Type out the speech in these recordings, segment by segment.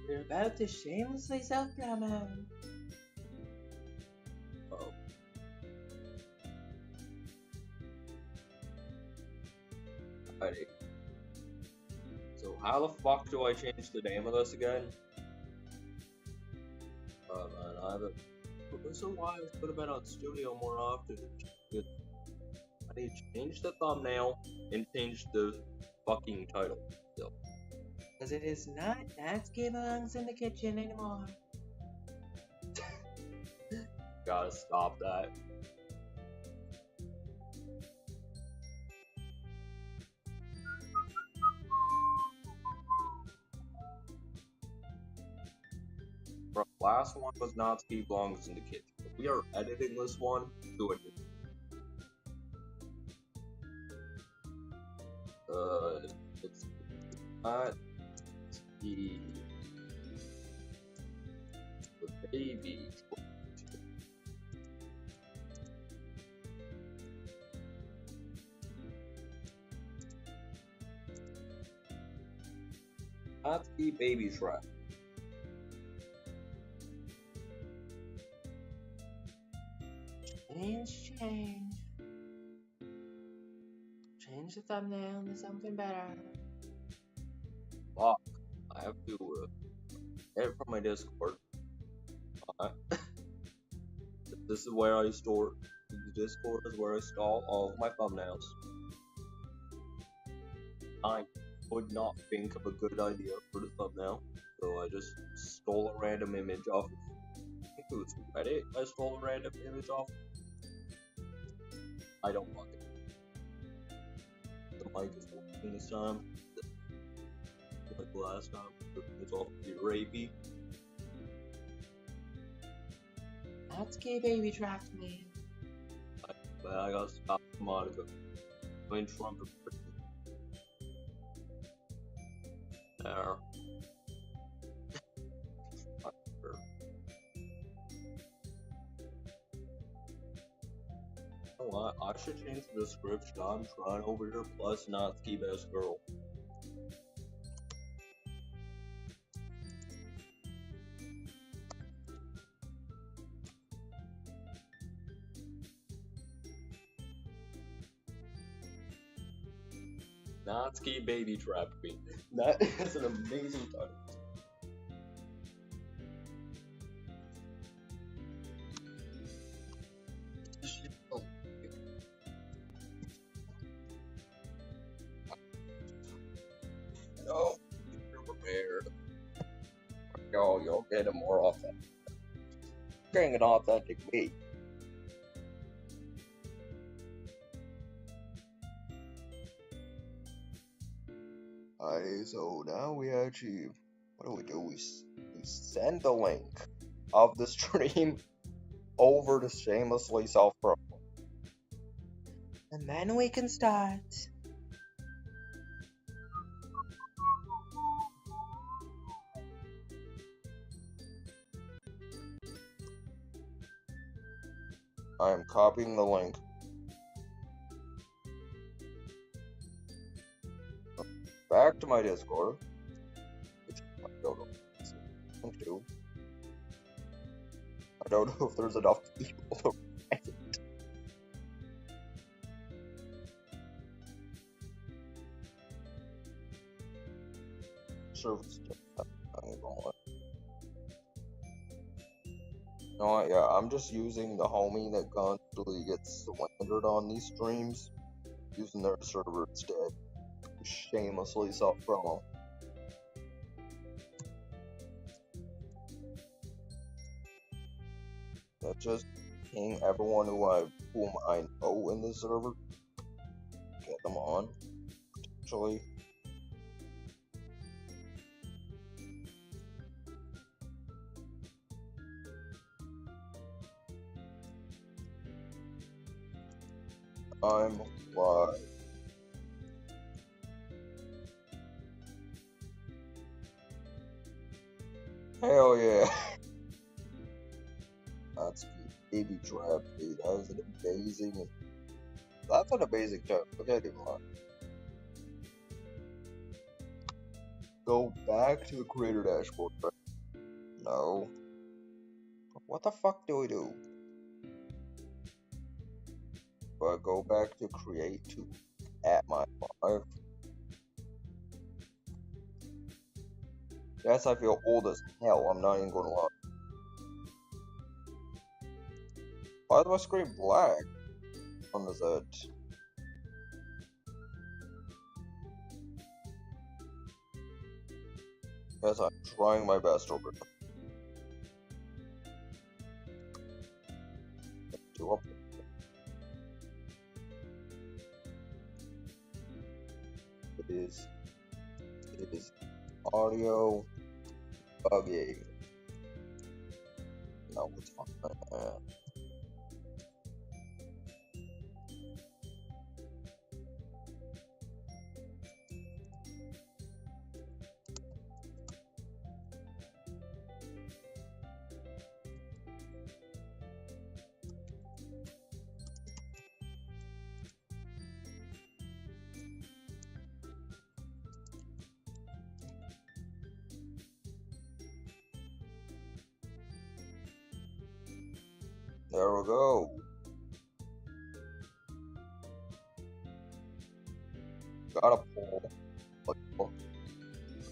You're about to shamelessly self-promote. Oh, alrighty. So how the fuck do I change the name of this again? Oh man, I haven't. This is why I should have been on studio more often. I need to change the thumbnail and change the fucking title. So, Because it is not Natsuki belongs in the kitchen anymore. gotta stop that. Bro, last one was Natsuki belongs in the kitchen. We are editing this one to a it's not the baby. Natsuki baby trap. Change. Change the thumbnail into something better. Fuck. I have to get it from my Discord. Uh, this is where I store. The Discord is where I store all of my thumbnails. I could not think of a good idea for the thumbnail, so I just stole a random image off. I think it was Reddit. I stole a random image off. I don't like it. The mic is working this time. Like last time, it's all rapey. Natsuki baby trapped me. But I gotta stop Monica. Playing Trump. There. You know what? I should change the description. I'm trying over here plus Natsuki best girl. Natsuki baby trap queen. That is an amazing title. No, you're prepared. Yo, you'll get a more authentic. Getting an authentic me. So now we actually, what do? We send the link of the stream over to shamelessly self-promote. And then we can start. I am copying the link. Back to my Discord, which I don't know. I don't know if there's enough people to write it. Service. You know what? Yeah, I'm just using the homie that constantly gets slandered on these streams, using their server instead. Shamelessly self-promo. That's just ping everyone whom I know in the server. Get them on. Potentially. I'm live. Hell yeah. That's baby trap, dude. That was an amazing. That's an amazing joke. Okay, dude. go back to the creator dashboard, right? No. What the fuck do we do? Do I go back to create to at my live? Yes, I feel old as hell. I'm not even gonna lie. Why is my screen black on the Z? Yes, I'm trying my best over here. Do up. It is audio bugging. No, it's fine. There we go. Got a poll.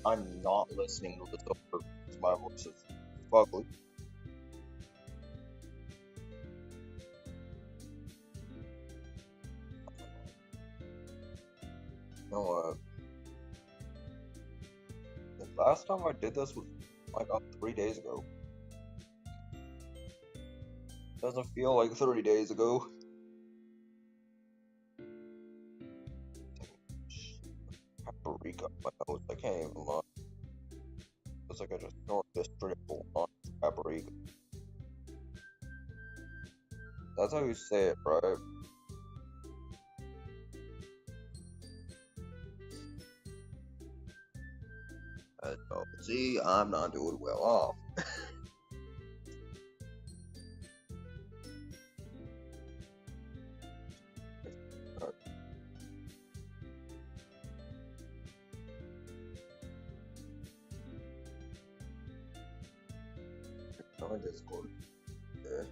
I'm not listening to this over because my voice is ugly. No, the last time I did this was like 3 days ago. Doesn't feel like 30 days ago. Paprika, my nose. I can't even lie. It's like I just snorted this triple on paprika. That's how you say it, right? See, I'm not doing well off. On Discord. Yeah.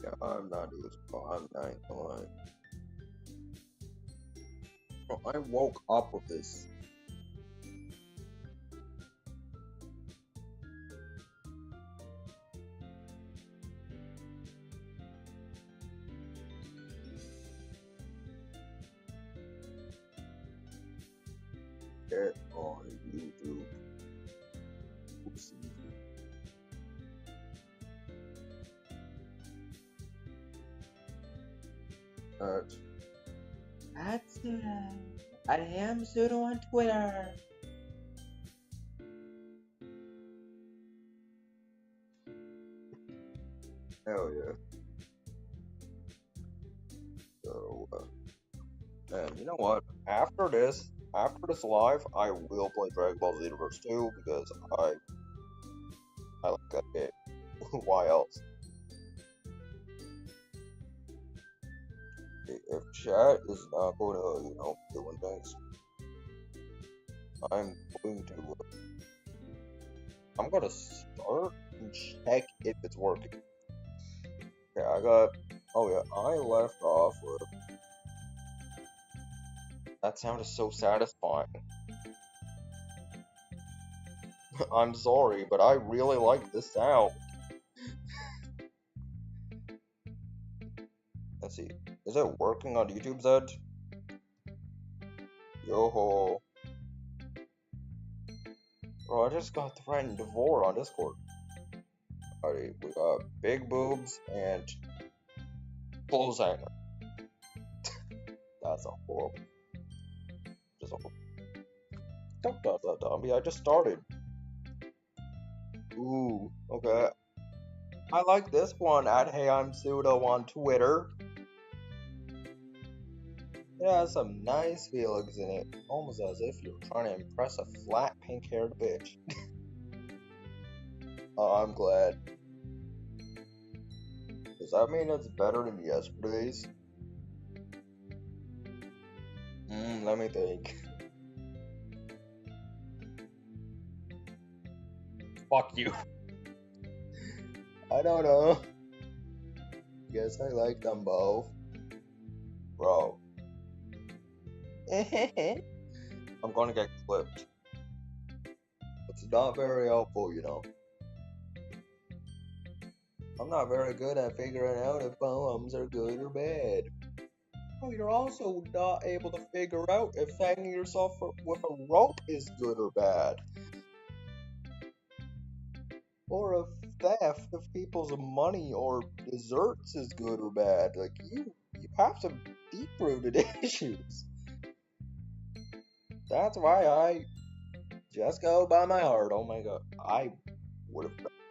Yeah, I'm not doing well. I'm not gonna lie. Bro, I woke up with this. Get on YouTube. Oopsie. That's I am pseudo on Twitter. Hell yeah. So, and you know what? After this live, I will play Dragon Ball Z Universe 2 because I like that game. Why else? If chat is not going to, doing things, I'm going to. I'm gonna start and check if it's working. Okay, I got. Oh yeah, I left off with. That sound is so satisfying. I'm sorry, but I really like this sound. Let's see. Is it working on YouTube's edge? Yo-ho. Bro, I just got threatened divorce on Discord. Alright, we got big boobs and clothes hanger. That's a horrible. Just a horrible. I just started. Ooh, okay. I like this one at Hey I'm Pseudo on Twitter. It has some nice feelings in it, almost as if you're trying to impress a flat pink-haired bitch. Oh, I'm glad. Does that mean it's better than yesterday's? Let me think. Fuck you. I don't know. Guess I like them both. Bro. I'm gonna get clipped. It's not very helpful, you know. I'm not very good at figuring out if poems are good or bad. Oh, you're also not able to figure out if hanging yourself with a rope is good or bad. Or if theft of people's money or desserts is good or bad. Like, you have some deep-rooted issues. That's why I just go by my heart. Oh my god. I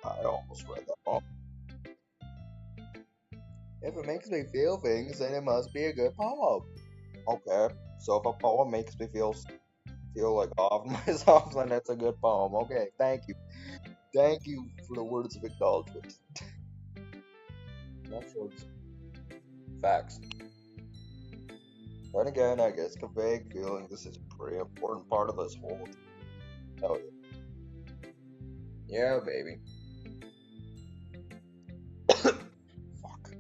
almost read that wrong. If it makes me feel things, then it must be a good poem. Okay, so if a poem makes me feel like off myself, then it's a good poem. Okay, thank you. Thank you for the words of acknowledgement. Not words. Facts. Then again, I guess conveying feelings is a pretty important part of this whole thing. Oh yeah. Yeah, baby. Fuck.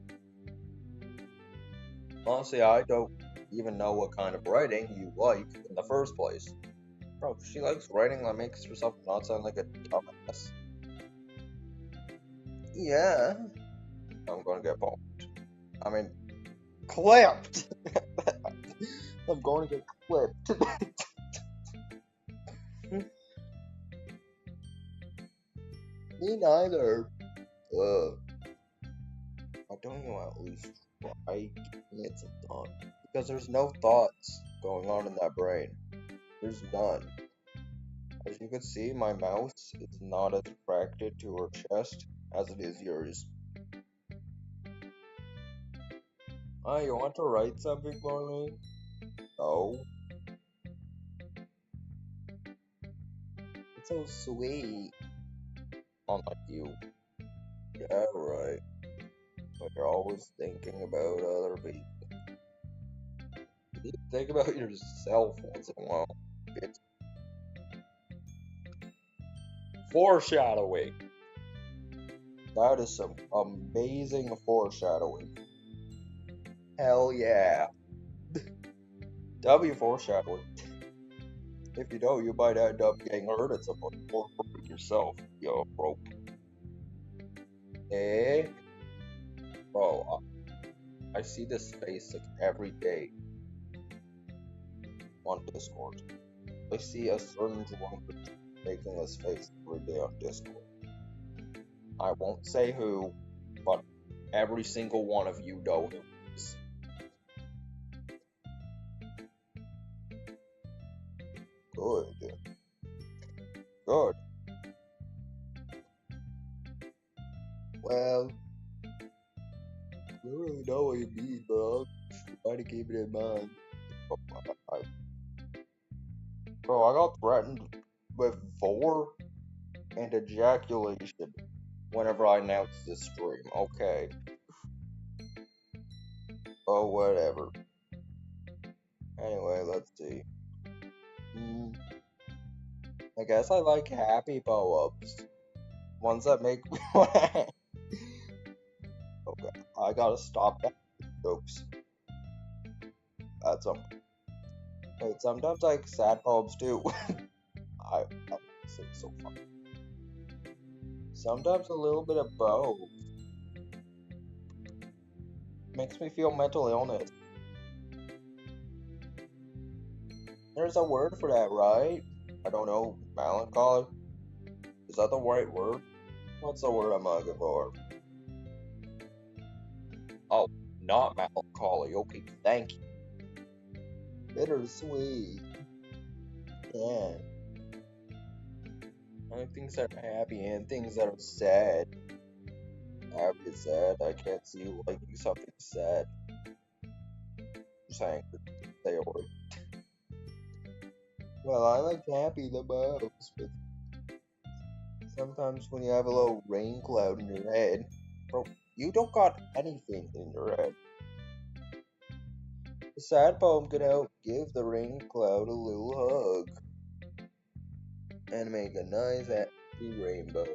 Honestly, I don't even know what kind of writing you like in the first place. Bro, if she likes writing that makes herself not sound like a dumbass. Yeah. I'm gonna get bumped. I mean, clipped! I'm going to get clipped. Me neither. Why don't you at least try giving it some thought? Because there's no thoughts going on in that brain. There's none. As you can see, my mouse is not as attracted to her chest as it is yours. Oh, you want to write something for me? No. It's so sweet. Unlike you. Yeah, right. But you're always thinking about other people. You need to think about yourself once in a while. It's foreshadowing. That is some amazing foreshadowing. Hell yeah. W foreshadowing. If you don't, you might end up getting hurt at some point or hurting yourself, yo, bro. Eh? Bro, I see this face like every day on Discord. I see a certain drunk making this face every day on Discord. I won't say who, but every single one of you know who it is. Good. Good. Well, I don't really know what you mean, but I'll try to keep it in mind. Bro, I got threatened with vor and ejaculation whenever I announced this stream. Okay. Oh, whatever. Anyway, let's see. I guess I like happy poems. Ones that make me Okay, I gotta stop that jokes. That's Wait, sometimes I like sad poems too. I say so funny. Sometimes a little bit of both. Makes me feel mental illness. There's a word for that, right? I don't know, melancholy? Is that the right word? What's the word I'm looking for? Oh, not melancholy. Okay, thank you. Bittersweet. Yeah. I like things that are happy and things that are sad. happy and sad. I can't see you liking something sad. Just saying, theory. Well, I like happy the most, but sometimes when you have a little rain cloud in your head, bro, you don't got anything in your head. The sad poem can help give the rain cloud a little hug and make a nice happy rainbow.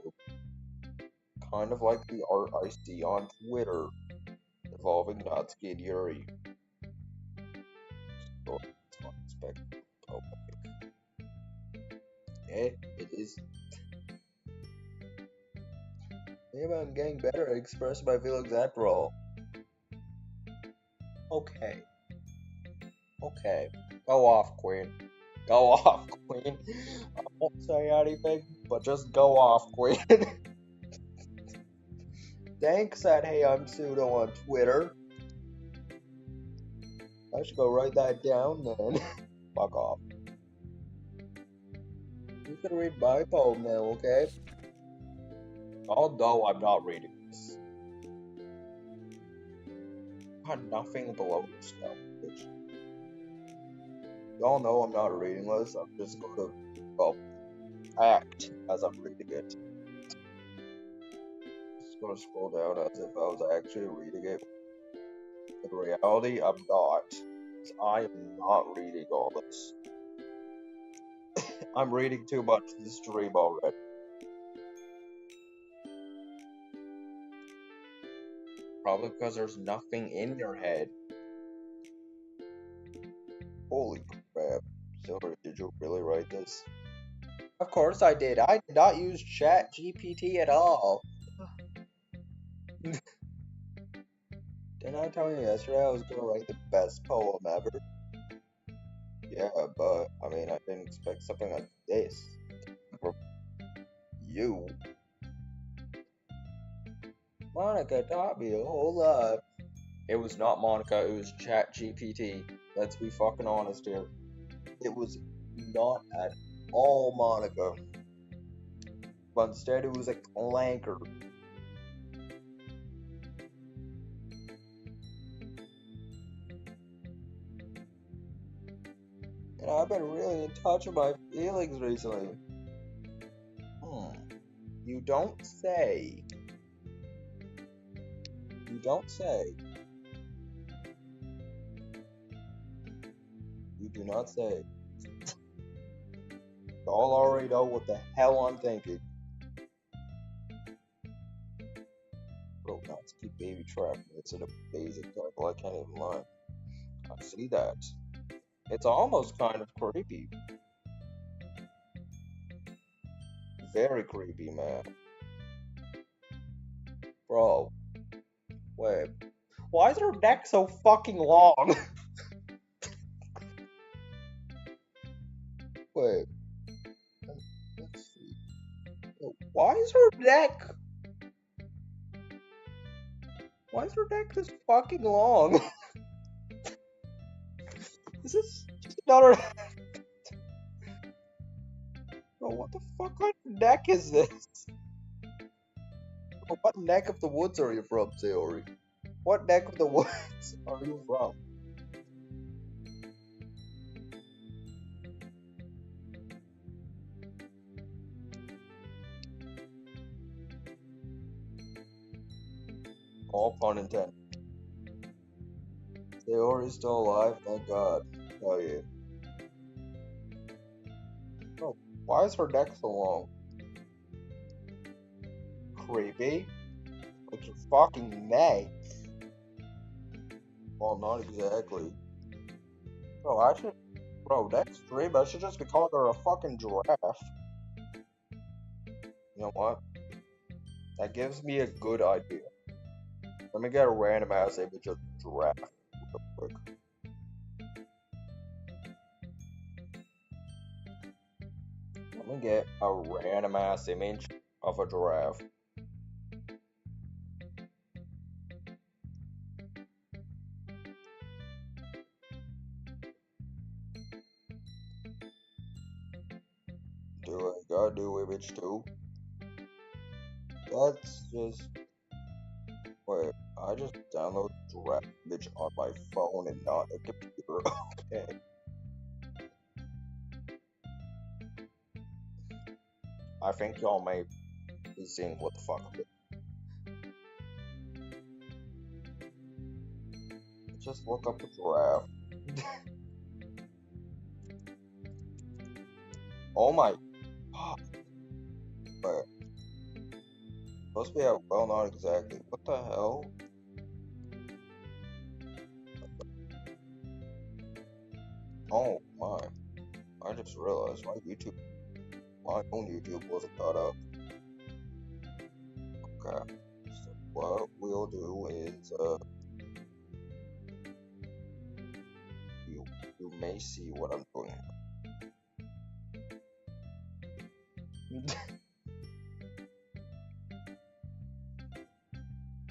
Kind of like the art I see on Twitter involving Natsuki and Yuri. So it's unexpected poetic. Eh, it is. Maybe I'm getting better at expressing my feelings after all. Okay. Okay. Go off, Queen. Go off, Queen. I won't say anything, but just go off, Queen. Thanks at Hey I'm Pseudo on Twitter. I should go write that down then. Fuck off. You can read my poem now, okay? Although I'm not reading this. Got nothing below this now, bitch. Y'all know I'm not reading this. I'm just gonna, well, act as I'm reading it. Just gonna scroll down as if I was actually reading it. In reality, I'm not. I am not reading all this. I'm reading too much this dream already. Probably because there's nothing in your head. Holy crap. Silver, did you really write this? Of course I did. I did not use Chat GPT at all. Didn't I tell you yesterday I was gonna write the best poem ever? Yeah, but I mean, I didn't expect something like this from you. Monica taught me a whole lot. It was not Monica, it was Chat GPT. Let's be fucking honest here. It was not at all Monica. But instead it was a clanker. And I've been really in touch with my feelings recently. You don't say. You don't say. You do not say. Y'all already know what the hell I'm thinking. Bro, Natsuki baby trap. It's an amazing title. I can't even lie. I see that. It's almost kind of creepy. Very creepy, man. Bro. Wait. Why is her neck so fucking long? Wait. Let's see. Why is her neck? Why is her neck this fucking long? Is this just another... Bro, what the fuck kind of neck is this? Bro, what neck of the woods are you from, Sayori? What neck of the woods are you from? All pun intended. Sayori's still alive, thank God. Hell yeah. Oh, why is her neck so long? Creepy? Like your fucking neck. Well, not exactly. Bro, next stream, I should just be calling her a fucking giraffe. You know what? That gives me a good idea. Let me get a random ass image of giraffe real quick. Let me get a random ass image of a giraffe. Do I gotta do image 2? That's just... Wait, I just downloaded Draft Image on my phone and not a computer. Okay. I think y'all may be seeing what the fuck I'm doing. Just look up the draft. Oh my fuck. But supposed to be out, well, not exactly. What the hell? Oh my. I just realized my own YouTube wasn't caught up. Okay. So what we'll do is, you may see what I'm doing.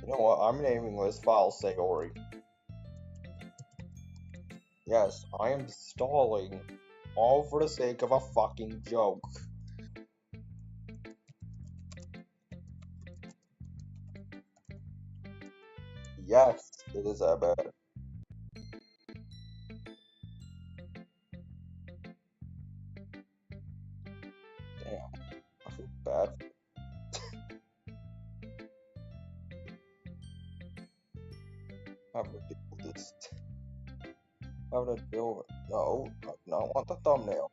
You know what? I'm naming this file Sayori. Yes, I am stalling all for the sake of a fucking joke. Yes, it is that bad. Damn, I feel bad. I'm gonna deal with this. I'm gonna deal with it. No, I do not want the thumbnail.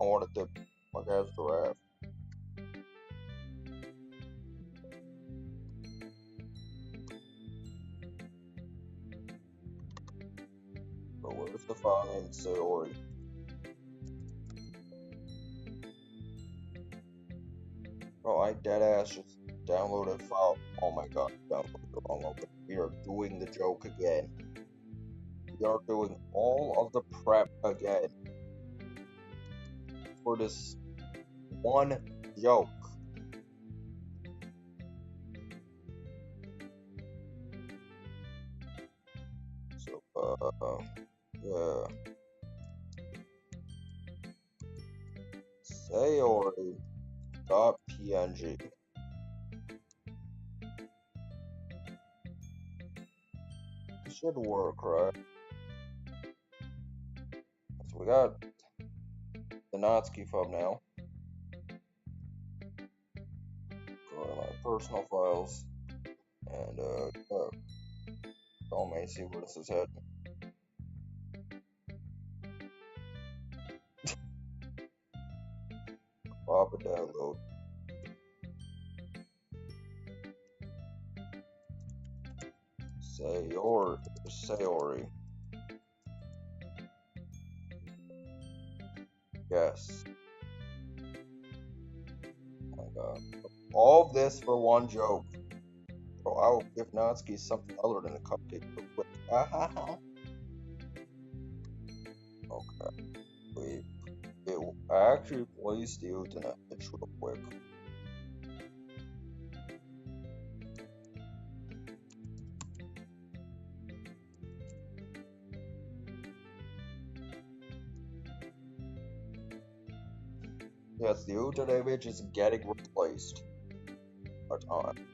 I want it to, like, as giraffe. But where's the file named Sayori? Bro, I deadass just downloaded a file. Oh my god, downloaded the wrong one. We are doing the joke again. We are doing all of the prep again for this one joke. So, yeah. Sayori.png. This should work, right? So we got the Natsuki thumbnail. Go to my personal files, and y'all may see where this is heading. Pop a download. Sayori. Yes. Oh my god. All of this for one joke. Bro, I will give Natsuki something other than a cupcake real quick. Okay. It will actually place the internet itch real quick. Yes, the internet image is getting replaced. Our time.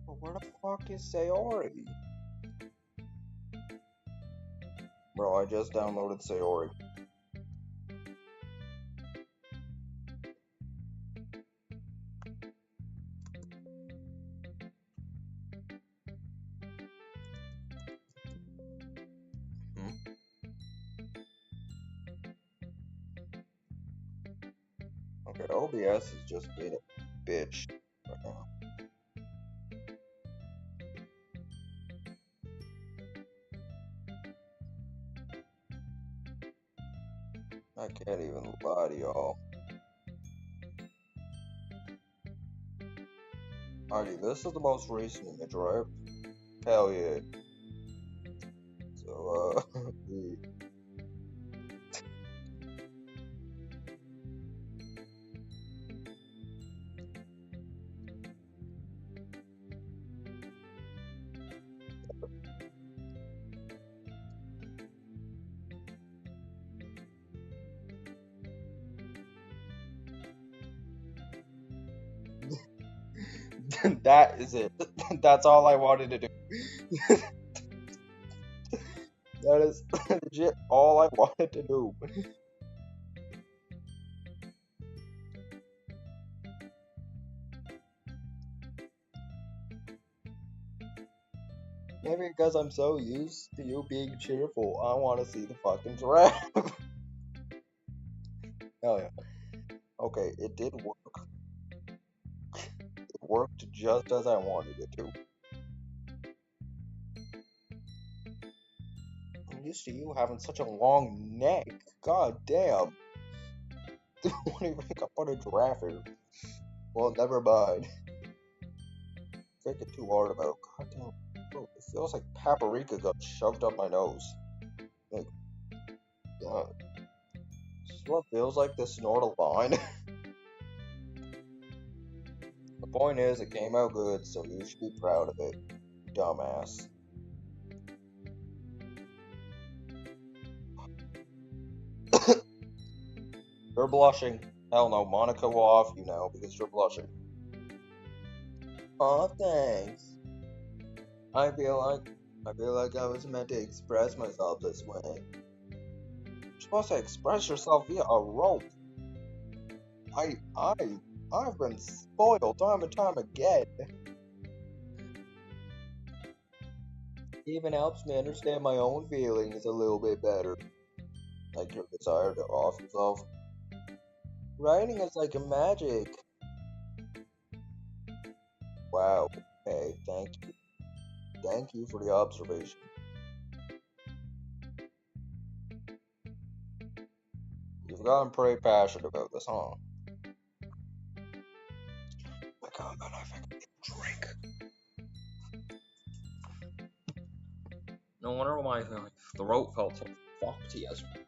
But where the fuck is Sayori? Bro, I just downloaded Sayori. Okay, OBS is just being a bitch right now. I can't even lie to y'all. Alrighty, this is the most recent image, right? Hell yeah. So, That is it. That's all I wanted to do. That is legit all I wanted to do. Maybe because I'm so used to you being cheerful, I want to see the fucking giraffe. Hell yeah. Okay, it did work. It worked just as I wanted it to. I'm used to you having such a long neck. God damn. What do you think I put a giraffe here? Well, never mind. Thinking too hard about it. God damn. Bro, it feels like paprika got shoved up my nose. Like, God. This is what it feels like to snort a line. The point is, it came out good, so you should be proud of it, dumbass. You're blushing. Hell no, Monica will off you now because you're blushing. Aw, thanks. I feel like I was meant to express myself this way. You're supposed to express yourself via a rope. I've been spoiled time and time again. Even helps me understand my own feelings a little bit better. Like your desire to off yourself. Writing is like a magic. Wow. Hey, thank you. Thank you for the observation. You've gotten pretty passionate about this, huh? I can't believe I can get a drink. No wonder why my throat felt so fucked yesterday.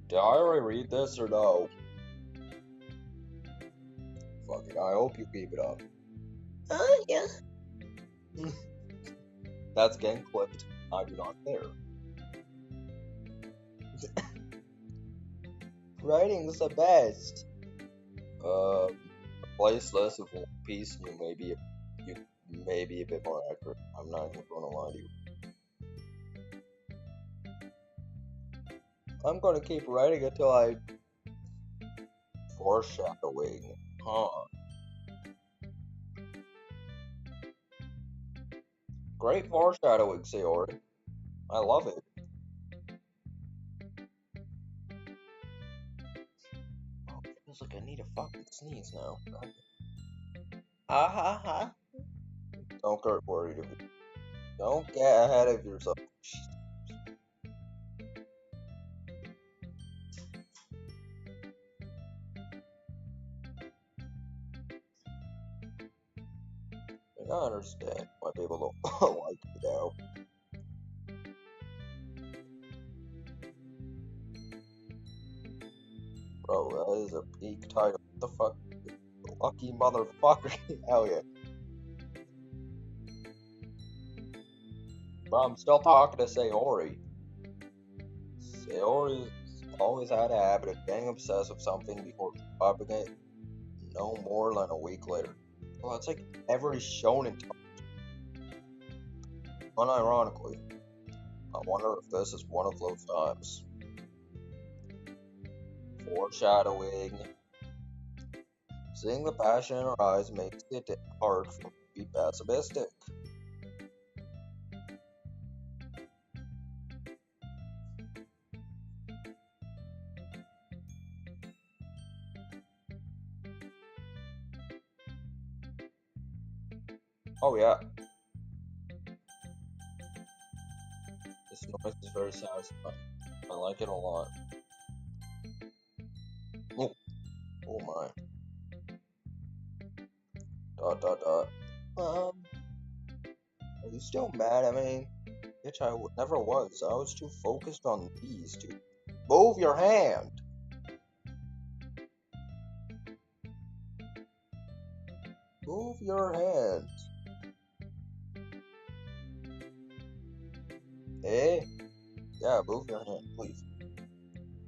Did I already read this or no? Fuck it, I hope you keep it up. Oh, yeah. That's getting clipped. I do not care. Writing's the best. Replace this with One Piece, you may be a bit more accurate. I'm not even gonna lie to you. I'm gonna keep writing until I foreshadowing. Huh. Great foreshadowing, Sayori. I love it. Oh, it feels like I need a fucking sneeze now. Ha ha ha. Don't get worried of it. Don't get ahead of yourself. I understand why people don't like you now. Bro, that is a peak title. What the fuck? Lucky motherfucker. Hell yeah. But I'm still talking to Sayori. Sayori's always had a habit of getting obsessed with something before dropping it no more than a week later. Well, it's like every shonen type. Unironically, I wonder if this is one of those times. Foreshadowing. Seeing the passion in her eyes makes it hard for me to be pessimistic. Oh yeah. This noise is very satisfying. I like it a lot. Oh, oh my. Are you still mad at me? Bitch, never was. I was too focused on these two. Move your hand! Move your hand. Eh? Yeah, move your hand, please.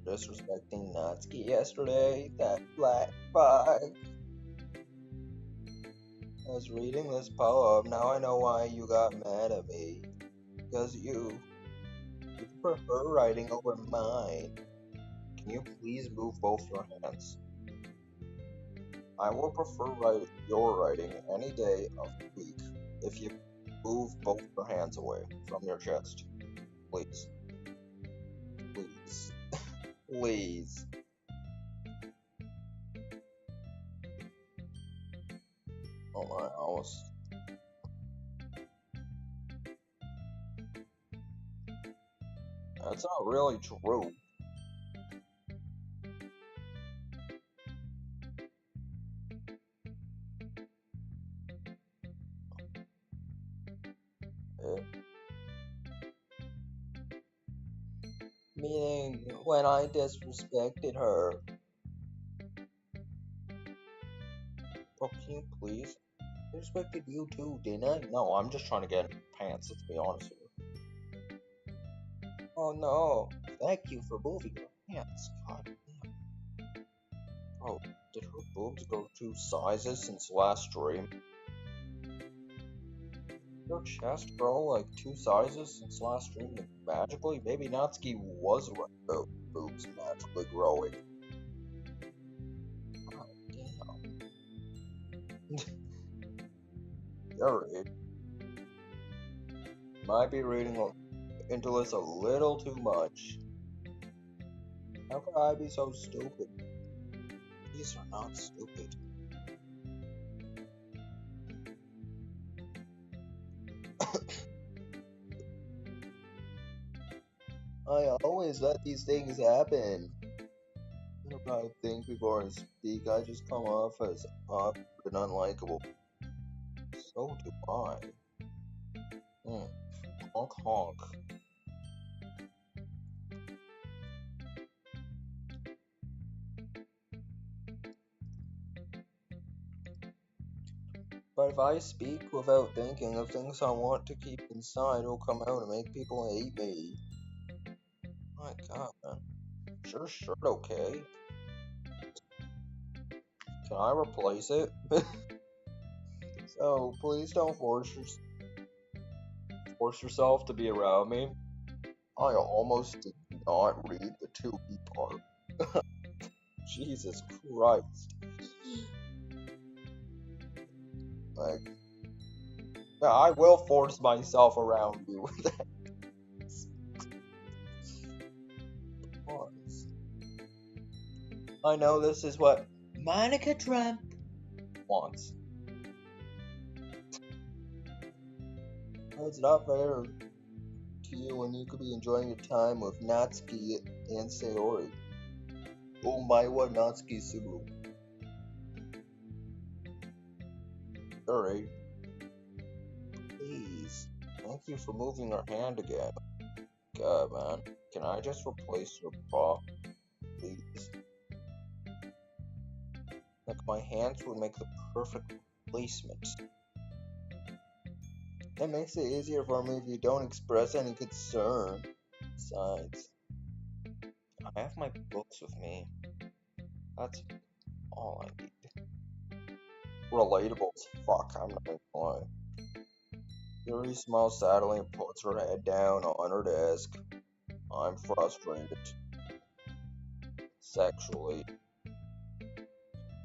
Disrespecting Natsuki yesterday, that black bug. I was reading this poem, now I know why you got mad at me. Because you prefer writing over mine. Can you please move both your hands? I will prefer your writing any day of the week if you move both your hands away from your chest. Please. Please. Please. Oh my house. That's not really true. Meaning, when I disrespected her. Oh, can you please? I respected you too, didn't I? No, I'm just trying to get in pants, let's be honest with you. Oh no, thank you for moving your pants. God damn. Oh, did her boobs go 2 sizes since last stream? Your chest grow like 2 sizes since last stream magically? Maybe Natsuki was right about boobs magically growing. God damn. Alright. Might be reading into this a little too much. How could I be so stupid? These are not stupid. I always let these things happen. If I think before I speak, I just come off as awkward and unlikable. So do I. Honk honk. But if I speak without thinking, the things I want to keep inside will come out and make people hate me. My god, man. Is your shirt okay? Can I replace it? So, please don't force yourself to be around me. I almost did not read the 2B part. Jesus Christ. Like, yeah, I will force myself around you. I know this is what Monica Trump wants. It's not fair to you when you could be enjoying your time with Natsuki and Sayori. Oh my, what Natsuki Subaru. Alright. Please. Thank you for moving your hand again. God, man. Can I just replace your paw? Please. Like, my hands would make the perfect replacement. It makes it easier for me if you don't express any concern. Besides, I have my books with me. That's all I need. Relatable as fuck, I'm not gonna lie. Yuri smiles sadly and puts her head down on her desk. I'm frustrated. Sexually.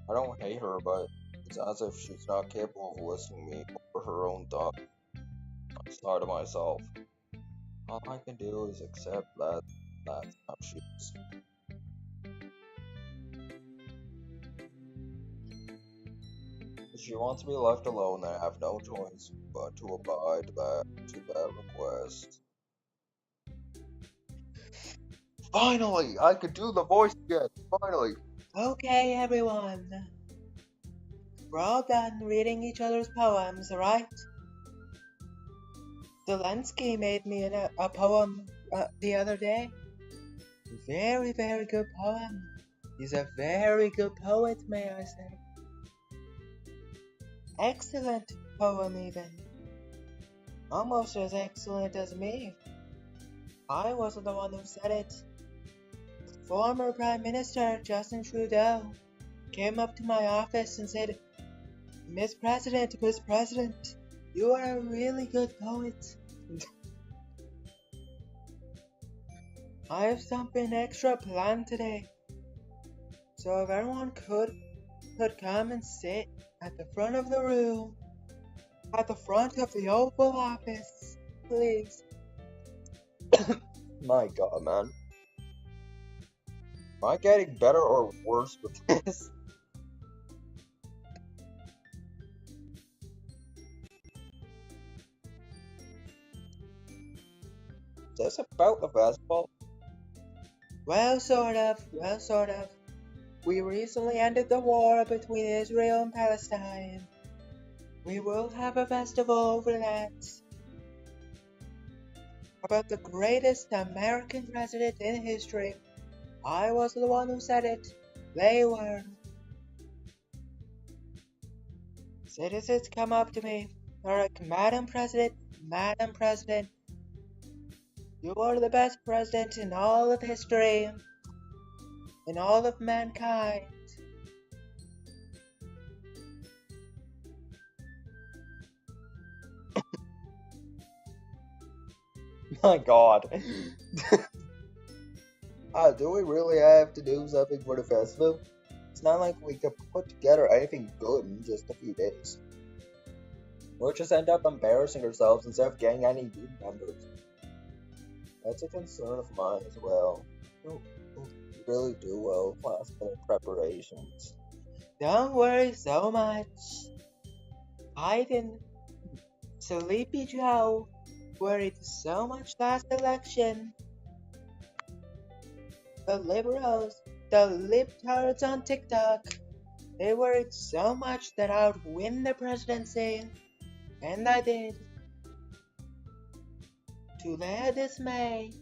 I don't hate her, but it's as if she's not capable of listening to me or her own thoughts. Outside of myself. All I can do is accept that that's how she is. If she wants to be left alone, then I have no choice but to abide to that request. Finally! I could do the voice again! Finally! Okay, everyone. We're all done reading each other's poems, right? Zelensky made me a poem the other day. Very, very good poem. He's a very good poet, may I say. Excellent poem, even. Almost as excellent as me. I wasn't the one who said it. Former Prime Minister Justin Trudeau came up to my office and said, Miss President, you are a really good poet. I have something extra planned today. So if everyone could come and sit at the front of the room, at the front of the Oval Office, please. My god, man. Am I getting better or worse with this? Is this about the basketball? Well, sort of. We recently ended the war between Israel and Palestine. We will have a festival over that. About the greatest American president in history. I wasn't the one who said it. They were. Citizens come up to me. They're like, Madam President, you are the best president in all of history, in all of mankind. My god. Do we really have to do something for the festival? It's not like we could put together anything good in just a few days. We'll just end up embarrassing ourselves instead of getting any new members. That's a concern of mine as well. You really do well with last minute preparations. Don't worry so much. I didn't. Sleepy Joe worried so much last election. The liberals, the libtards on TikTok, they worried so much that I would win the presidency. And I did. To their dismay.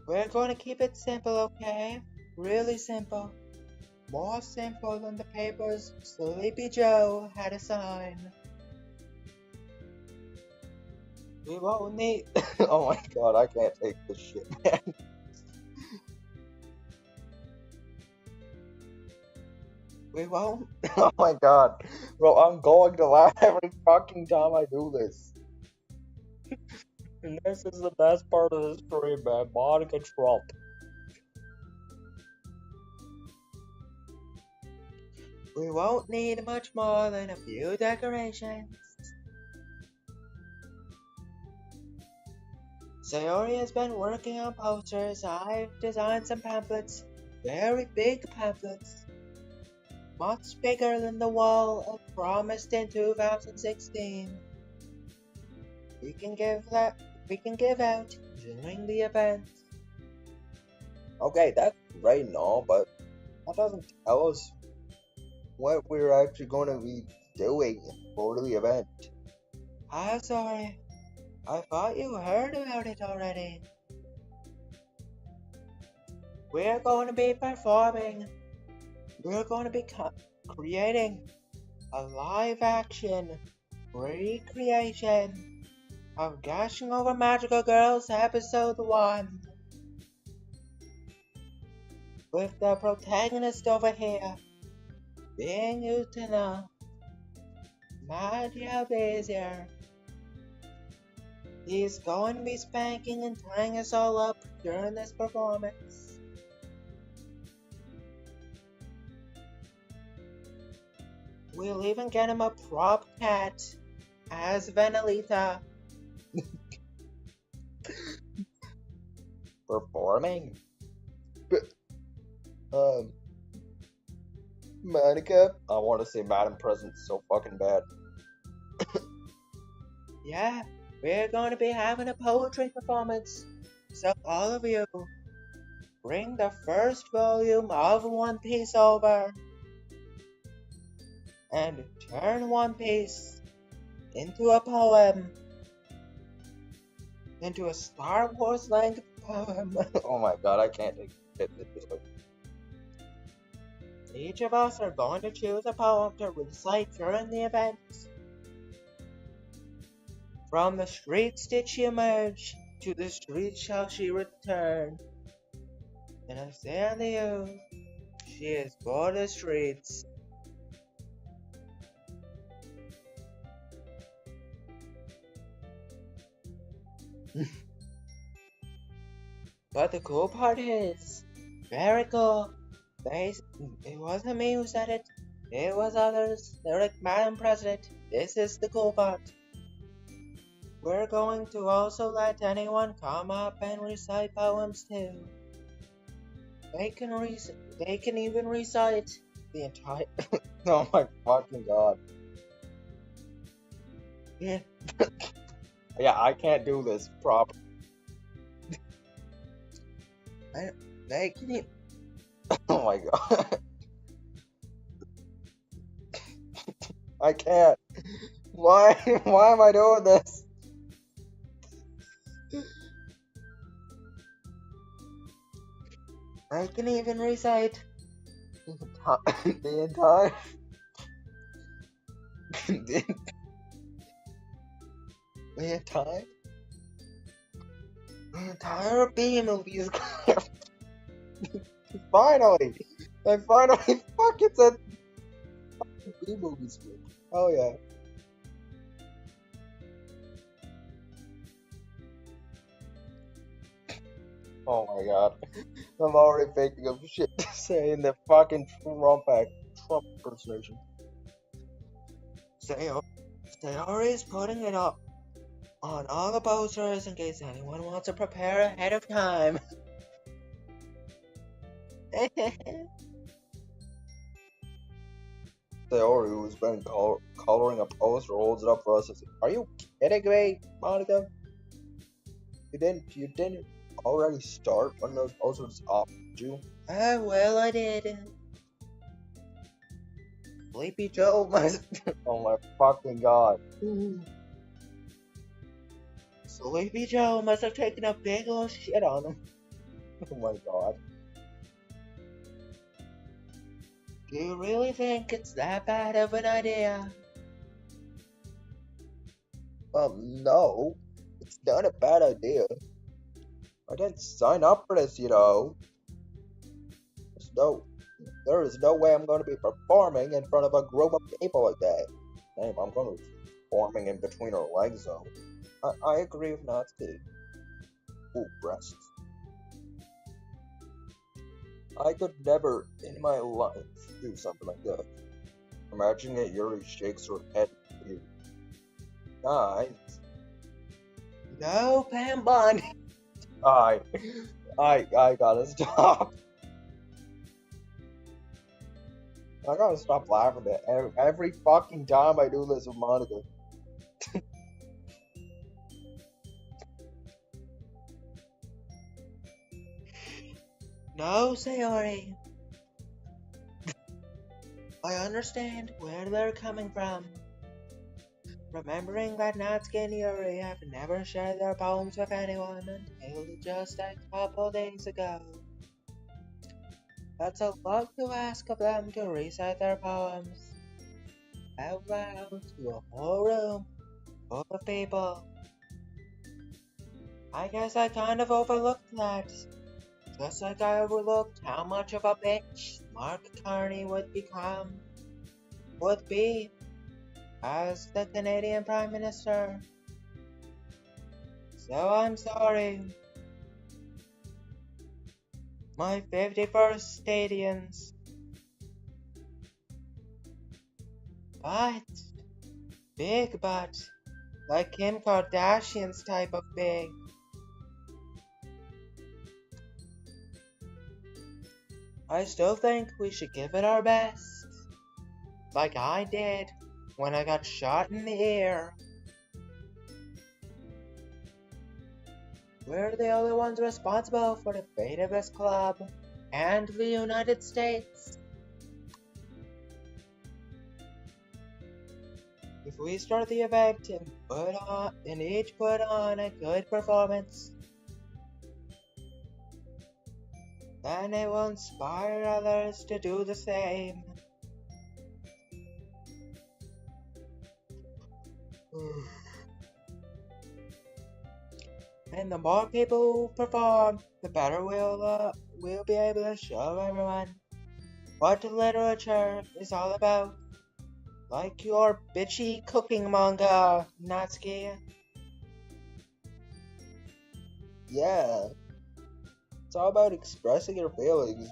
We're going to keep it simple, okay? Really simple. More simple than the papers Sleepy Joe had to sign. We won't need. Oh my god, I can't take this shit, man. We won't. Oh my god. Bro, I'm going to laugh every fucking time I do this. And this is the best part of the story, man. Monica Trump. We won't need much more than a few decorations. Sayori has been working on posters. I've designed some pamphlets. Very big pamphlets. Much bigger than the wall I promised in 2016. We can give out during the event. Okay, that's right and all, but that doesn't tell us what we're actually going to be doing for the event. I'm sorry. I thought you heard about it already. We're going to be performing. We're going to be creating a live-action recreation of Gushing Over Magical Girls Episode 1. With the protagonist over here being Utena, Magia Bezier. He's going to be spanking and tying us all up during this performance. We'll even get him a prop cat as Venelita. Performing? Monica? I want to say Madam President so fucking bad. Yeah, we're going to be having a poetry performance. So all of you, bring the first volume of One Piece over and turn One Piece into a poem, into a Star Wars length poem. Oh my god, I can't take it this way. Each of us are going to choose a poem to recite during the event. From the streets did she emerge, to the streets shall she return. And I say unto you, she is for the streets. But the cool part is, very cool. It wasn't me who said it. It was others. They're like, Madam President, this is the cool part. We're going to also let anyone come up and recite poems too. They can even recite the entire. Oh my fucking god. Yeah. Yeah, I can't do this properly. They can even. Oh my god. I can't. Why am I doing this? I can even recite The entire the entire B movie is clear. Finally! I finally fucking said B-movie script. Oh yeah. Oh my god. I'm already thinking of shit to say in the fucking Trump impersonation. Sayori is putting it up on all the posters in case anyone wants to prepare ahead of time. Sayori, who's been coloring a poster, holds it up for us and says, "Are you kidding me, Monica? You didn't already start when those posters up, did you?" Well, I did. Sleepy Joe must. Oh my fucking god. Sleepy Joe must have taken a big old shit on him. Oh my god. Do you really think it's that bad of an idea? No. It's not a bad idea. I didn't sign up for this, you know. There is no way I'm going to be performing in front of a group of people like that. Damn, I'm going to be performing in between her legs, though. I agree with Natsuki. Ooh, breasts. I could never in my life do something like that. Imagine it, Yuri shakes her head at you. Guys. No, Pam Bond. I gotta stop. I gotta stop laughing at every fucking time I do this with Monica. No, Sayori. I understand where they're coming from. Remembering that Natsuki and Yuri have never shared their poems with anyone until just a couple days ago. That's a lot to ask of them to recite their poems out loud to a whole room full of people. I guess I kind of overlooked that. Just like I overlooked how much of a bitch Mark Carney would be as the Canadian Prime Minister. So I'm sorry. My 51st Stadians. But big butt, like Kim Kardashian's type of big. I still think we should give it our best, like I did when I got shot in the ear. We're the only ones responsible for the fate of this club and the United States. If we start the event and each put on a good performance, then it will inspire others to do the same. And the more people who perform, the better we'll be able to show everyone what literature is all about. Like your bitchy cooking manga, Natsuki. Yeah, it's all about expressing your feelings,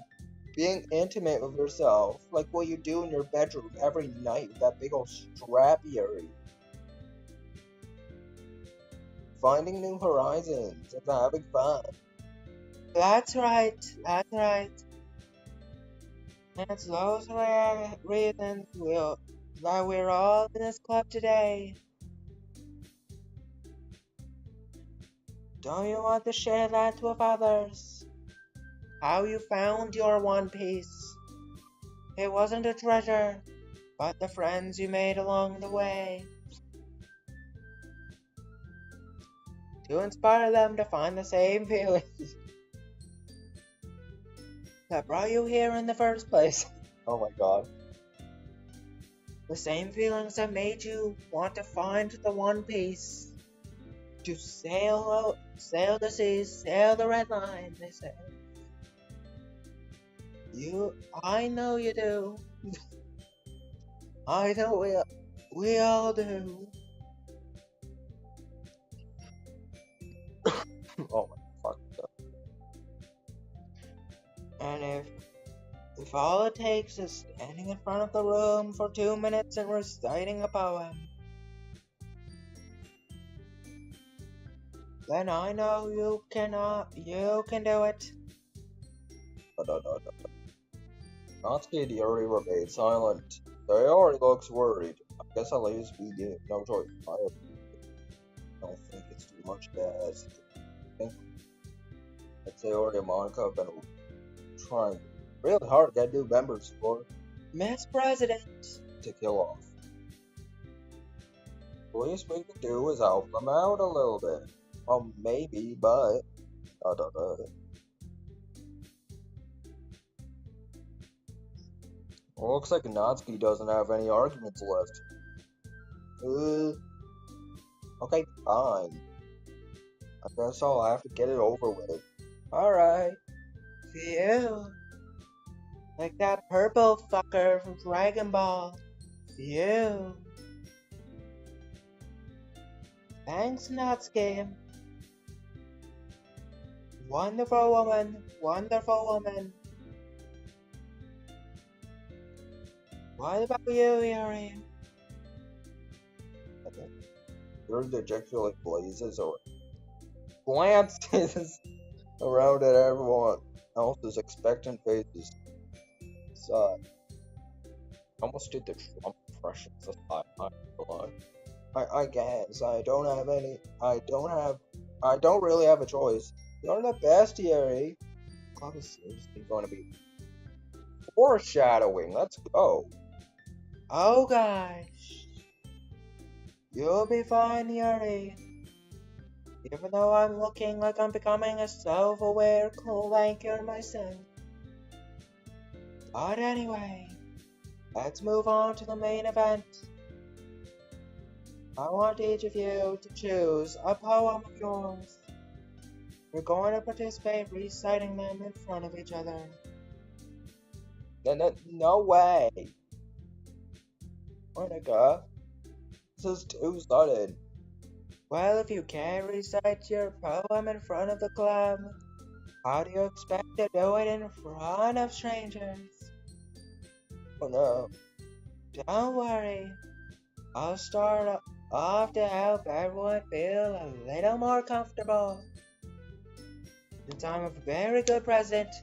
being intimate with yourself, like what you do in your bedroom every night with that big old strapiary. Finding new horizons and having fun. That's right, that's right. And it's those rare reasons that we're all in this club today. Don't you want to share that with others? How you found your One Piece? It wasn't a treasure, but the friends you made along the way. To inspire them to find the same feelings that brought you here in the first place. Oh my god. The same feelings that made you want to find the One Piece. To sail the seas, sail the red line, they say. I know you do. I know we all do. Oh my fuck. And if all it takes is standing in front of the room for 2 minutes and reciting a poem, then I know you can do it. Natsuki and Yuri remained silent. Sayori looks worried. I guess at least we get no choice. I don't think it's too much to ask. I think that Sayori and Monica have been trying really hard to get new members for Miss President. to kill off. The least we can do is help them out a little bit. Well, maybe, but Well, looks like Natsuki doesn't have any arguments left. Okay, fine. I guess I'll have to get it over with. Alright. Phew. Like that purple fucker from Dragon Ball. Phew. Thanks, Natsuki. Wonderful woman. Wonderful woman. What about you, Yuri? Your ejaculate blazes or glances around at everyone else's expectant faces. So, I almost did the Trump impression. I guess I don't really have a choice. You're the best, Yuri. Club is seriously going to be foreshadowing. Let's go. Oh gosh. You'll be fine, Yuri. Even though I'm looking like I'm becoming a self-aware clanker myself. But anyway, let's move on to the main event. I want each of you to choose a poem of yours. We're going to participate reciting them in front of each other. No way. Monica, this is too sudden. Well, if you can't recite your poem in front of the club, how do you expect to do it in front of strangers? Oh no. Don't worry. I'll start off to help everyone feel a little more comfortable. Since I'm a very good president,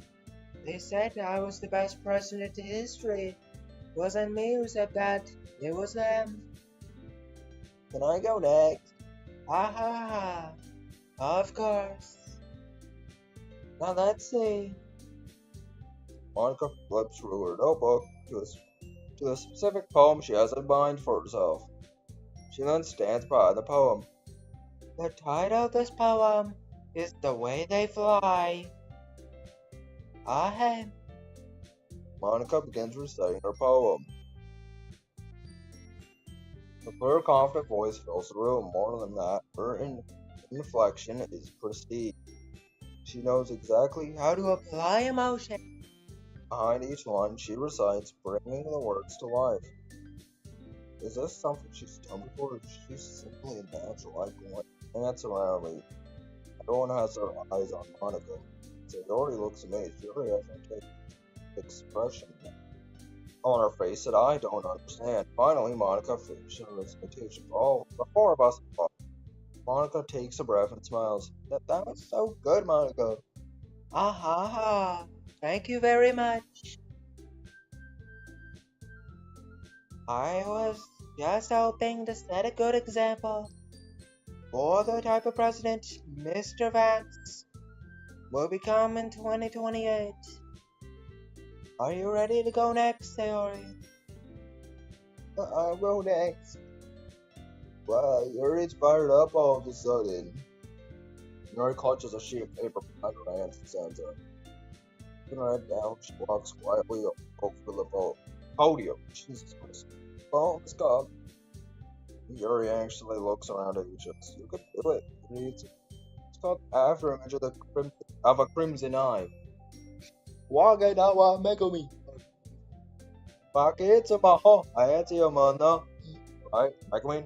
they said I was the best president in history. It wasn't me who said that, it was them. Can I go next? Ha ha ha. Of course. Now let's see. Monica flips through her notebook to a specific poem she has in mind for herself. She then stands by the poem. The title of this poem is The Way They Fly. Ahem. Monica begins reciting her poem. Her clear, confident voice fills the room. More than that, her inflection is pristine. She knows exactly How to apply emotion. behind each line she recites, bringing the words to life. Is this something she's done before, or is she simply a natural? I glance around me. Everyone has their eyes on Monica. Sayori looks amazed. She really has an expression on her face that I don't understand. Finally, Monica finishes her recitation. All the four of us. Monica takes a breath and smiles. That was so good, Monica. Aha. Thank you very much. I was just hoping to set a good example for the type of president Mr. Vance will become in 2028. Are you ready to go next, Sayori? I'll go next. Wow, you're inspired up all of a sudden. Nori clutches a sheet of paper behind her hands and stands up. Putting her head down, she walks quietly over the podium. Jesus Christ. Well, let's go. Yuri anxiously looks around at each of us. You can do it. It's called after image of a crimson eye. Wage da wa megumi. Bakitsuma I answer your mana. Right? Megumi?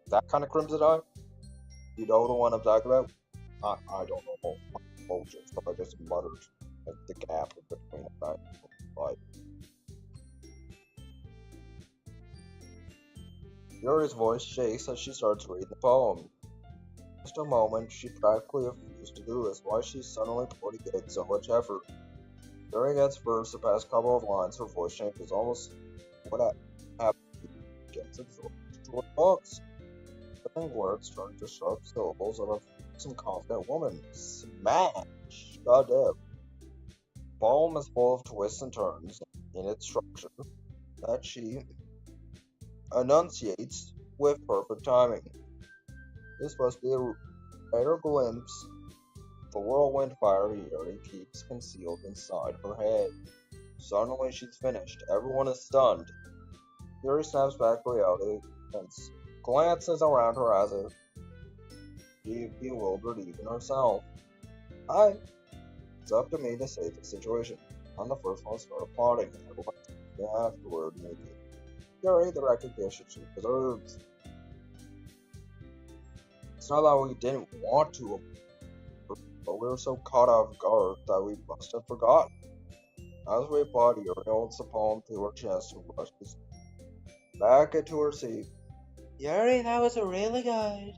That kind of crimson eye? You know the one I'm talking about? I don't know bullshit, so I just muttered at the gap between the night and light. Yuri's voice shakes as she starts reading the poem. Just a moment, she practically refused to do this. Why she's suddenly putting in so much effort. During its verse, the past couple of lines, her voice changes almost what happened gets absorbed into her thoughts. Putting words turn to sharp syllables of a some confident woman. Smash! Goddamn. The poem is full of twists and turns in its structure that she enunciates with perfect timing. This must be a rare glimpse of the whirlwind fire Yuri keeps concealed inside her head. Suddenly she's finished. Everyone is stunned. Yuri snaps back reality and glances around her as if she bewildered even herself. It's up to me to save the situation. I'm the first one to start applauding, and everyone afterward make it. Yuri the recognition she deserves. It's not that we didn't want to, but we were so caught off guard that we must have forgotten. As we applaud, Yuri holds the poem to her chest and rushes back into her seat. Yuri, that was really good.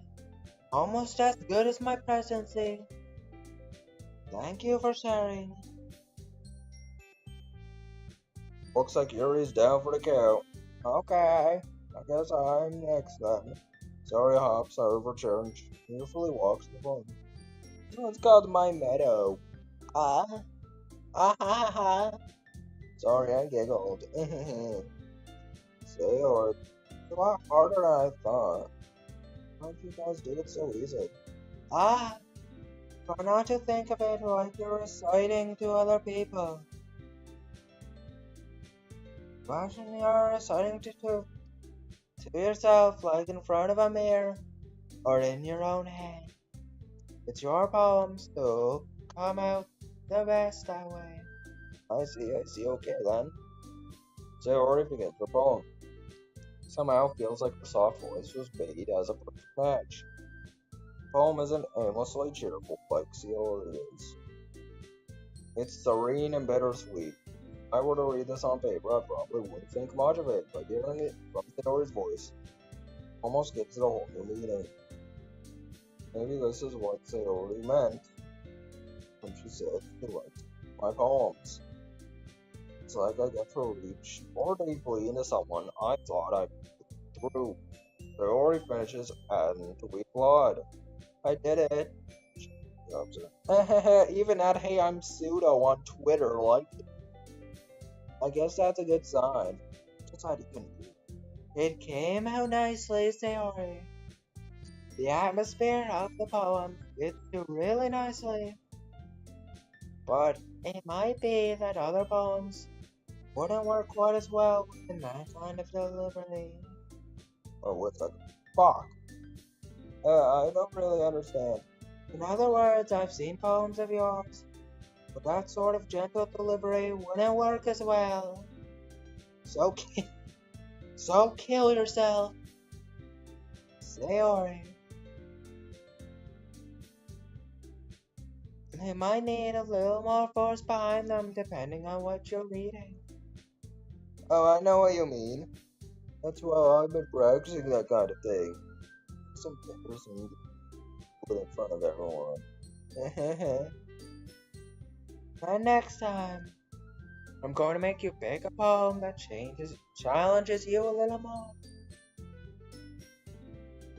Almost as good as my presidency. Thank you for sharing. Looks like Yuri's down for the count. Okay, I guess I'm next then. Sorry hops out of her chair and cheerfully walks to the phone. It's called my meadow. Ah, ah ha ha. Sorry, I giggled. Say or it's a lot harder than I thought. How'd you guys do it so easy? Ah, try not to think of it like you're reciting to other people. Imagine you're reciting to yourself, like in front of a mirror or in your own head. It's your poems, so come out the best that way. I see, okay then. Sayori begins her poem. Somehow it feels like her soft voice was made as a perfect match. The poem isn't aimlessly cheerful like Sayori is. It's serene and bittersweet. If I were to read this on paper, I probably wouldn't think much of it, but hearing it from Sayori's voice almost gives it a whole new meaning. Maybe this is what Sayori meant when she said she liked my poems. It's like I get to reach more deeply into someone I thought I put through. Sayori finishes and we applaud. I did it. Even at Hey I'm Pseudo on Twitter, like, I guess that's a good sign. Just how you can do. It came out nicely, Sayori. The atmosphere of the poem fits you really nicely. But it might be that other poems wouldn't work quite as well in that kind of delivery. Or with the fuck. I don't really understand. In other words, I've seen poems of yours, but that sort of gentle delivery wouldn't work as well. So, so kill yourself, Sayori. They might need a little more force behind them depending on what you're reading. Oh, I know what you mean. That's why I've been practicing that kind of thing. It's embarrassing to put in front of everyone. And next time, I'm going to make you pick a poem that challenges you a little more.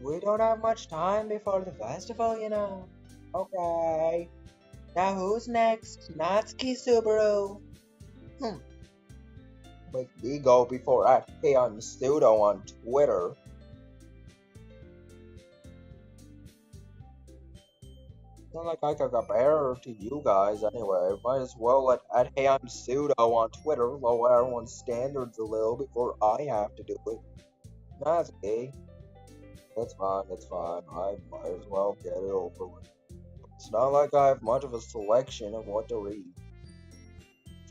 We don't have much time before the festival, you know. Okay. Now who's next? Natsuki Subaru. Make me go before I pay on Pseudo on Twitter. It's not like I can compare to you guys anyway. Might as well let Hey I'm Pseudo on Twitter lower everyone's standards a little before I have to do it. Natsuki. It's fine, it's fine. I might as well get it over with. It's not like I have much of a selection of what to read.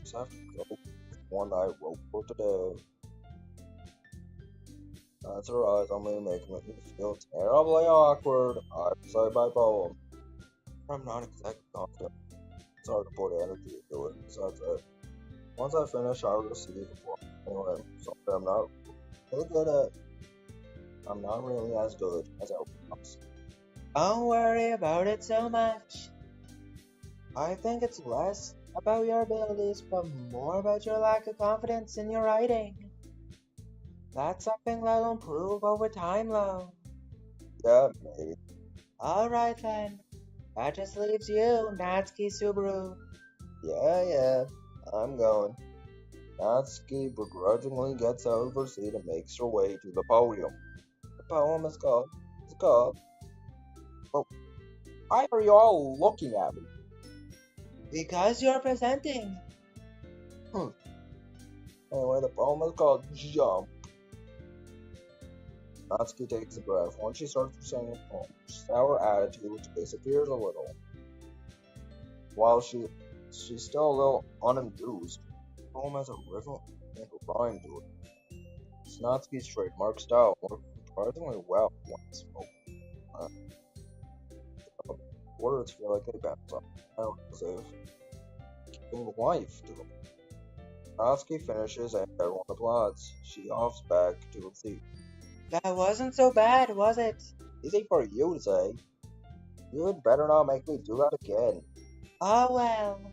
Just have to go with one I wrote for today. That's alright, I'm gonna make me feel terribly awkward. I recite my poem. I'm not exactly confident. It's hard to put energy into it. Besides that, once I finish, I'll receive the poem. Anyway, something I'm not really good at. I'm not really as good as I was. Don't worry about it so much. I think it's less about your abilities, but more about your lack of confidence in your writing. That's something that'll improve over time, though. Yeah, maybe. Alright then. That just leaves you, Natsuki Subaru. Yeah, I'm going. Natsuki begrudgingly gets out of her seat and makes her way to the podium. The poem is called. Well, why are you all looking at me? Because you're presenting. Anyway, the poem is called Jump. Natsuki takes a breath. Once she starts saying the poem, her sour attitude disappears a little. While she's still a little unenthused, the poem has a rhythm and a rhyme to it. It's Natsuki's trademark style, works surprisingly well when spoken. Words feel like they bounce off as if giving life to them. Natsuki finishes and everyone applauds. She hops back to her seat. That wasn't so bad, was it? Easy for you to say. You'd better not make me do that again. Oh well.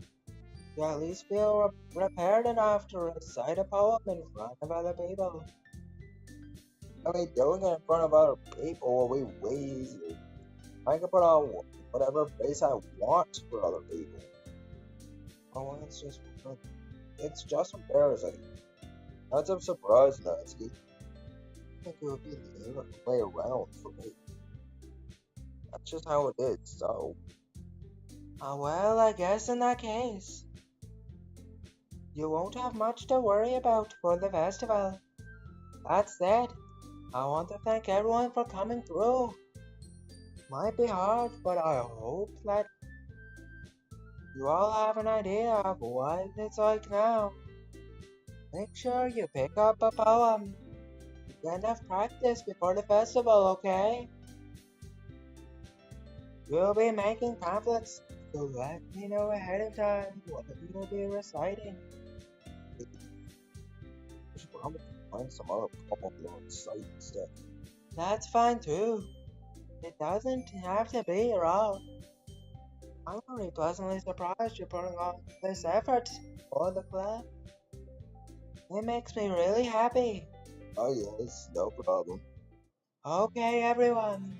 You at least feel prepared enough to recite a poem in front of other people. I mean, doing it in front of other people will be way easier. I can put on whatever face I want for other people. Oh, it's just embarrassing. That's a surprise, Natsuki. I think it would be the other way around for me. That's just how it is, so. Well, I guess in that case, you won't have much to worry about for the festival. That said, I want to thank everyone for coming through. Might be hard, but I hope that you all have an idea of what it's like now. Make sure you pick up a poem. Get enough practice before the festival, okay? We'll be making pamphlets, so let me know ahead of time what you'll be reciting. I should probably find some other poem on site instead. That's fine too. It doesn't have to be wrong. I'm really pleasantly surprised you're putting all this effort for the club. It makes me really happy. Oh yes, no problem. Okay, everyone.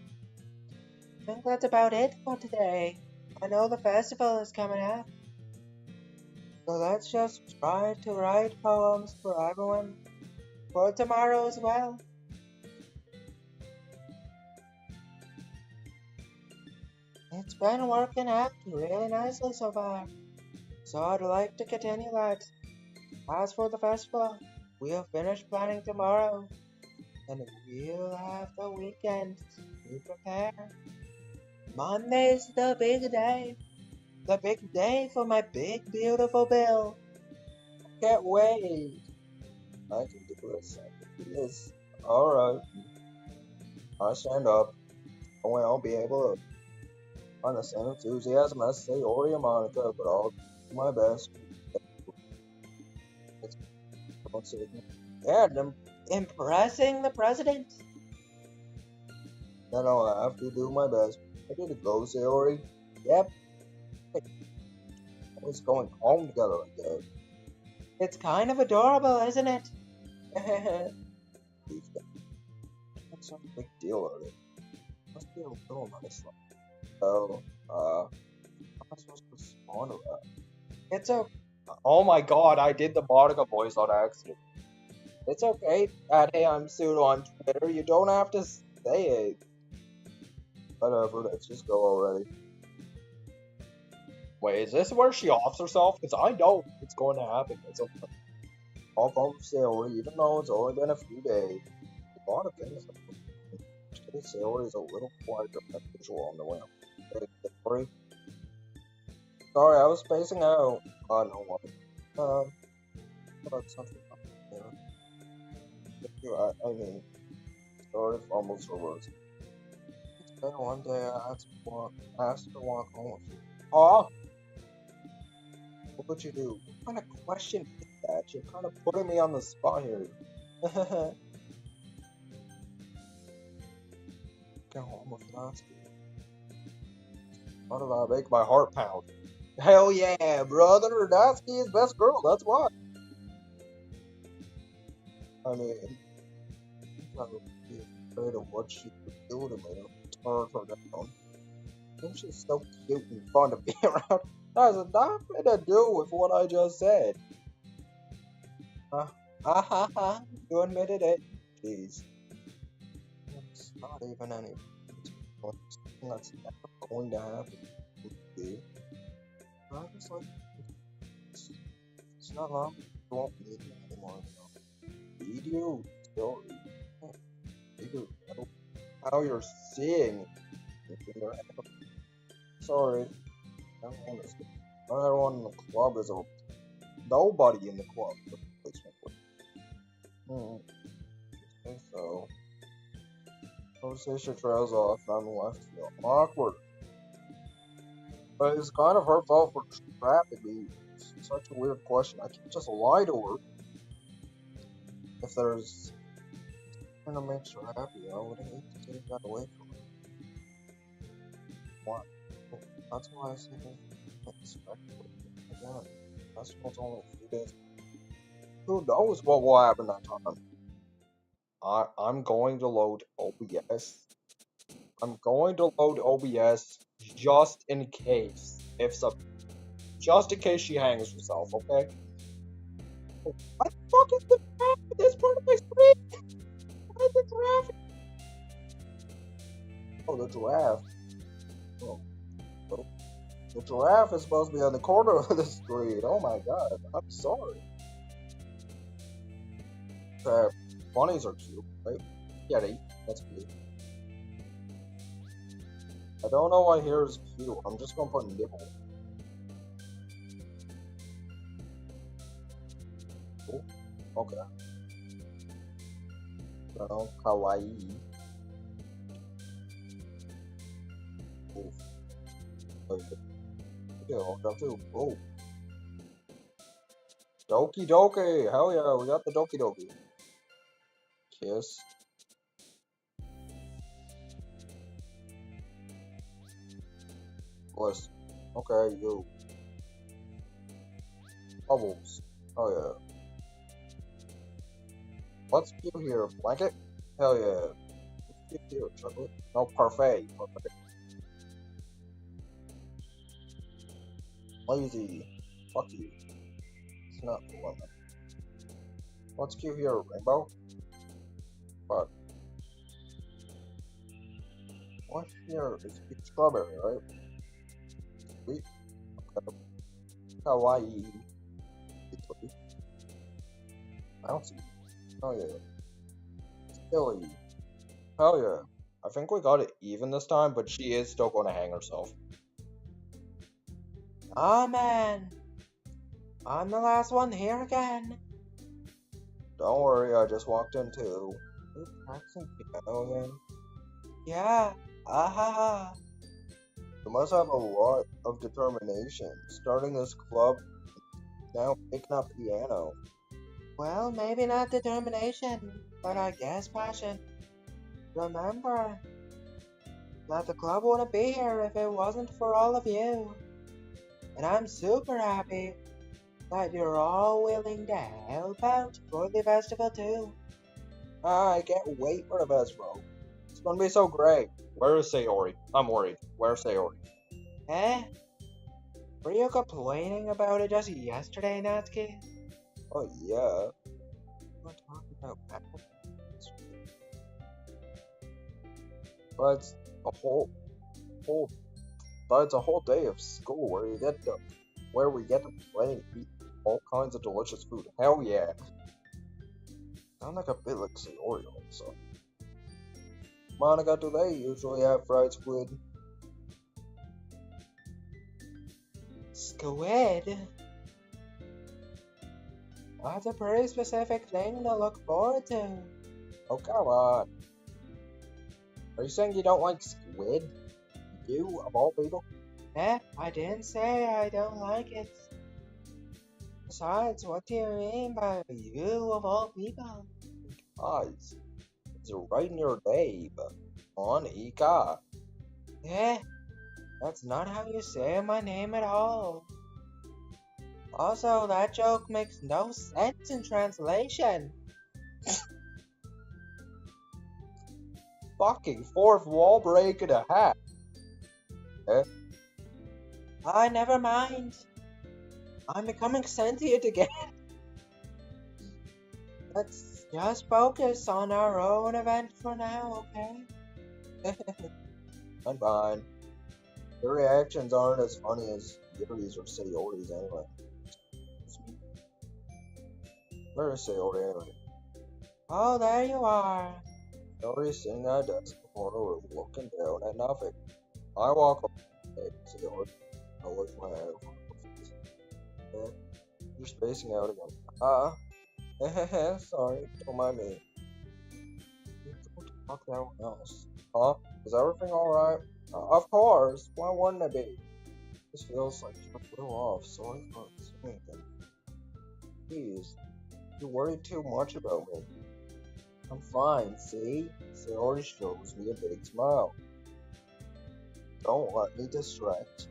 I think that's about it for today. I know the festival is coming up, so let's just try to write poems for everyone for tomorrow as well. It's been working out really nicely so far, so I'd like to continue that. As for the festival, we'll finish planning tomorrow, and we'll have the weekend to prepare. Monday's the big day for my big beautiful bill. Can't wait. I can do this. I can do this. Alright. I stand up. I won't be able to find the same enthusiasm as Sayori and Monica, but I'll do my best. Don't say it. Yeah, impressing the president. Then I'll have to do my best. I get to go, Sayori. Yep, Always going home together like that. it's kind of adorable, isn't it? These guys. What's such a big deal are they? Must be a little nice. So, how am I supposed to respond to that? It's okay. Oh my god, I did the Monica voice on accident. It's okay, hey, I'm pseudo on Twitter. You don't have to say it. Whatever, let's just go already. Wait, is this where she offs herself? Because I know it's going to happen. It's okay. I'll go for Sayori, even though it's only been a few days. A lot of things. Today, Sayori is a little quieter than usual on the way. Sorry. Sorry, I was spacing out. Oh, no one. About something up there. I mean, sorry if almost for words. Then one day I asked her to walk home with you. Oh! What would you do? What kind of question is that? You're kind of putting me on the spot here. Go home with Natsuki. How did I make my heart pound? Hell yeah, brother! Natsuki is best girl, that's why. I mean, I would be afraid of what she would do to me. Turn her down. And she's so cute and fun to be around. That has nothing to do with what I just said. You admitted it. Jeez. It's not even any. It's something that's never going to happen. I just like. It's not long. You won't need me anymore. Need you? Still. Figure out how you're seeing. Sorry. Not everyone in the club is a. Nobody in the club is a replacement for. Okay, so. Conversation trails off, and I'm left feeling awkward. But it's kind of her fault for trapping me. It's such a weird question. I can't just lie to her. If there's something to make her happy, I would hate to take that away from her. Why? That's why I say that respectfully. Again, festival's only a few days. Who knows what will happen that time? I'm going to load OBS. I'm going to load OBS just in case. Just in case she hangs herself, okay? What the fuck is the giraffe in this part of my screen? What is the giraffe? Oh, the giraffe. Oh. The giraffe is supposed to be on the corner of the screen. Oh my god, I'm sorry. Bunnies are cute, right? Yeah, that's cute. I don't know why here is cute. I'm just gonna put nibble. Cool. Okay. No, kawaii. Oof. Yeah, that too. Oh. Doki Doki! Hell yeah, we got the Doki Doki. Kiss. Bliss. Okay, you. Bubbles. Oh yeah. What's cute here? Blanket? Hell yeah. What's cute here? Chocolate? No, parfait. Parfait. Lazy. Fuck you. It's not lemon. What's cute here, Rainbow? But what's here is strawberry, right? Sweet. Kawaii. Bouncy. Oh yeah. Silly. Hell yeah. I think we got it even this time, but she is still going to hang herself. Oh man, I'm the last one here again. Don't worry, I just walked in too. Are you practicing piano again? Yeah, ah. You must have a lot of determination. Starting this club, now picking up piano. Well, maybe not determination, but I guess passion. Remember that the club wouldn't be here if it wasn't for all of you. And I'm super happy that you're all willing to help out for the festival too. I can't wait for the festival. It's gonna be so great. Where is Sayori? I'm worried. Where's Sayori? Eh? Were you complaining about it just yesterday, Natsuki? Oh yeah. We're talking about apple. But it's whole but it's a whole day of school where we get to play and eat all kinds of delicious food. Hell yeah. Sound like a bit like Sayori also. Monica, do they usually have fried squid? Squid? That's a pretty specific thing to look forward to. Oh come on. Are you saying you don't like squid? You, of all people? Eh? I didn't say I don't like it. Besides, what do you mean by you of all people? Guys, it's right in your name. Monica. Eh? That's not how you say my name at all. Also, that joke makes no sense in translation. Fucking fourth wall break and a half. Eh? Never mind. I'm becoming sentient again. Let's just focus on our own event for now, okay? I'm fine. Your reactions aren't as funny as Yuri's or Sayori's anyway. Where is Sayori anyway? Oh, there you are. Sayori's sitting at a desk in the corner room looking down at nothing. I walk up. Hey, Sayori. I lift my head over her face. Eh? You're spacing out again. Sorry, don't mind me. You don't talk to anyone else. Huh? Is everything alright? Of course. Why wouldn't it be? This feels like you're a little off. Sorry for saying anything. Please. You worry too much about me. I'm fine, see? Sayori shows me a big smile. Don't let me distract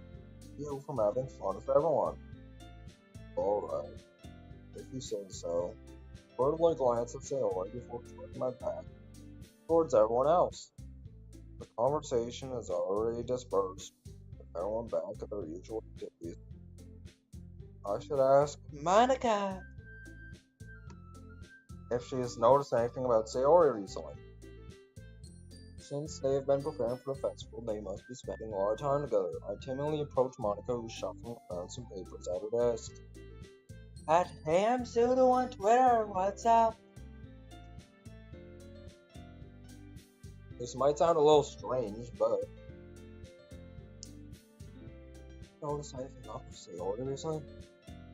you from having fun with everyone. Alright. If you say so. Furtively glance at Sayori before turning my back towards everyone else. The conversation is already dispersed, with everyone back at their usual activities. I should ask Monica. if she has noticed anything about Sayori recently. Since they have been preparing for the festival, they must be spending a lot of time together. I timidly approach Monica, who's shuffling around some papers at her desk. At Ham Pseudo on Twitter, what's up? This might sound a little strange, but notice anything up with Sayori recently?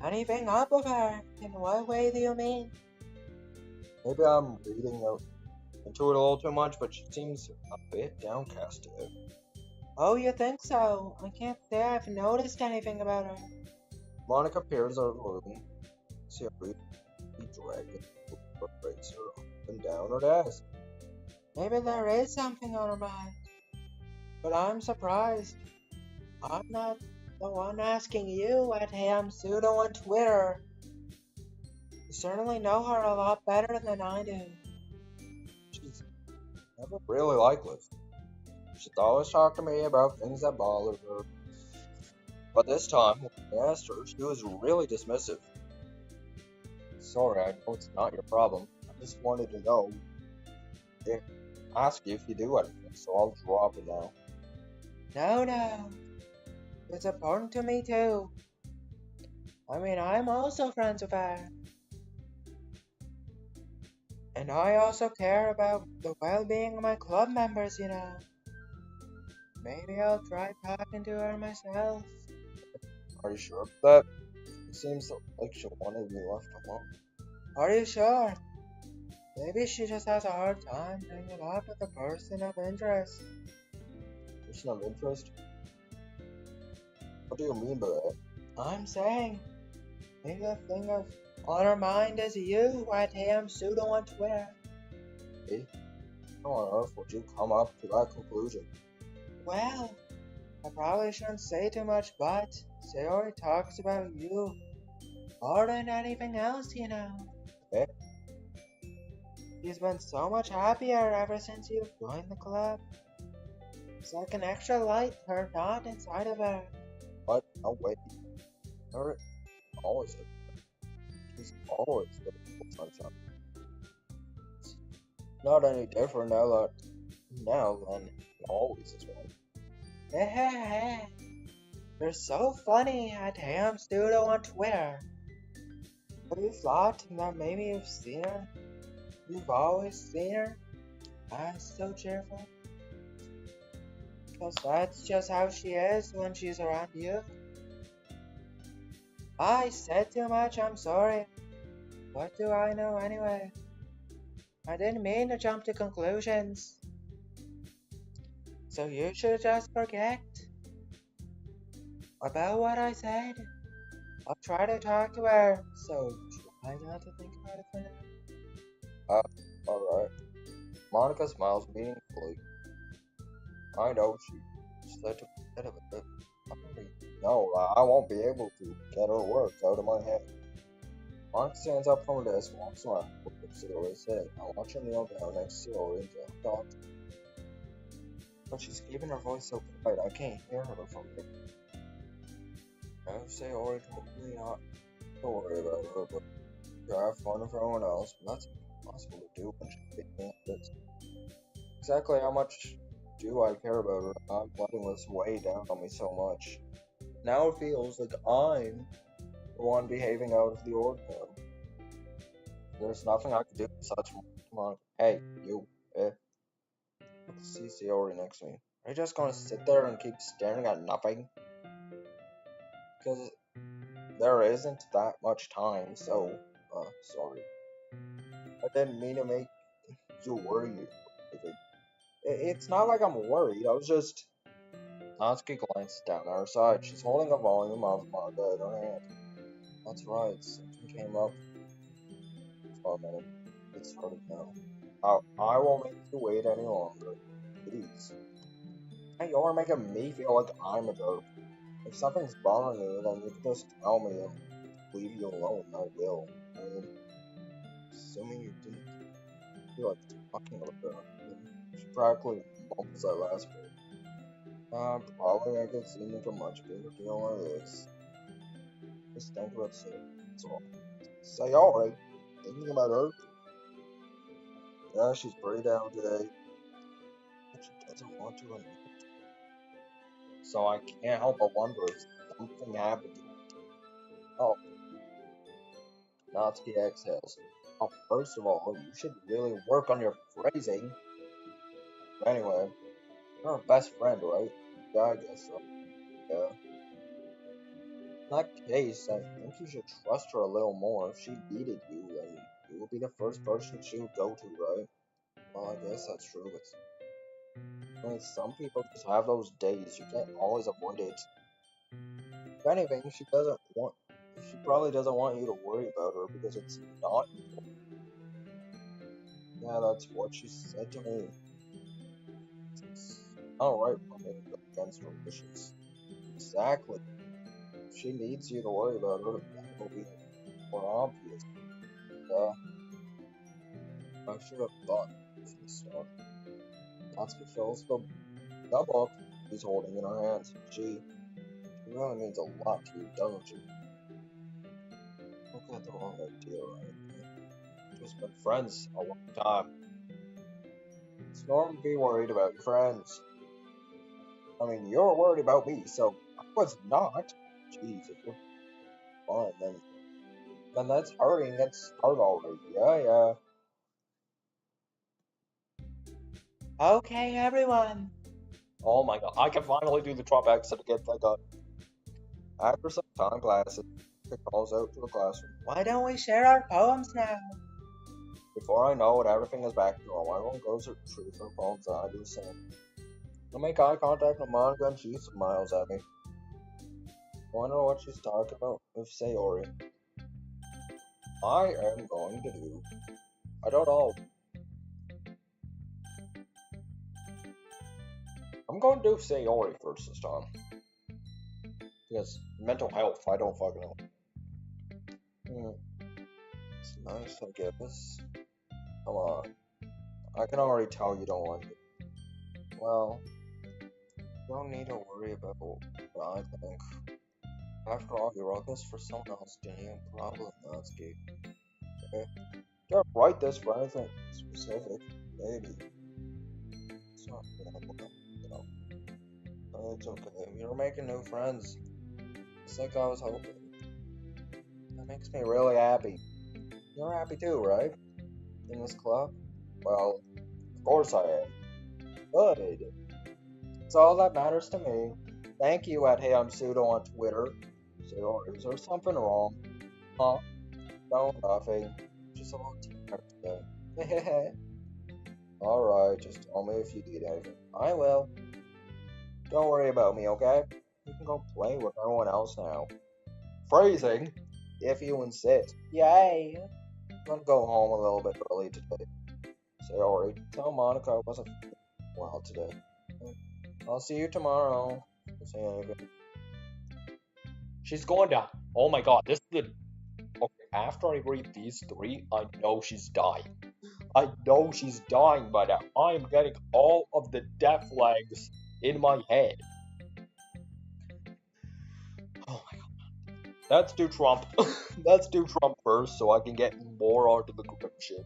Anything up with her? In what way do you mean? Maybe I'm reading into it a little too much, but she seems a bit downcast today. Oh, you think so? I can't say I've noticed anything about her. Monica appears in her room. Sayori dragging her razor up and down her desk. Maybe there is something on her mind. But I'm surprised. I'm not the one asking you at Ham Pseudo on Twitter. You certainly know her a lot better than I do. She's never really liked Liv. She's always talked to me about things that bother her. But this time, when I asked her, she was really dismissive. Sorry, I know it's not your problem. I just wanted to know if ask you if you do anything, so I'll drop it now. No. It's important to me too. I mean, I'm also friends with her. And I also care about the well-being of my club members, you know. Maybe I'll try talking to her myself. Are you sure of that? It seems like she wanted to be left alone. Are you sure? Maybe she just has a hard time hanging out with a person of interest. Person of interest? What do you mean by that? I'm saying, maybe the thing of on her mind is you at Ham Pseudo on Twitter. Eh? How on earth would you come up to that conclusion? Well, I probably shouldn't say too much, but Sayori talks about you more than anything else, you know. Eh? She's been so much happier ever since you've joined the club. It's like an extra light turned on inside of her. What? No way. Her always she's always looking for sunshine. Not any different now than always is right. You're so funny at Ham Studio on Twitter. Have you thought that maybe you've seen her? You've always seen her? So cheerful. Because that's just how she is when she's around you. I said too much, I'm sorry. What do I know anyway? I didn't mean to jump to conclusions. So you should just forget about what I said. I'll try to talk to her, so try not to think about it for now. Alright. Monica smiles meaningfully. I know she said to forget about it. No, I won't be able to get her words out of my head. Monica stands up from her desk and walks around with Sayori sitting. I watch her kneel down next to Sayori and talk. But she's keeping her voice so quiet I can't hear her from here. Sayori told me not to worry about her, but to have fun with everyone else, but that's impossible to do when she's being this. Exactly how much do I care about her? I'm letting this weigh down on me so much. Now it feels like I'm the one behaving out of the ordinary. There's nothing I can do besides come on. Hey, you, I can see Sayori next to me. Are you just gonna sit there and keep staring at nothing? Because there isn't that much time, so, sorry. I didn't mean to make you worry. It's not like I'm worried, I was just... Natsuki glances down at her side. She's holding a volume of manga in her hand. That's right, something came up for a minute. It started now. I won't make you wait any longer. Please. Hey, you're making me feel like I'm a jerk. If something's bothering you, then you can just tell me and leave you alone. I will. Assuming you didn't feel like talking about her. She practically mumbles that last bit. Probably I could seem like a much bigger deal like this. Just think about it. That's all. Say alright. Thinking about her? Yeah, she's pretty down today. But she doesn't want to admit it. So I can't help but wonder if something happened to her. Oh, Natsuki exhales. Oh, first of all, you should really work on your phrasing. Anyway, you're her best friend, right? Yeah, I guess so. Yeah. In that case, I think you should trust her a little more. If she needed you, then you would be the first person she would go to, right? Well, I guess that's true. I mean, some people just have those days. You can't always avoid it. If anything, she probably doesn't want you to worry about her because it's not you. Yeah, that's what she said to me. It's alright for me to go against her wishes. Exactly. If she needs you to worry about her, that will be more obvious. Yeah, I should have thought from the start. Natsuki fills the book she's holding in her hands. She really means a lot to you, doesn't you? Look at the wrong idea, right? We've just been friends a long time. It's normal to be worried about your friends. I mean, you're worried about me, so I was not. Jeez, if you're fine, then let's hurry and get started already. Yeah. Okay, everyone. Oh my god, I can finally do the drop exit again, thank god. After some time classes, it calls out to the classroom. Why don't we share our poems now? Before I know it, everything is back to normal. Everyone goes through their phones and I do the same. I make eye contact with Monica and she smiles at me. I wonder what she's talking about with Sayori. I am going to do. I don't know. I'm going to do Sayori first this time. Because mental health, I don't fucking know. It's nice, I guess. Come on. I can already tell you don't like it. Well, you don't need to worry about what I think. After all, you wrote this for someone else, didn't you? Probably Natsuki. Okay? Don't write this for anything specific, maybe. It's not you know. It's okay. You're making new friends. It's like I was hoping. That makes me really happy. You're happy too, right? In this club? Well, of course I am. Good. It's all that matters to me. Thank you at Hey I'm Pseudo on Twitter. So, is there something wrong? Huh? No, nothing. Just a little tired today. Alright, just tell me if you need anything. I will. Don't worry about me, okay? You can go play with everyone else now. Phrasing, if you insist. Yay! I'm gonna go home a little bit early today. Sorry, tell Monica I wasn't well today. I'll see you tomorrow. Say anything. She's going down. Oh my god, this is the. Okay, after I read these three, I know she's dying. I know she's dying by now. I am getting all of the death legs in my head. Oh my god. Let's do Trump. Let's do Trump first so I can get more onto the group shit.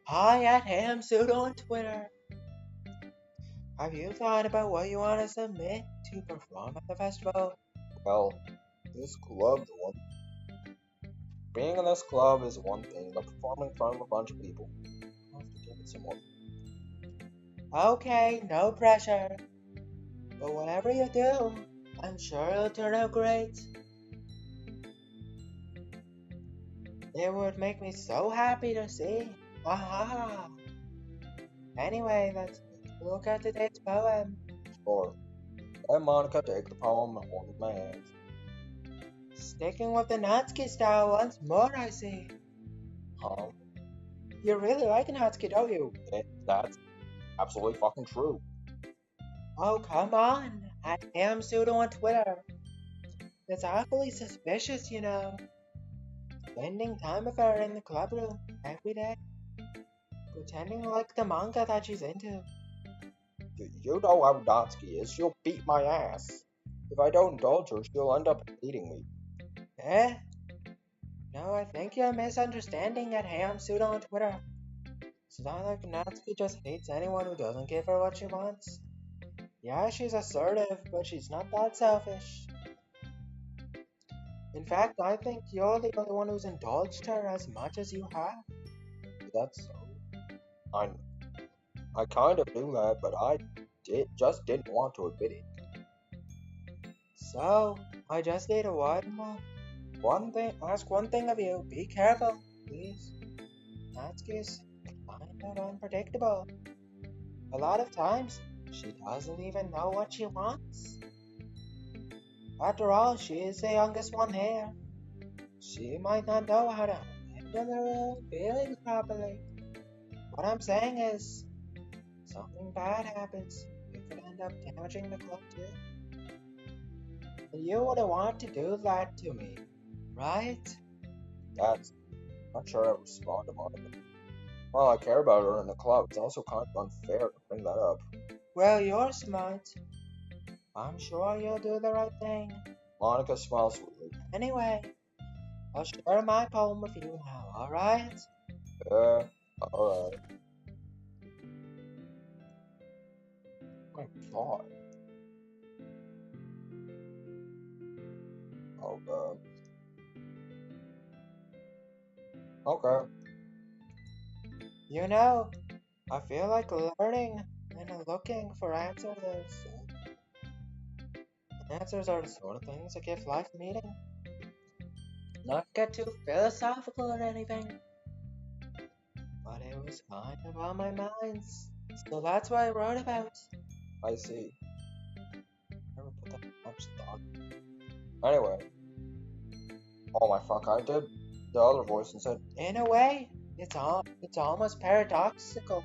Hi at Ham Pseudo on Twitter. Have you thought about what you want to submit to perform at the festival? Well, this club, being in this club is one thing, but performing in front of a bunch of people, I'll have to give it some more. Okay, no pressure. But whatever you do, I'm sure it'll turn out great. It would make me so happy to see. Aha! Anyway, let's look at today's poem. Sure. Let Monica take the poem and hold my hands. Sticking with the Natsuki style once more, I see. You really like Natsuki, don't you? That's absolutely fucking true. Oh, come on. At Ham Pseudo on Twitter. It's awfully suspicious, you know. Spending time with her in the club room every day. Pretending like the manga that she's into. You know how Natsuki is. She'll beat my ass. If I don't indulge her, she'll end up beating me. Eh? No, I think you're misunderstanding at Ham Pseudo on Twitter. It's not like Natsuki just hates anyone who doesn't give her what she wants. Yeah, she's assertive, but she's not that selfish. In fact, I think you're the only one who's indulged her as much as you have. That's so. I kind of knew that, but I just didn't want to admit it. So, I just need ask one thing of you. Be careful, please. Natsuki is kind of unpredictable. A lot of times, she doesn't even know what she wants. After all, she is the youngest one here. She might not know how to handle her own feelings properly. What I'm saying is, something bad happens, it could end up damaging the club too. And you wouldn't want to do that to me, right? I'm not sure I respond to Monica. Well, I care about her in the club. It's also kind of unfair to bring that up. Well, you're smart. I'm sure you'll do the right thing. Monica smiles sweetly. Anyway, I'll share my poem with you now, alright? Yeah, alright. Oh my god. Oh god. Okay. You know, I feel like learning and looking for answers. Answers are the sort of things that give life meaning. Not get too philosophical or anything, but it was kind of on my mind, so that's what I wrote about. I see. Never put that much thought. Anyway. Oh my fuck, I did the other voice and said, In a way, it's almost paradoxical.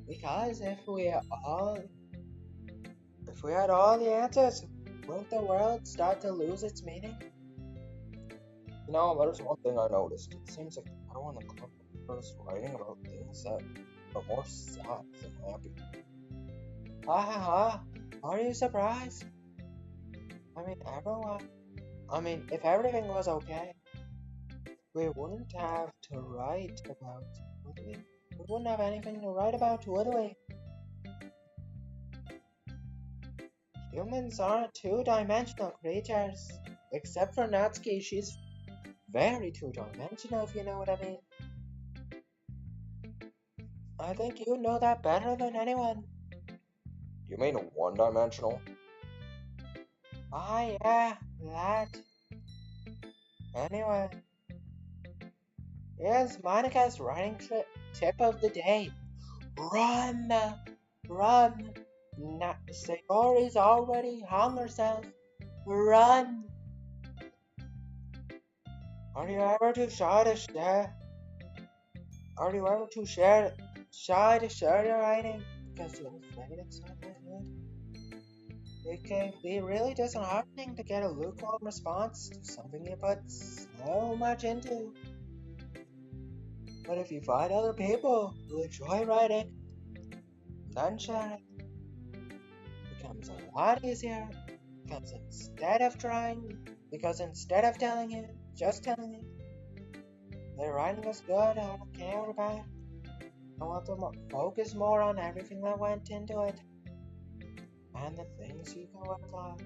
Because if we had all the answers, wouldn't the world start to lose its meaning? you know, there's one thing I noticed. It seems like everyone in the club is writing about things that are more sad than happy. Ha ha ha! Are you surprised? If everything was okay, we wouldn't have to write about, would we? We wouldn't have anything to write about, would we? Humans aren't two-dimensional creatures. Except for Natsuki, she's very two-dimensional, if you know what I mean. I think you know that better than anyone. You mean one-dimensional? Ah, yeah, that. Anyway, here's Monica's running tip of the day. Run! Run! Sayori's already hung herself. Run! Are you ever too shy to share? Are you ever too shy to share your writing because you're afraid it's not that good? It can be really disheartening to get a lukewarm response to something you put so much into. But if you find other people who enjoy writing, then sharing becomes a lot easier. Because instead of telling you, just telling you, their writing was good, I don't care about it. I want to focus more on everything that went into it. And the things you can work on.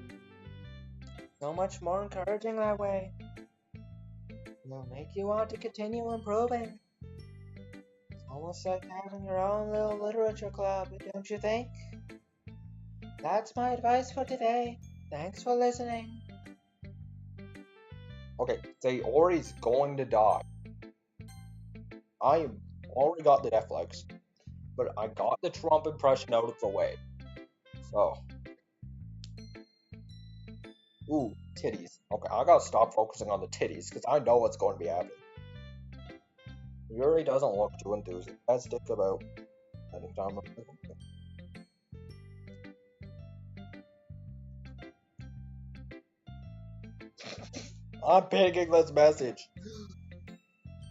So much more encouraging that way. It'll make you want to continue improving. It's almost like having your own little literature club, don't you think? That's my advice for today. Thanks for listening. Okay, Sayori's going to die. I already got the Netflix, but I got the Trump impression out of the way. So. Ooh, titties. Okay, I gotta stop focusing on the titties, because I know what's going to be happening. Yuri doesn't look too enthusiastic about spending time with him. I'm pinging this message.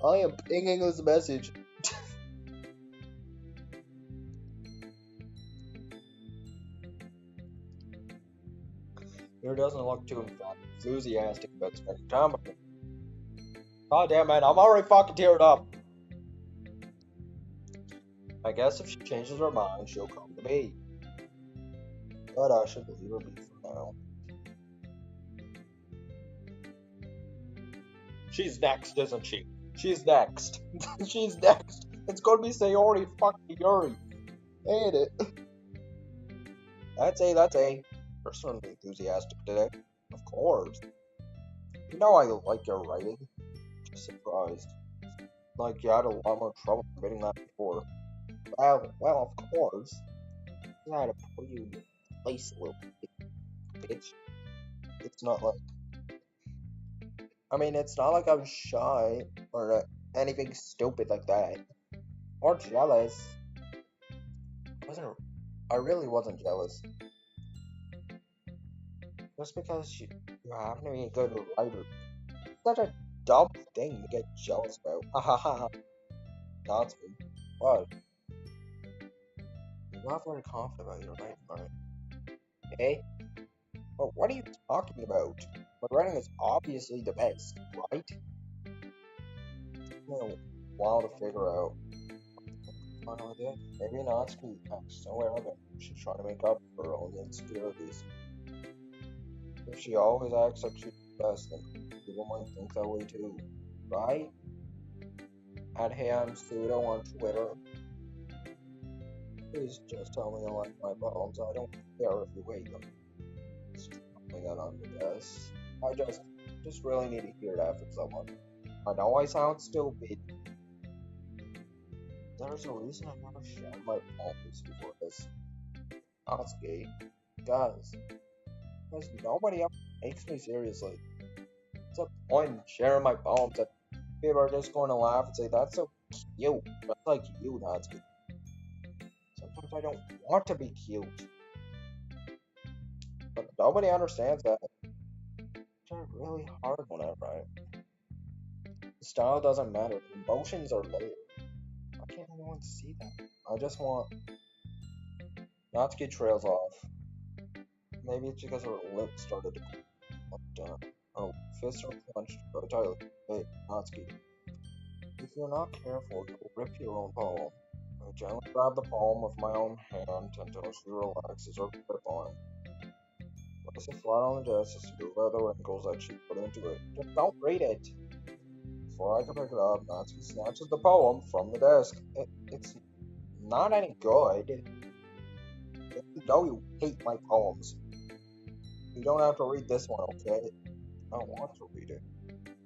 I am pinging this message. Yuri doesn't look too enthusiastic about spending time with him. God damn man, I'm already fucking teared up. I guess if she changes her mind, she'll come to me. But I should leave her be for now. She's next, isn't she? She's next. She's next. It's gonna be Sayori fucking Yuri. Ain't it? That's A. You're certainly enthusiastic today. Of course. You know I like your writing. Just surprised. Like you had a lot more trouble admitting that before. Well, of course. I had to put you in your place a little bit, bitch. It's not like... it's not like I'm shy or anything stupid like that. Or jealous. I really wasn't jealous. Just because you happen to be a good writer. It's such a dumb thing to get jealous about. Ha ha ha. That's me. What? not very confident about your writing, right? Eh? But what are you talking about? My writing is obviously the best, right? No, while to figure out. Finally did. Maybe Natsuki acts so arrogant. She's trying to make up for her own insecurities. If she always acts like she's the best, then people might think that way too, right? At Ham Pseudo on Twitter. Please just tell me you like my poems. I don't care if you hate them. It's something that I'm the best. I just really need to hear that from someone. I know I sound stupid. There's a reason I never shared my poems before this. Natsuki. Guys. Because nobody ever takes me seriously. What's the point in sharing my poems that people are just going to laugh and say, that's so cute. That's like you, Natsuki. Sometimes I don't want to be cute. But nobody understands that. It's really hard when I write. The style doesn't matter. The emotions are layered. Why can't anyone see that? I just want Natsuki trails off. Maybe it's because her lips started to come down. Her fists are clenched very tightly. Hey, Natsuki. If you're not careful, you'll rip your own poem. I gently grab the palm with my own hand until she relaxes her grip on it. Place it flat on the desk to smooth out the wrinkles that she put into it. Just don't read it! Before I can pick it up, Natsuki snatches the poem from the desk. It's not any good. You know you hate my poems. You don't have to read this one, okay? I don't want to read it.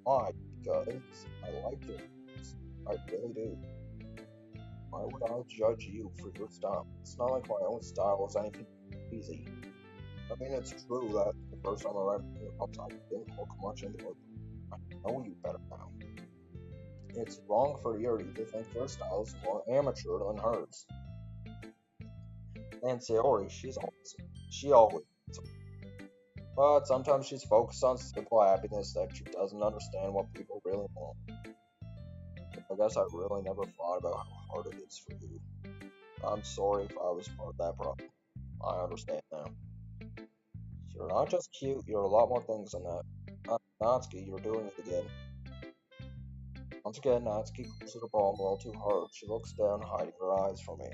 Why? Because I like it. I really do. Why would I judge you for your style? It's not like my own style is anything easy. I mean, it's true that the first time I read poems, I didn't look much into it. I know you better now. It's wrong for Yuri to think your style is more amateur than hers. And Sayori, she always. But sometimes she's focused on simple happiness that she doesn't understand what people really want. I guess I really never thought about how hard it is for you. I'm sorry if I was part of that problem. I understand now. You're not just cute, you're a lot more things than that. Natsuki, you're doing it again. Once again, Natsuki closes her palm a little too hard. She looks down, hiding her eyes from me.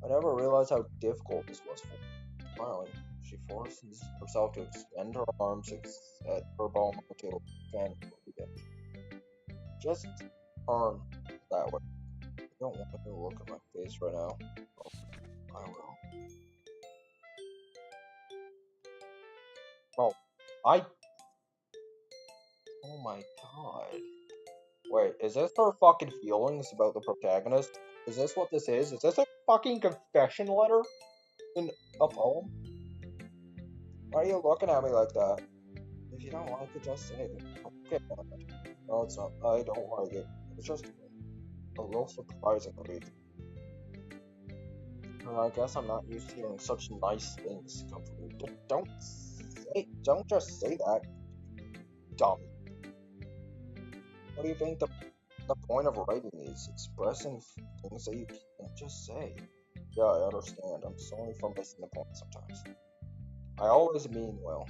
I never realized how difficult this was for her. Smiling, she forces herself to extend her arms and set her palm onto the fan again. Just turn that way. I don't want her to look at my face right now. Oh, I will. Oh, oh my god. Wait, is this her fucking feelings about the protagonist? Is this what this is? Is this a fucking confession letter? In a poem? Why are you looking at me like that? If you don't like it, just say it. Okay, no, it's not. I don't like it. It's just a little surprising to read. And I guess I'm not used to hearing such nice things come from you. Don't just say that, dumb. What do you think the point of writing is? Expressing things that you can't just say. Yeah, I understand. I'm sorry for missing the point sometimes. I always mean well.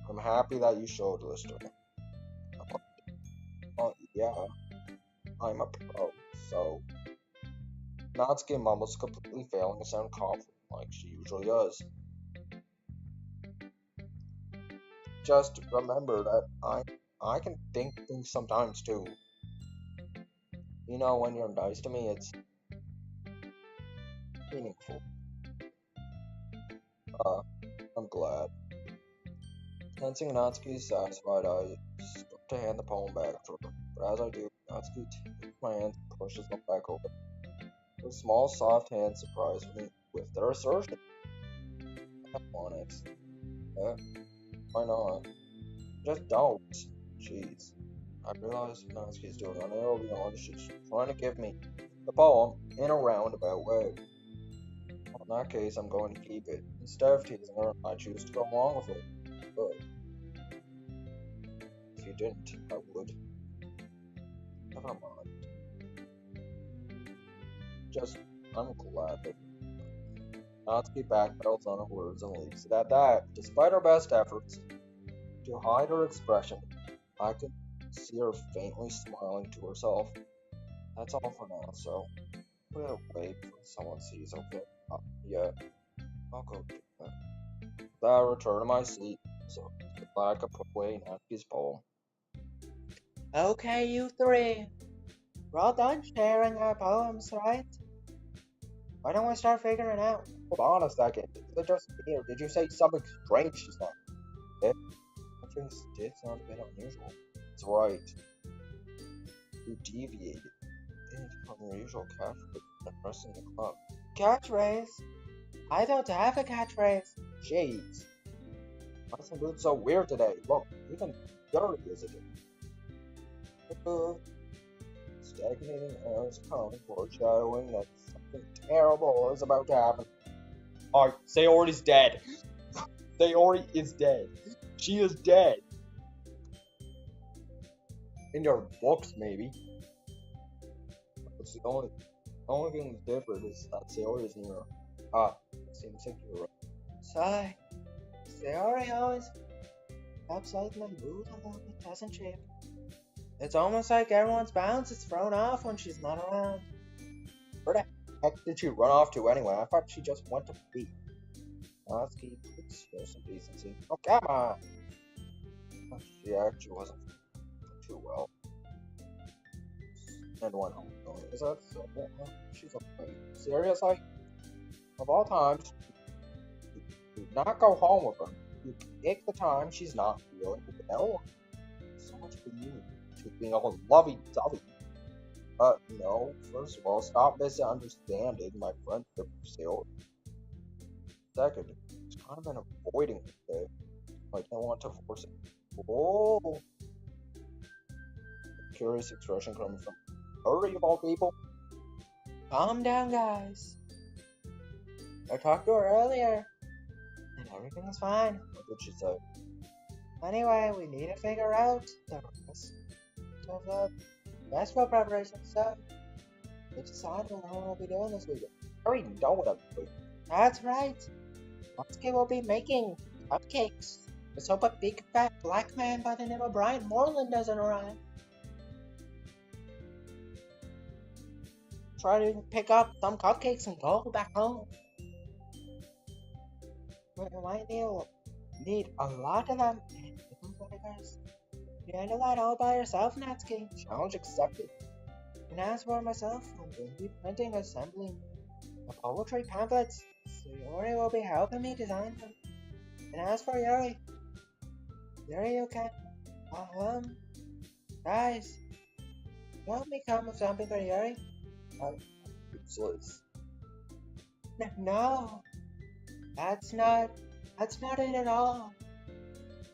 I'm happy that you showed this to me. Yeah, I'm a pro, so Natsuki mumbles, completely failing to sound confident like she usually does. Just remember that I can think things sometimes too. You know, when you're nice to me, it's meaningful. Uh, I'm glad. Sensing Natsuki's satisfied, I start to hand the poem back to her. But as I do, Natsuki takes my hand and pushes them back over. Her small, soft hand surprised me with their assertion. Come on, it. Why not? Just don't. Jeez. I realize Natsuki's doing unable beyond. She's trying to give me the poem in a roundabout way. Well, in that case, I'm going to keep it. Instead of teasing her, I choose to go along with it. But if you didn't, I would. Never mind. I'm glad that Natsuki backpedals on her words and leaves it at that. Despite her best efforts to hide her expression, I could see her faintly smiling to herself. That's all for now, so put it away before someone sees, okay? Yeah, I'll go do that. Then I return to my seat, so I could put away Natsuki's poem. Okay, you three. We're all done sharing our poems, right? Why don't we start figuring out? Hold on a second. Is it just me, or did you say something strange just now? I think this did sound a bit unusual. That's right. You deviated from your usual catchphrase and rest in the club. Catchphrase? I don't have a catchphrase. Jeez. Nothing mood so weird today. Look, even Yuri is a stagnating airs come, foreshadowing that something terrible is about to happen. Alright, Sayori's dead. Sayori is dead. She is dead. In your books, maybe. It's the only thing different is that Sayori is near. Seems like you're right. Sigh. Sayori always helps lighten the mood a little bit, doesn't she? It's almost like everyone's balance is thrown off when she's not around. Where the heck did she run off to anyway? I thought she just went to pee. Natsuki, let's show some decency. Oh, come on! She actually wasn't too well. And went home. Is that so? She's okay. Seriously? Of all times, do not go home with her. You pick the time she's not feeling well. So much for you. To being all lovey-dovey. No. First of all, stop misunderstanding my friendship with Sayori. Second, it's kind of been avoiding it today. I don't want to force it. Whoa! Curious expression coming from Hurry of all people. Calm down, guys. I talked to her earlier, and everything's fine. What did she say? Anyway, we need to figure out the rest of the basketball preparation stuff. We decided what we'll be doing this weekend. I already know what I'm doing. That's right. Natsuki will be making cupcakes. Let's hope a big fat black man by the name of Brian Moreland doesn't arrive. Try to pick up some cupcakes and go back home. We might need a lot of them. You handle that all by yourself, Natsuki. Challenge accepted. And as for myself, I'm going to be printing and assembling the poetry pamphlets. So Yuri will be helping me design them. And as for Yuri, you can, guys, help me come with something for Yuri? Useless. No, that's not it at all.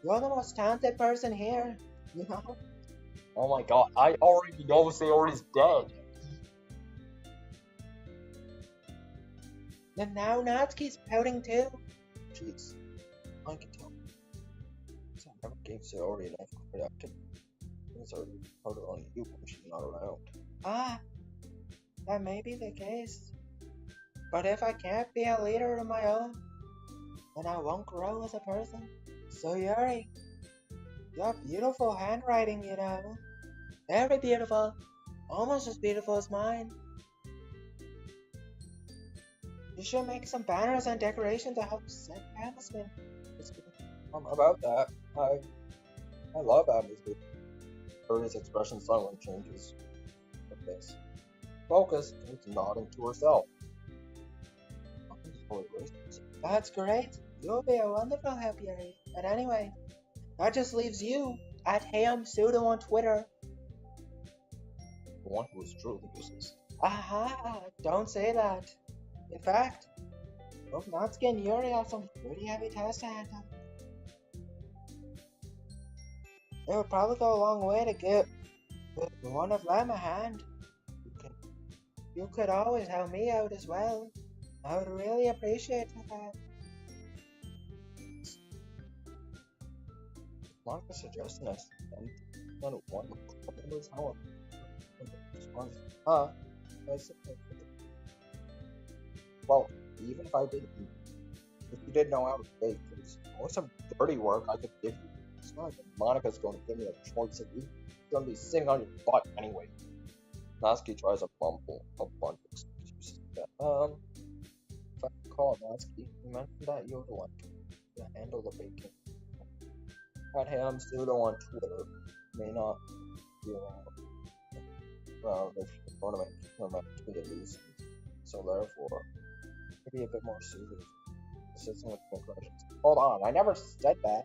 You're the most talented person here, you know? Oh my god, I already know Sayori's dead. And now Natsuki's pouting too. Jeez, I can tell. So I never gave Sayori enough credit to things are harder on you when she's not around. That may be the case. But if I can't be a leader of my own, then I won't grow as a person. So Yuri, you have beautiful handwriting, you know. Very beautiful. Almost as beautiful as mine. You should make some banners and decorations to help set the atmosphere. About that, I love atmosphere. Hurry's expression suddenly changes her face. Focus is nodding to herself. That's great. You'll be a wonderful help, Yuri. But anyway, that just leaves you at HeyI'mPseudo on Twitter. The one who is truly useless. Aha! Don't say that. In fact, both Natsuki and Yuri have some pretty heavy tasks to handle. It would probably go a long way to give one of them a hand. You could always help me out as well. I would really appreciate that. Monica suggesting I send one of the members how I said, well, even if I didn't. If you didn't know how to bake, there's always some dirty work I could give you. It's not like Monica's going to give me a choice of you. You're going to be sitting on your butt anyway. Natsuki tries to mumble a bunch of excuses. If I recall, Natsuki, you mentioned that you would like to handle the baking. At him, pseudo on Twitter may not be around. Well, if you're going to make Twitter reasons, so therefore, maybe a bit more serious. Consistent with my questions. Hold on, I never said that.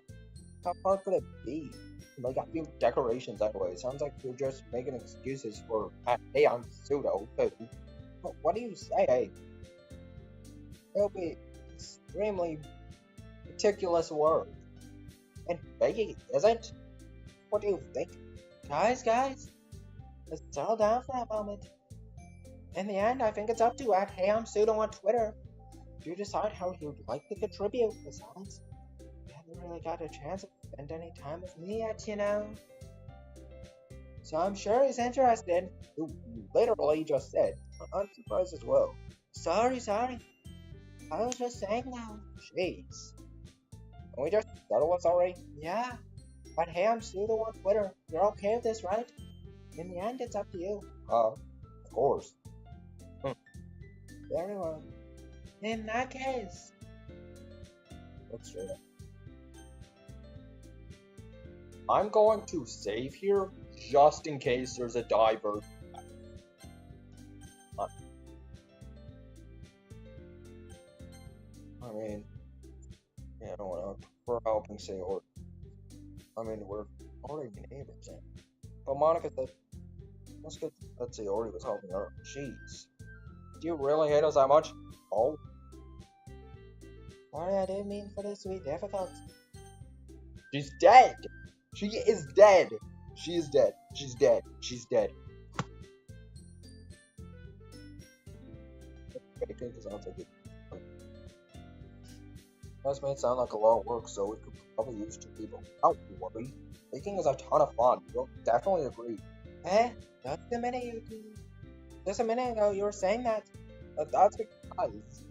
How hard could it be? Like a few decorations anyway. Sounds like you're just making excuses for, hey, I'm pseudo. What do you say? It'll be extremely meticulous work. And baking isn't? What do you think? Guys, let's settle down for a moment. In the end, I think it's up to @HeyI'mPseudo on Twitter to decide how you'd like to contribute. Besides, you haven't really got a chance to spend any time with me yet, you know. So I'm sure he's interested. You literally just said. I'm surprised as well. Sorry. I was just saying now. Jeez. Can we just settle this already? Yeah. But hey, I'm pseudo on Twitter. You're okay with this, right? In the end, it's up to you. Of course. Very well. In that case, look straight up. I'm going to save here just in case there's a divergence. I mean, you know, we're helping Sayori. I mean, we're already neighbors, eh? But Monica said, let's get that Sayori was helping her. Jeez. Do you really hate us that much? Oh. Sorry, I didn't mean for this to be difficult. She's dead! She is dead! She is dead. She's dead. She's dead. Bacon sounds like it. This may sound like a lot of work, so we could probably use 2 people. Don't worry. Baking is a ton of fun. You'll definitely agree. Just a minute ago you were saying that. That's because.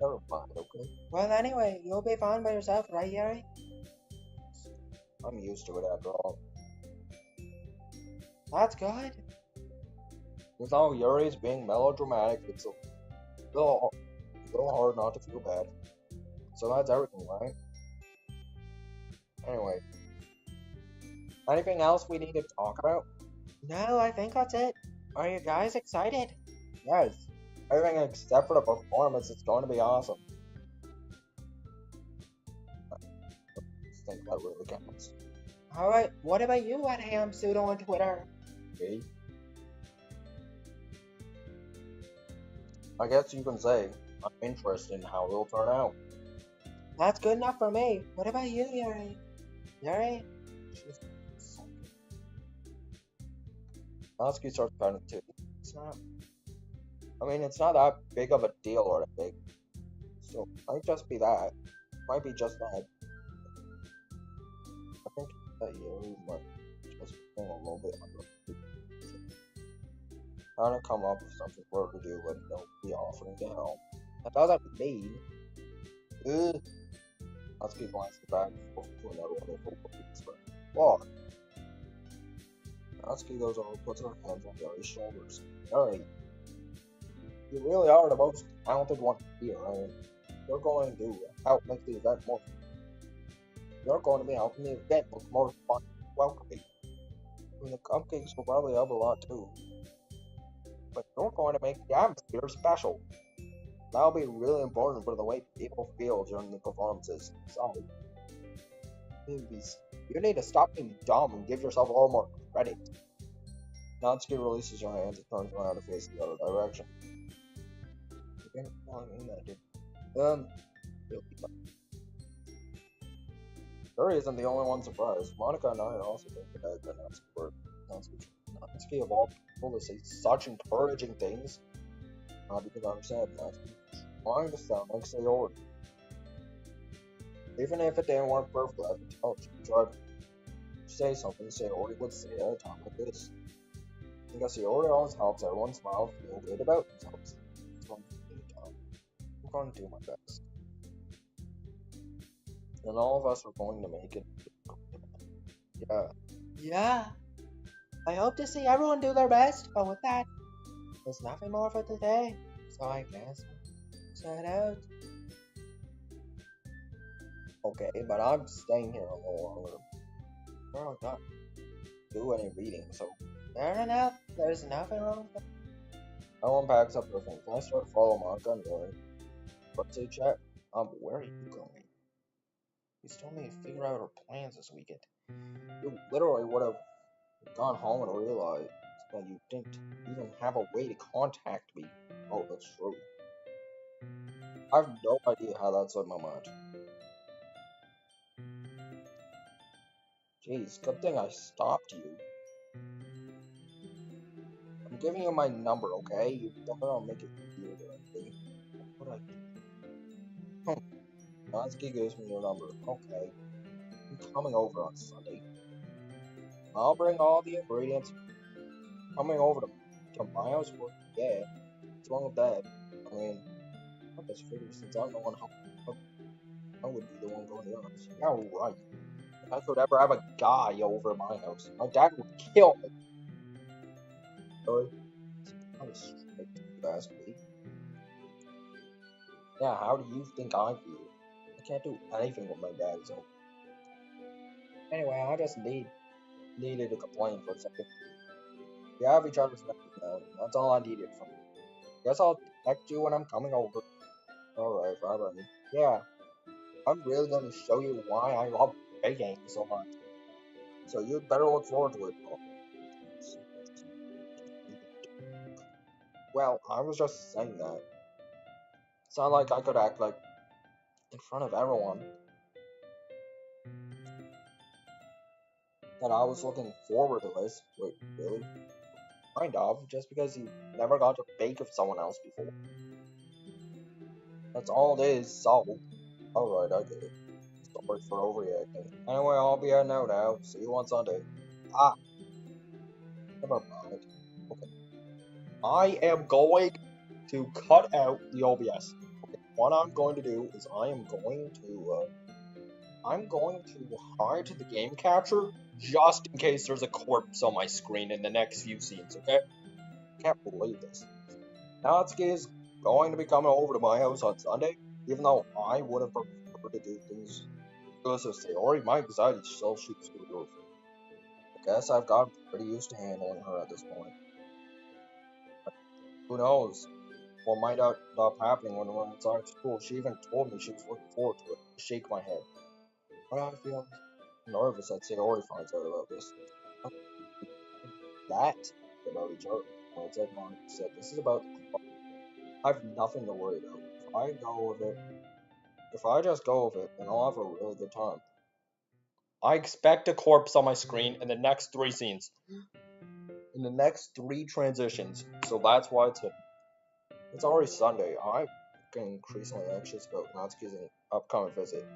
Never mind, okay? Well, anyway, you'll be fine by yourself, right, Yuri? I'm used to it after all. That's good. With all Yuri's being melodramatic, it's a little hard not to feel bad. So that's everything, right? Anyway. Anything else we need to talk about? No, I think that's it. Are you guys excited? Yes. Everything except for the performance is going to be awesome. I think that really counts. Alright, what about you @HeyI'mPseudo on Twitter? Okay. I guess you can say I'm interested in how it'll turn out. That's good enough for me. What about you, Yuri? Yuri? Natsuki starts pouting too. It's not that big of a deal or anything. So, might just be that. Might be just that. I think that Yuri might just be a little bit under. Trying to come up with something for her to do and don't be offering to help. That doesn't mean. Natsuki glances back and forth to another wonderful expression. What? Natsuki goes over and puts her hands on Yuri's shoulders. Yuri, you really are the most talented one here. You're going to help make the event more fun. You're going to be helping the event look more fun and welcoming. The cupcakes will probably help a lot too. But you're going to make the atmosphere special. That'll be really important for the way people feel during the performances. So, you need to stop being dumb and give yourself a little more credit. Natsuki releases her hands and turns around to face the other direction. Yuri isn't the only one surprised. Monica and I are also thinking about the Natsuki of all people to say such encouraging things. Because I'm sad, Natsuki trying to sound like Sayori. Even if it didn't work perfectly, I could tell she tried to say something Sayori would say at a time like this. Because Sayori always helps everyone smile and feel good about themselves. I'm going to do my best. And all of us are going to make it. Yeah. Yeah, I hope to see everyone do their best, but with that, there's nothing more for today, so I guess we'll set out. Okay, but I'm staying here a little longer. I don't not do any reading, so Fair enough, there's nothing wrong with that. everyone packs up their things. I start following Monka and going, but say chat, where are you going? You still need to figure out our plans this weekend. You literally would have gone home and realized that you didn't even have a way to contact me. Oh, that's true. I have no idea how that's in my mind. Jeez, good thing I stopped you. I'm giving you my number, okay? You better make it weird or anything. What I do? Natsuki gives me your number. Okay. I'm coming over on Sunday. I'll bring all the ingredients. Coming over to my house for yeah. What's wrong with that? I mean, I just figured since I'm the one home, I would be the one going to yours. Yeah, right. If I could ever have a guy over my house, my dad would kill me. Really? It's kind of straight if you ask me. Yeah, how do you think I feel? I can't do anything with my dad, so. Anyway, I just needed to complain for a second. We have each other's numbers now. That's all I needed from you. Guess I'll text you when I'm coming over. Alright, bye. Yeah, I'm really gonna show you why I love baking so much. So you'd better look forward to it. Well, I was just saying that. It's not like I could act like in front of everyone that I was looking forward to this. Wait, really? Kind of, just because you never got to bake with someone else before. That's all it is, so. Alright, I get it. Sorry for overreacting. Anyway, I'll be heading out now. See you on Sunday. Ah, never mind. Okay. I am going to cut out the OBS. Okay, what I'm going to do is I'm going to hide the game capture just in case there's a corpse on my screen in the next few scenes, okay? Can't believe this. Natsuki is going to be coming over to my house on Sunday, even though I would have preferred to do things because of Sayori. My anxiety still shoots through the roof. I guess I've gotten pretty used to handling her at this point. Who knows what might end up happening when we're inside school. She even told me she was looking forward to it. I shake my head. But I feel nervous that Sayori finds out about this. That about each other. Well, it's like Monica said, this is about the club. I have nothing to worry about. If I just go with it, then I'll have a really good time. I expect a corpse on my screen in the next 3 scenes. In the next 3 transitions. So that's why it's hidden. It's already Sunday. I'm getting increasingly anxious about Natsuki's upcoming visit.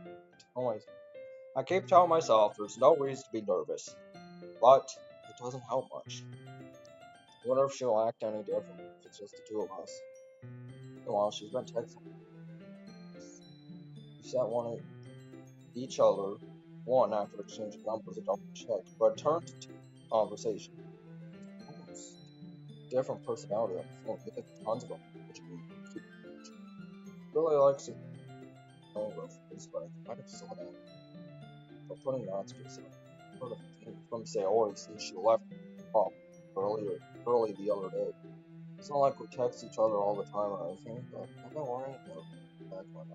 I keep telling myself there's no reason to be nervous, but it doesn't help much. I wonder if she'll act any different if it's just the two of us. Meanwhile, she's been texting. We sent one at each other, one after exchanging numbers to double check, but it turned to conversation. Almost different personality on the phone. We get tons of them, which we keep. Really likes it. But I kind of saw that. But putting Natsuki aside, I've heard a thing from Sayori since she left off early the other day. It's not like we text each other all the time or anything, but I've been worrying about that one.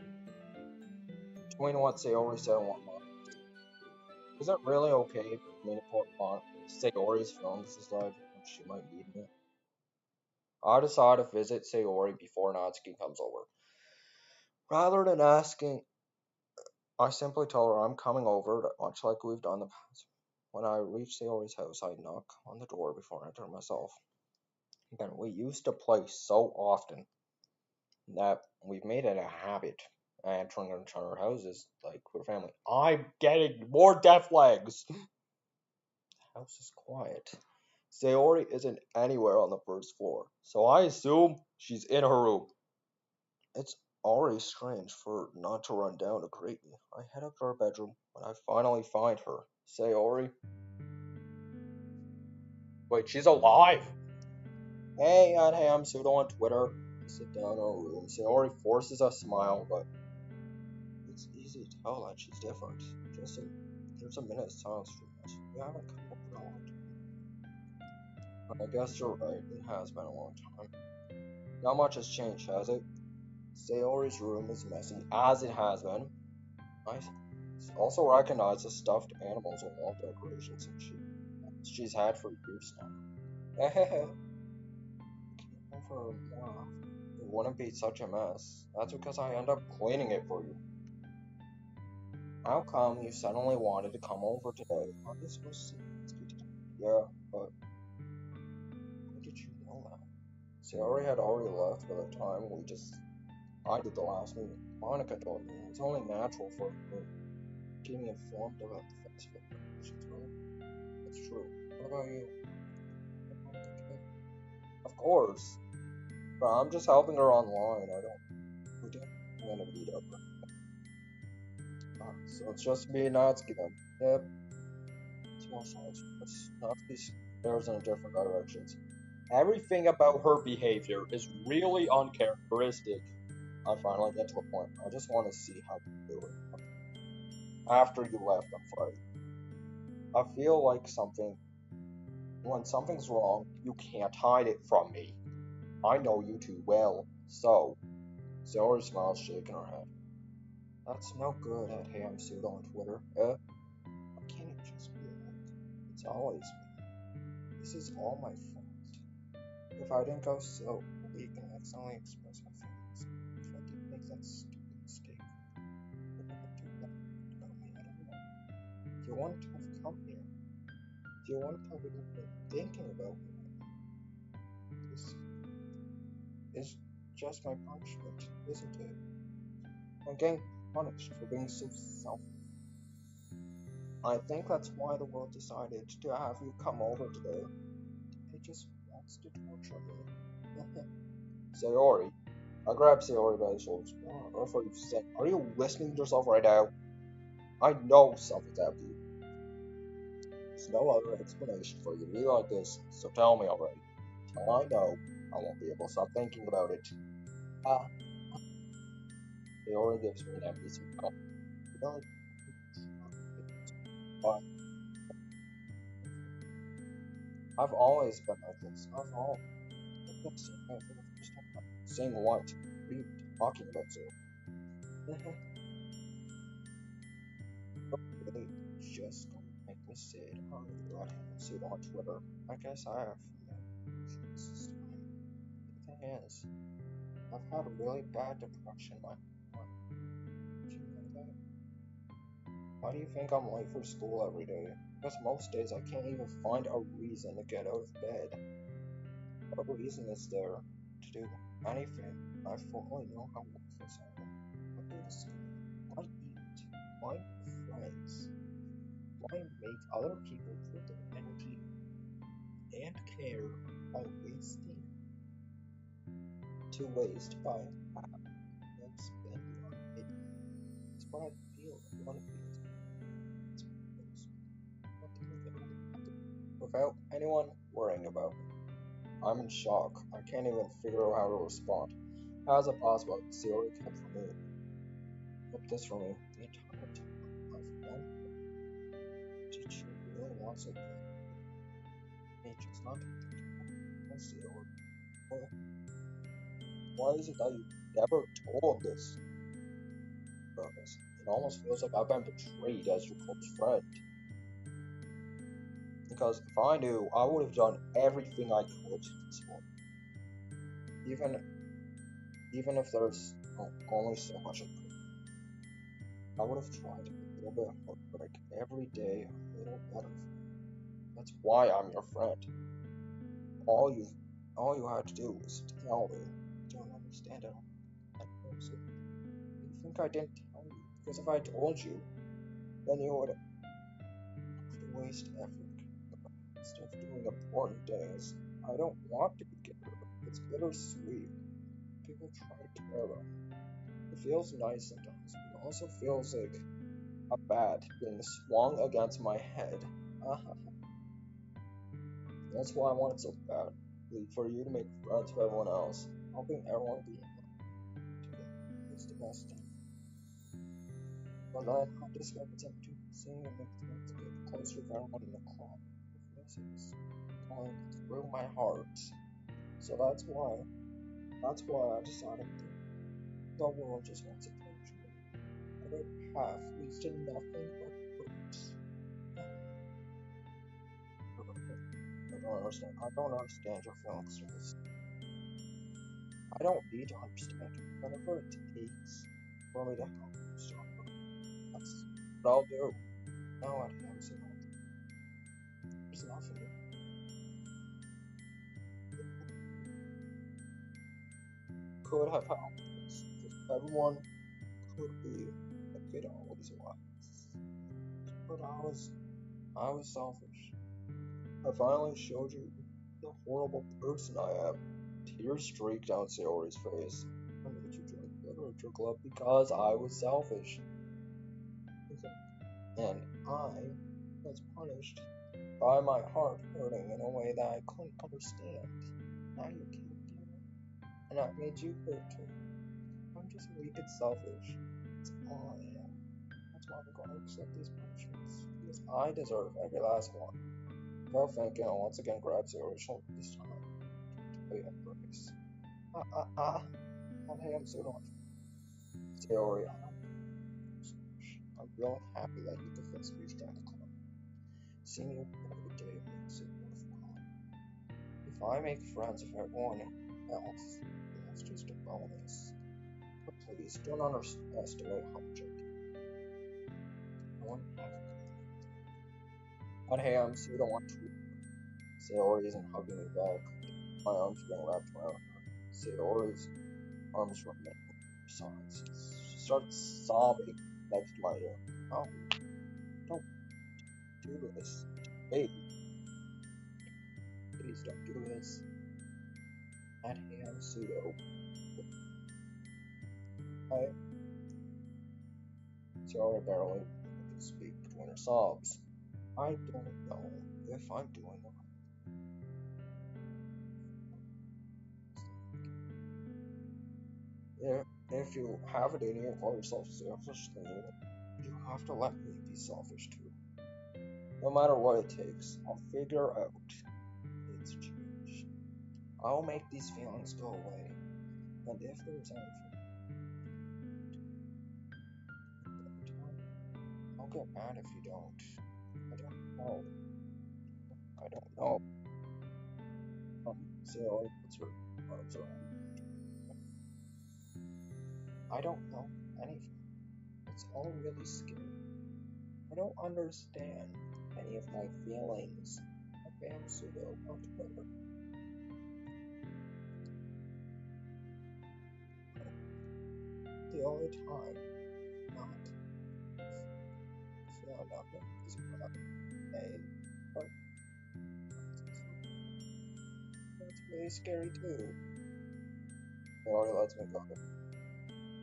Between what Sayori said and what Mom said. Is it really okay for me to put on Sayori's feelings aside when she might need me? I decide to visit Sayori before Natsuki comes over. Rather than asking, I simply tell her I'm coming over, much like we've done in the past. When I reach Sayori's house, I knock on the door before I enter myself. Again, we used to play so often that we've made it a habit entering each other's houses like we're family. I'm getting more death legs. The house is quiet. Sayori isn't anywhere on the first floor, so I assume she's in her room. It's Already strange for not to run down to greet me. I head up to her bedroom when I finally find her. Say, Ori. Wait, she's alive! Hey, I'm Pseudo on Twitter. I sit down in her room. Sayori forces a smile, but it's easy to tell that she's different. There's a minute's silence between us. We haven't come up in a long time. I guess you're right. It has been a long time. Not much has changed, has it? Sayori's room is messy, as it has been. I also recognize the stuffed animals and wall decorations she's had for years now. For more often. It wouldn't be such a mess. That's because I end up cleaning it for you. How come you suddenly wanted to come over today? I'm just supposed to Yeah, but how did you know that? See, I had already left by the time I did the last meeting. Monica told me it's only natural for her to keep me informed about the festival preparations, right? That's true. What about you? Of course. But I'm just helping her online. We didn't want to meet up. So it's just me and Natsuki then. Yep. Small size. Natsuki stares in different directions. Everything about her behavior is really uncharacteristic. I finally get to the point. I just want to see how you do it. After you left on Friday. I feel like when something's wrong, you can't hide it from me. I know you too well. So, Zoe smiles, shaking her head. That's no good at Ham Suit on Twitter, eh? Why can't it just be like, it's always me. This is all my fault. If I didn't go so weak and accidentally express my feelings, if I didn't make that stupid mistake, I wouldn't do that about me at all. You wouldn't have come here. You wouldn't have even been thinking about me. This is just my punishment, isn't it? I'm getting punished for being so selfish. I think that's why the world decided to have you come over today. It just wants to torture me. Sayori. I grab Sayori by the shoulders. Are you listening to yourself right now? I know something's happened to you. There's no other explanation for you to be like this, so tell me already. Till I know, I won't be able to stop thinking about it. Sayori gives me an empty smile. Really? But I've always been like this. I've always been saying that for the first time. Saying what? What are you talking about, Sayori? Really just gonna make me say it on on Twitter. I guess I have. The thing is, I've had a really bad depression my whole life. Did you know that? Why do you think I'm late for school every day? Because most days I can't even find a reason to get out of bed. What reason is there to do anything? I fully know how worthless I am. What do the same? Why eat? Why make friends? Why make other people put their energy and care by wasting to waste by and spending on it? It's what I feel. I want to be without anyone worrying about me. I'm in shock. I can't even figure out how to respond. How is it possible that Sayori kept this from me the entire time I've known her? Did she really want something? Hey, just not Sayori. Why is it that you never told this? Promise. It almost feels like I've been betrayed as your close friend. Because if I knew, I would have done everything I could to this one. Even if there's only so much I could. I would have tried a little bit harder, like every day a little better. That's why I'm your friend. All you had to do was tell me. I don't understand it. You think I didn't tell you? Because if I told you, then you would have to waste effort instead of doing important things. I don't want to be bitter. It's bittersweet. People try to care about me. feels nice sometimes, but it also feels like a bat being swung against my head. That's why I want it so badly for you to make friends with everyone else. Helping everyone be is the best thing. But then I discovered something seeing it make friends get closer with everyone in the club. It feels like it's going through my heart. So that's why I decided that the world just wants attention. Every path leads to nothing but hurt. I don't understand your feelings for this. I don't need to understand you. Whatever it takes for me to help you stronger, that's what I'll do. Now at him, so there's nothing could have happened. Everyone could be like it always was. But I was selfish. I finally showed you the horrible person I am. Tears streaked down Sayori's face. I made you join the literature club because I was selfish. And I was punished by my heart hurting in a way that I couldn't understand. Now you can't get it. And I made you hurt too. I'm just weak and selfish. That's all I am. That's why I'm going to accept these punishments. Because I deserve every last one. Without thinking, I once again grabbed Sayori's shoulder this time. To embrace. I'm him so much. Sayori, I'm really happy that you defense me join the club. Seeing you every day makes it worthwhile. If I make friends with everyone else, that's just a bonus. But please don't underestimate how much I care. I want to have on hands, so you don't want to. Sayori isn't hugging me back. My arms are being wrapped around her. Sayori's arms remain on her sides. She starts sobbing next to my ear. Oh, don't do this. Hey, please don't do this. At hand, pseudo. Sayori barely can speak between her sobs. I don't know if I'm doing it. If you have it in you to call yourself selfish, then you have to let me be selfish too. No matter what it takes, I'll figure out its change. I'll make these feelings go away. And if there's anything, I'll get mad if you don't. I don't know. I don't know. Sayori puts her arms around me. I don't know anything. It's all really scary. I don't understand any of my feelings. I am pseudo on Twitter. The only time not feel nothing is when I'm pain. But that's really scary too. It already lets me go.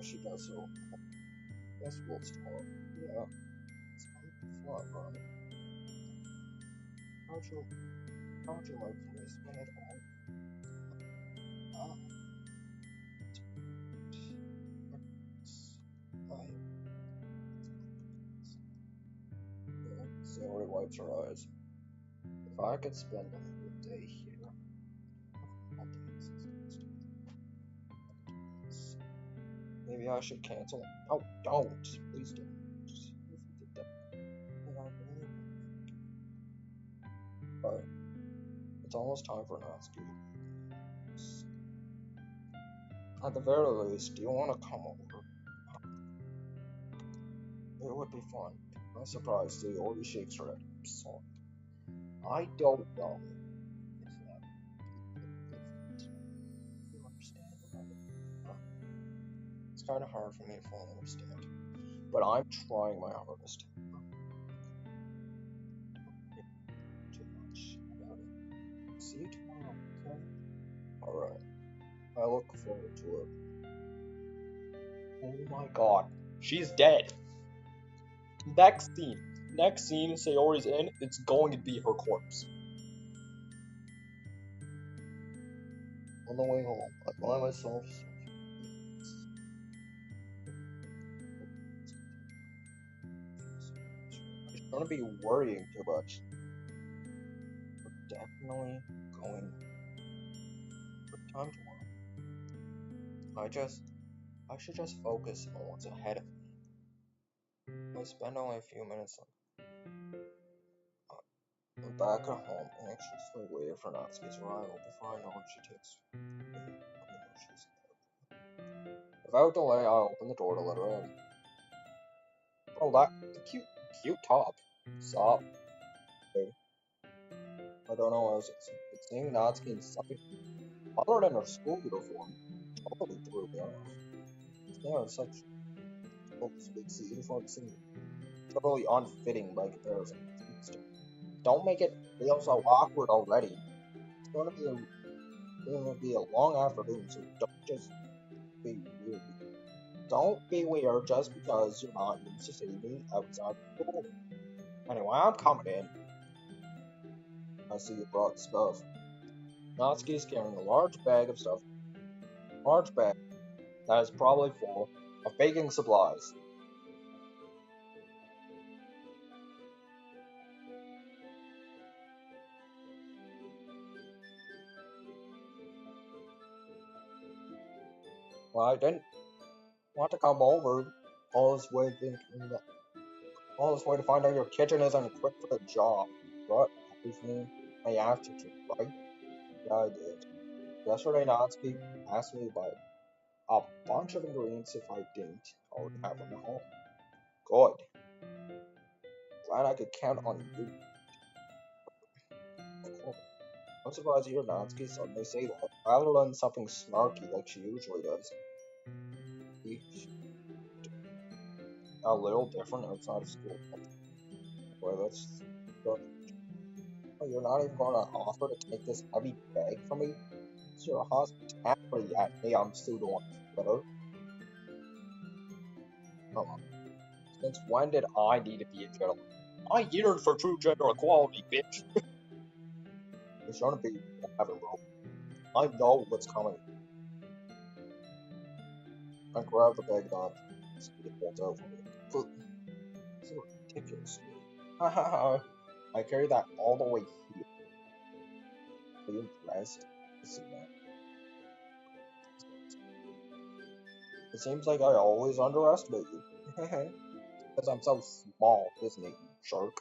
She does so. Guess we'll start. Yeah, it's kind of fun, right? How'd you like this when it all I yeah, Sayori wipes her eyes. If I could spend a whole day here, all days maybe I should cancel. Oh, don't! Please don't. Just if you did that, then I really but it's almost time for Natsuki. At the very least, do you want to come over? It would be fun. I'm surprised she already shakes her head. So, I don't know if that you understand about it. It's kind of hard for me to fully understand, but I'm trying my hardest. Too much about it. See you tomorrow, okay? Alright. I look forward to it. Oh my god. She's dead. Next scene. Next scene, Sayori's in, it's going to be her corpse. On the way home, I find myself. I shouldn't be worrying too much. We're definitely going for time tomorrow. I should just focus on what's ahead of me. I spend only a few minutes I'm back at home, anxiously waiting for Natsuki's arrival before I know what she takes. Without delay, I open the door to let her in. Oh, the cute top. Stop. Okay. I don't know what I was seeing Natsuki in something other than her school uniform. Totally threw me off. They are such big uniforms seem totally unfitting by comparison. Don't make it feel so awkward already. It's gonna be a long afternoon, so don't just be weird. Don't be weird just because you're not used to seeing me outside school. Anyway, I'm coming in. I see you brought stuff. Natsuki's carrying a large bag of stuff. Large bag that is probably full of baking supplies. Well, I didn't want to come over all this way to find out your kitchen isn't equipped for the job. But everything I have to do, right? Yeah, I did. Yesterday, Natsuki asked me to buy a bunch of ingredients if I didn't already have them at home. Good. Glad I could count on you. I'm surprised to hear Natsuki suddenly say that, rather than something snarky like she usually does. She's a little different outside of school. Boy, that's good. You're not even going to offer to take this heavy bag from me? It's your hospitality at me I'm pseudo on Twitter. Come on. Since when did I need to be a gentleman? I yearn for true gender equality, bitch. It's gonna be whatever, bro. I know what's coming. I grab the bag on. It holds out for me. This is ridiculous. I carry that all the way here. Are you impressed? It seems like I always underestimate you. Because I'm so small, isn't it, you jerk?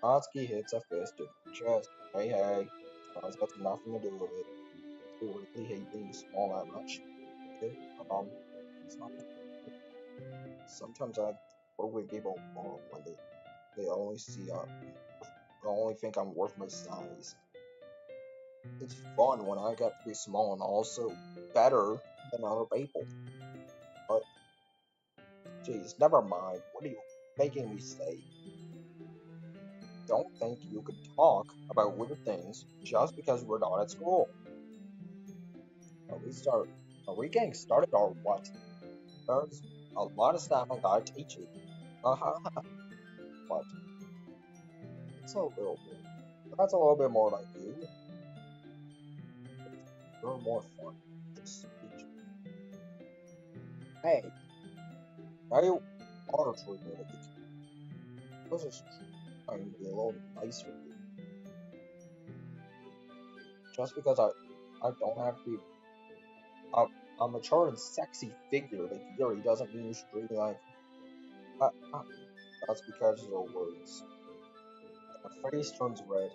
Natsuki hits a fist in her chest. Hey, that's got nothing to do with it. You really hate being small that much. Okay? It's not. Sometimes I work with people when they only they only think I'm worth my size. It's fun when I get to be small and also better than other people. But, geez, never mind. What are you making me say? Don't think you can talk about weird things just because we're not at school. Are we getting started or what? There's a lot of stuff I gotta teach you. But it's a little bit. That's a little bit more like you. You're more fun. Just teach. Hey, are you honestly really good? I was just trying to be a little nice with you. Just because I don't have to be a mature and sexy figure like Yuri doesn't mean you should treat me like. That's because of your words. My face turns red.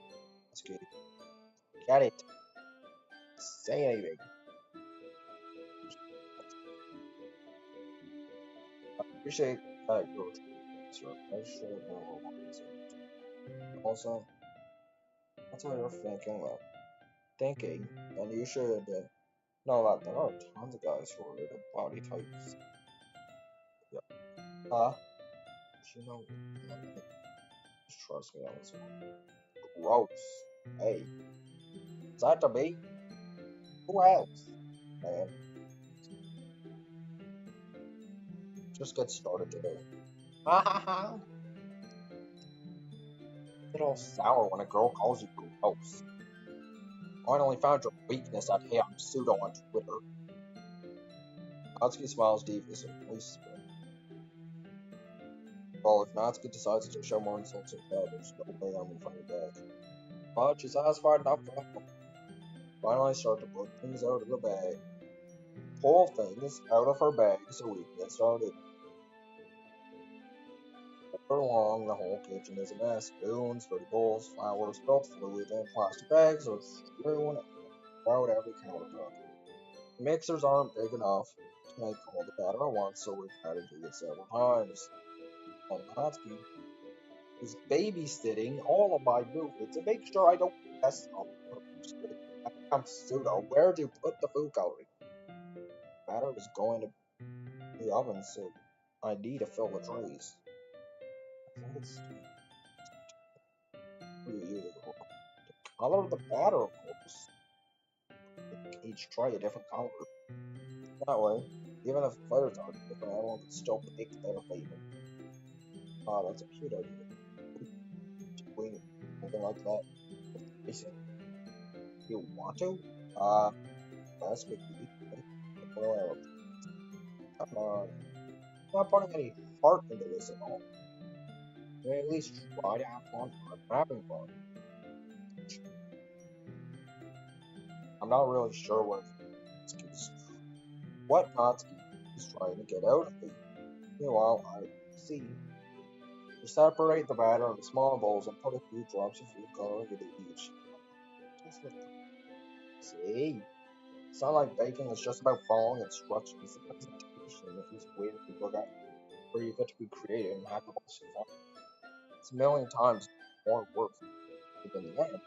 That's good. Get it. Say anything. I appreciate that you're sir. I should have known what was it. Also, that's what you're thinking, and you should know that there are tons of guys who are into body types. Yeah. You know, just trust me on this one. Gross. Hey, is that to me? Who else? Man. Just get started today. Ha ha ha! Get all sour when a girl calls you gross. Finally found your weakness at Hey I'm Pseudo on Twitter. Natsuki smiles deviously. Well, if Natsuki decides to show more insults at that, there's no way I'm gonna find back. But she's satisfied enough for that. Finally, I start to put things out of the bag. Pull things out of her bag so we can get started. All along, the whole kitchen is a mess. Spoons, dirty bowls, flowers, spilled fluid, and plastic bags are strewn about every countertop. The mixers aren't big enough to make all the batter at once, so we've had to do it several times. And Natsuki is babysitting all of my movements to make sure I don't mess up. I'm pseudo. Where'd you put the food coloring? Batter is going to the oven, so I need to fill the trays. I think it's the color of the batter, of course. Each tray a different color. That way, even if the flavors are different, everyone can still pick their favorite. Ah, that's a cute idea. Doing something like that. You want to? That's good. Well, come on. I'm not putting any heart into this at all. They at least try to have fun. I'm having fun. I'm not really sure what Natsuki is trying to get out of me. Meanwhile, I see. You separate the batter into small bowls and put a few drops of food coloring into each. See? It's not like baking is just about following instructions. It's a presentation that is weird to look at, where you get to be creative and have the most fun. It's a million times more work than the end.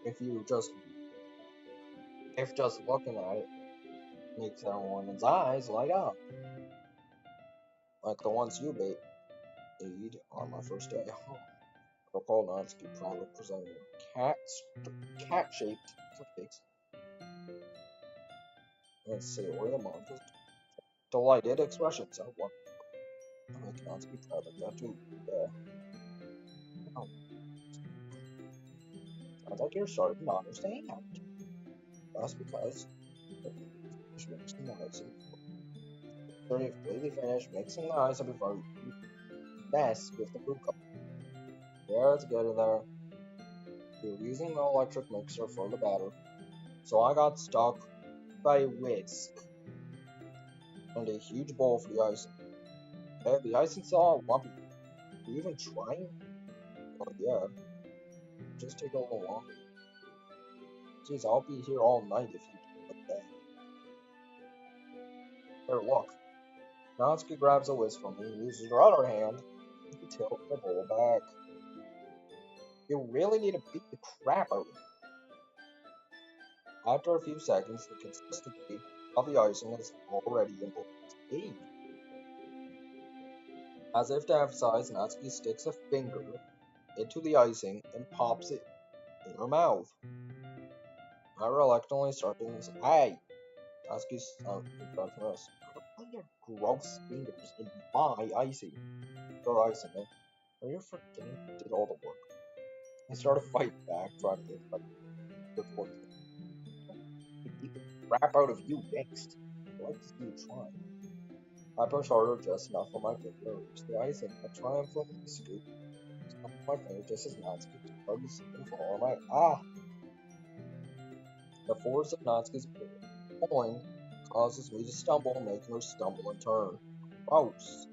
If you just if just looking at it makes everyone's eyes light up. Like the ones you made on my first day. Recall Natsuki proudly presenting cat-shaped cupcakes. Let's see, where the month is delighted expressions. I want to make Natsuki proud like that too. Yeah. Oh, sounds like you're starting to understand. That's because you're mixing the icing. After you've completely finished mixing the icing before you mess with the food color. Yeah, it's good in there. You're using the electric mixer for the batter, so I got stuck by a whisk and a huge bowl for the icing. Okay, the icing's all lumpy. Are you even trying? Oh yeah, just take a little longer. Jeez, I'll be here all night if you do like that. Here, look. Natsuki grabs a whisk from me and uses her other hand to tilt the bowl back. You really need to beat the crap out of it. After a few seconds, the consistency of the icing is already in its age. As if to emphasize, Natsuki sticks a finger into the icing and pops it in her mouth. I reluctantly start doing this. Hey! Natsuki's in front of us. Put your gross fingers in my icing. Your icing, eh? Are you forgetting you did all the work? I start to fight back, trying to get my report. Beat the crap out of you next. I'd like to see you try. I push harder just enough for my finger to reach the icing. I triumphantly scoop my finger just as Natsuki tugs and fall on my The force of Natsuki's pulling causes me to stumble, making her stumble and turn. Gross.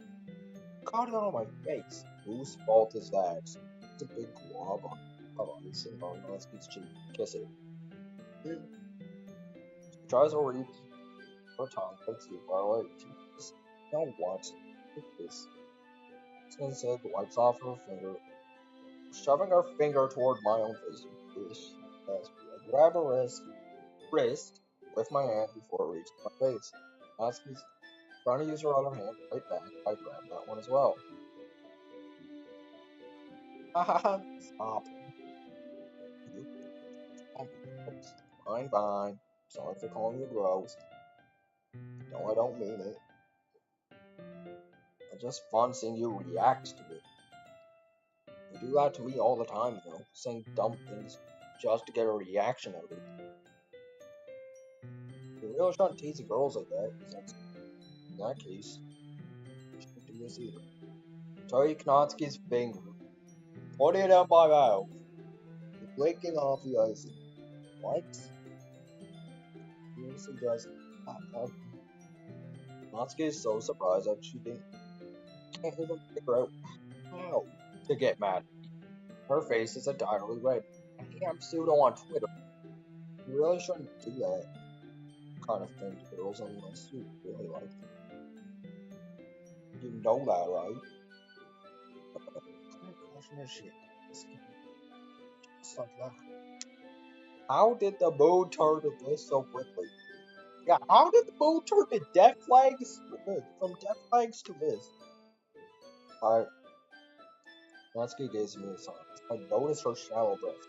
Got it on my face. Whose fault is that? It's a big glob of icing on Natsuki's cheek. Kiss it. She tries to reach her tongue, but it's too far away. Now what? Look at this. She instead wipes off her finger, shoving her finger toward my own face. I grab her wrist with my hand before it reaches my face. Natsuki's trying to use her other hand right back. I grab that one as well. Haha, stop. Fine. Sorry for calling you gross. No, I don't mean it. It's just fun seeing you react to it. You do that to me all the time, you know, saying dumb things just to get a reaction out of it. You're really trying to tease the girls like that, 'cause in that case, you shouldn't do this either. Take Natsuki's finger, put it in my mouth, licking off the icing. What? Yes, he does. Natsuki is so surprised that she can't even figure out how to get mad. Her face is entirely red. I am pseudo on Twitter. You really shouldn't do that kind of thing to girls unless you really like them. You know that, right? What kind of question is shit? Just like that. How did the moon turn to this so quickly? Yeah, how did the moon turn to death flags? From death flags to this? Alright. Natsuki gives me a sign. I notice her shallow breath.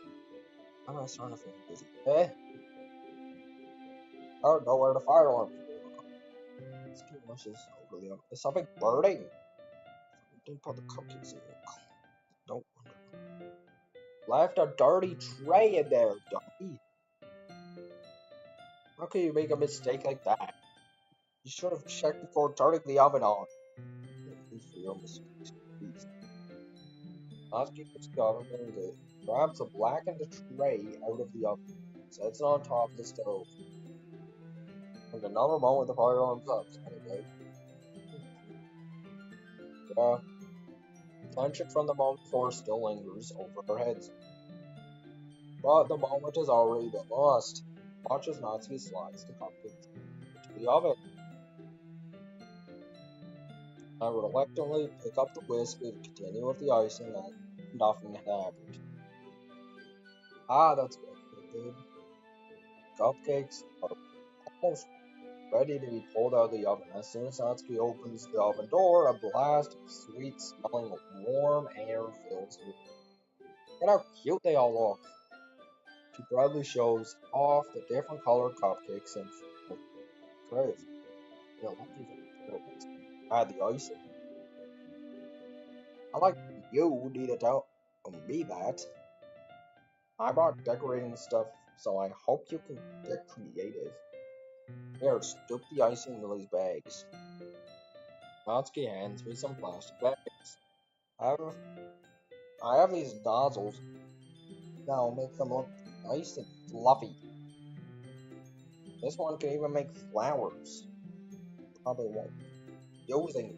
I'm starting to feel dizzy. Eh? I don't know where the fire alarm is. Natsuki rushes over the oven. Is something burning? Didn't put the cupcakes in it. Don't wonder. Left a dirty tray in there, Doki. How can you make a mistake like that? You should have checked before turning the oven on. Please for your mistakes, please. Natsuki puts the oven in the grabs a blackened tray out of the oven, sets it on top of the stove. And another moment the fire alarm's up, anyway. Tension from the moment before still lingers over their heads. But the moment has already been lost. Watch as Natsuki slides the cupcakes into the oven. I reluctantly pick up the whisk and continue with the icing and nothing had happened. Ah, that's good. Cupcakes are almost ready to be pulled out of the oven. As soon as Natsuki opens the oven door, a blast of sweet smelling warm air fills the room. Look how cute they all look. She proudly shows off the different colored cupcakes and trays. Yeah, look even add the icing. I like you need to tell me that. I bought decorating stuff, so I hope you can get creative. Here, scoop the icing into these bags. Natsuki hands me some plastic bags. I have these nozzles. Now make them look nice and fluffy. This one can even make flowers. Probably won't using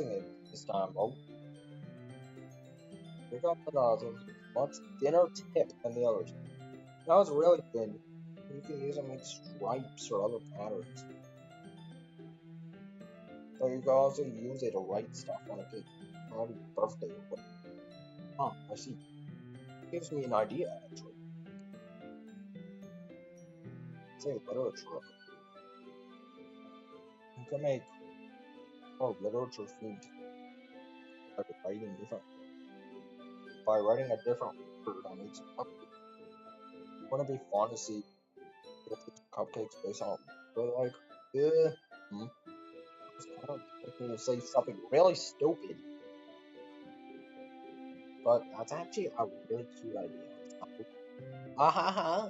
it this time though. Pick up the nozzles. Much thinner tip than the others. Now it's really thin. You can use them to make stripes or other patterns. But you can also use it to write stuff on a cake. Happy birthday or whatever. Huh, I see. Gives me an idea actually. Say literature. You can make literature themed by writing different by writing a different word on each cupcake. Wouldn't it be fun to see cupcakes based on what like? It's kind of making you say something really stupid. But that's actually a really cute idea. Ha.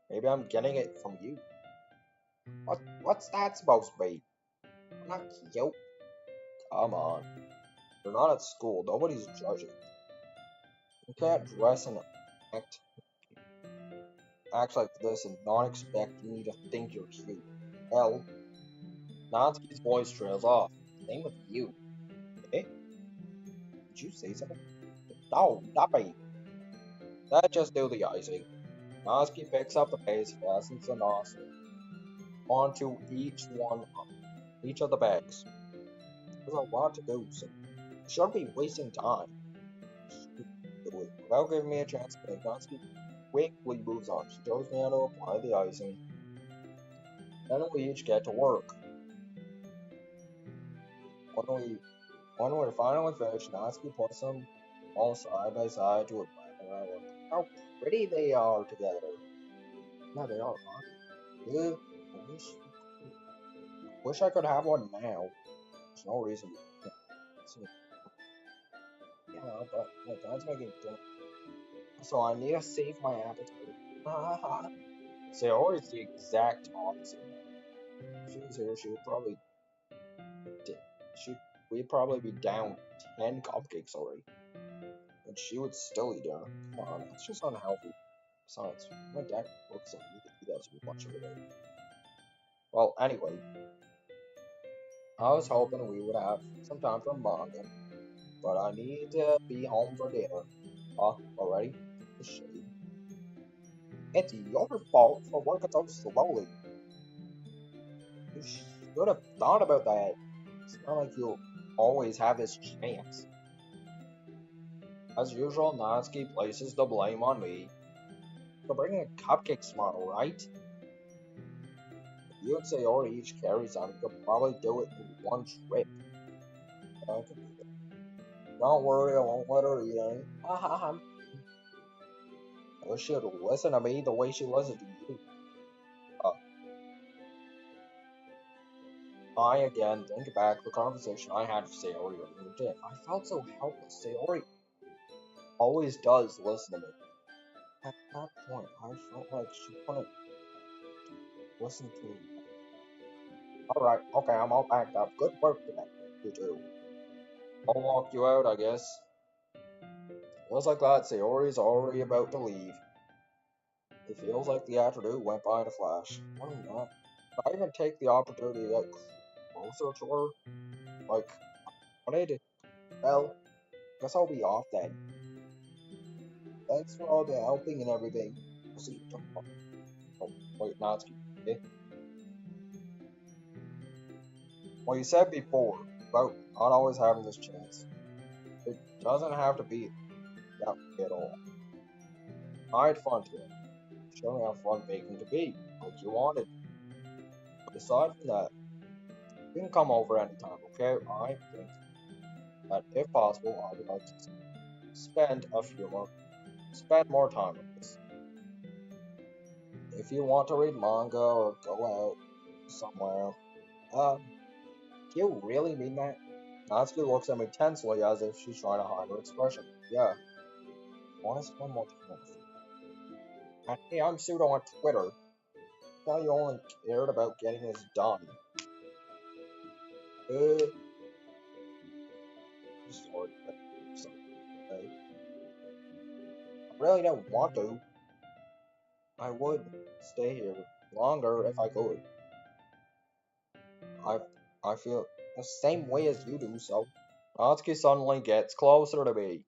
Maybe I'm getting it from you. What's that supposed to be? I'm not cute. Come on. You're not at school. Nobody's judging. You can't dress and act like this and not expect me to think you're cute. Hell, Natsuki's voice trails off. Same with you. Eh? Did you say something? No, not me. That just do the icing. Natsuki picks up the paste, fastens the nozzle onto each of the bags. There's a lot to do, so you shouldn't be wasting time. Without giving me a chance to think, Natsuki quickly moves on. She shows me how to apply the icing. Then we each get to work. When we're finally finished, Natsuki puts them all side by side to admire how pretty they are together. Yeah, they are, huh? I wish I could have one now. There's no reason we can't. Yeah, but my dad's making dinner, so I need to save my appetite. Sayori's the exact opposite. If she was here, she would probably she we'd probably be down 10 cupcakes already, and she would still eat dinner. Come on, it's just unhealthy. Besides, my dad cooks and he does much of it. Well, anyway, I was hoping we would have some time for manga, but I need to be home for dinner. Already? The shade. It's your fault for working so slowly. You should have thought about that. It's not like you'll always have this chance. As usual, Natsuki places the blame on me for bringing a cupcake tomorrow, right? If you and Sayori each carry some, you could probably do it in one trip. Don't worry, I won't let her eat any. I wish she'd listen to me the way she listens to you. I again think back the conversation I had with Sayori earlier today. I felt so helpless. Sayori always does listen to me. At that point, I felt like she couldn't listen to me. Alright, okay, I'm all packed up. Good work today. You too. I'll walk you out, I guess. Feels like that Sayori's already about to leave. It feels like the afternoon went by in a flash. What am not? Did I even take the opportunity to get closer to her? Like, I wanted to. Well, guess I'll be off then. Thanks for all the helping and everything. We'll see you tomorrow. Oh, wait, Natsuki. Eh? Well, you said before about not always having this chance. It doesn't have to be that way at all. I had fun today. Show me how fun baking can be, like you wanted. But aside from that, you can come over anytime, okay? I think that if possible, I would like to spend more time on this. If you want to read manga or go out somewhere, do you really mean that? Natsuki looks at me tensely as if she's trying to hide her expression. Yeah. I want to spend more time with you. And hey, I'm Pseudo on Twitter. I thought you only cared about getting this done. Sorry. Okay. I really don't want to. I would stay here longer if I could. I feel the same way as you do, so. Natsuki suddenly gets closer to me.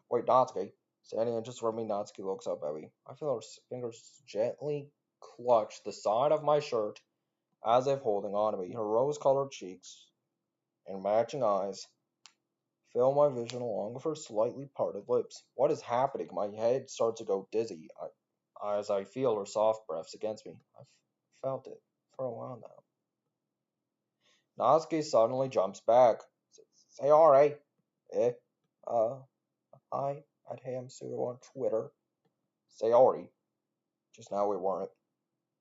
Wait, Natsuki. Standing just for me, Natsuki looks up at me. I feel her fingers gently clutch the side of my shirt as if holding on to me. Her rose-colored cheeks and matching eyes fill my vision along with her slightly parted lips. What is happening? My head starts to go dizzy as I feel her soft breaths against me. I've felt it for a while now. Natsuki suddenly jumps back. Say alright. Eh? Hi, at Ham Pseudo on Twitter. Sayori. Just now we weren't.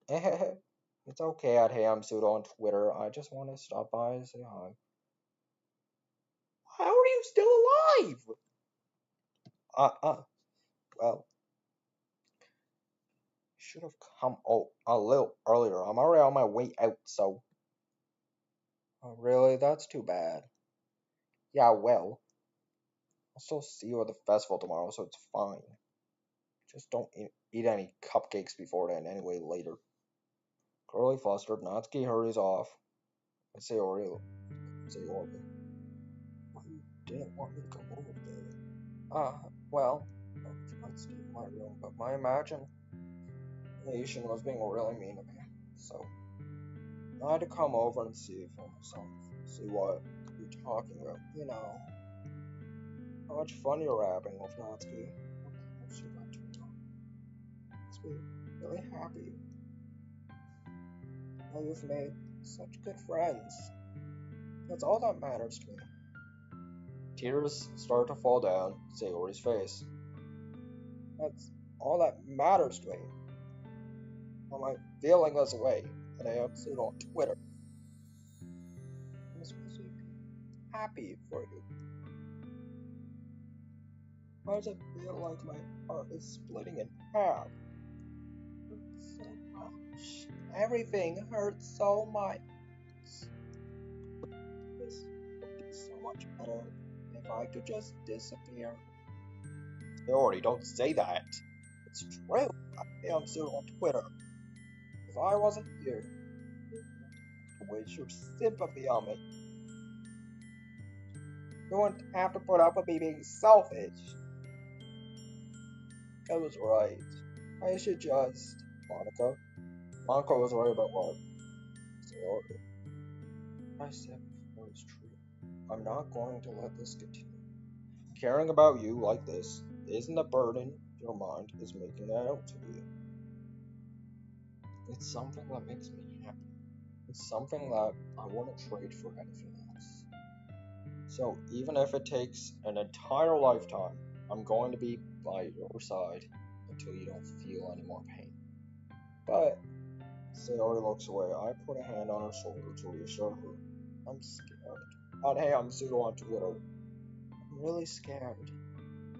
It's okay at Ham Pseudo on Twitter. I just want to stop by and say hi. How are you still alive? Well, should have come a little earlier. I'm already on my way out, so. Oh, really? That's too bad. Yeah, well. I'll still see you at the festival tomorrow, so it's fine. Just don't eat any cupcakes before then, anyway, later. Curly flustered, Natsuki hurries off. I say Oreo. Why you didn't want me to come over today? Well, I tried to stay in my room, but my imagination was being really mean to me. So, I had to come over and see for myself. See what you're talking about. You know, how much fun you're having with Natsuki. How close you got to her. Makes me really happy. How you've made such good friends. That's all that matters to me. Tears start to fall down Sayori's face. That's all that matters to me. Am I feeling this way? And I am Pseudo on Twitter. happy for you. Why does it feel like my heart is splitting in half? It hurts so much. Everything hurts so much. This would be so much better if I could just disappear. Dory, don't say that. It's true. I am still on Twitter. If I wasn't here, you wouldn't waste your sympathy on me. You wouldn't have to put up with me being selfish. I was right. I should just... Monica was right about what? So, I said before is true. I'm not going to let this continue. Caring about you like this isn't a burden your mind is making it out to be. It's something that makes me happy. It's something that I wouldn't trade for anything else. So even if it takes an entire lifetime, I'm going to be by your side until you don't feel any more pain. But Sayori looks away. I put a hand on her shoulder to reassure her. I'm scared. Hey, I'm pseudo on Twitter. I'm really scared.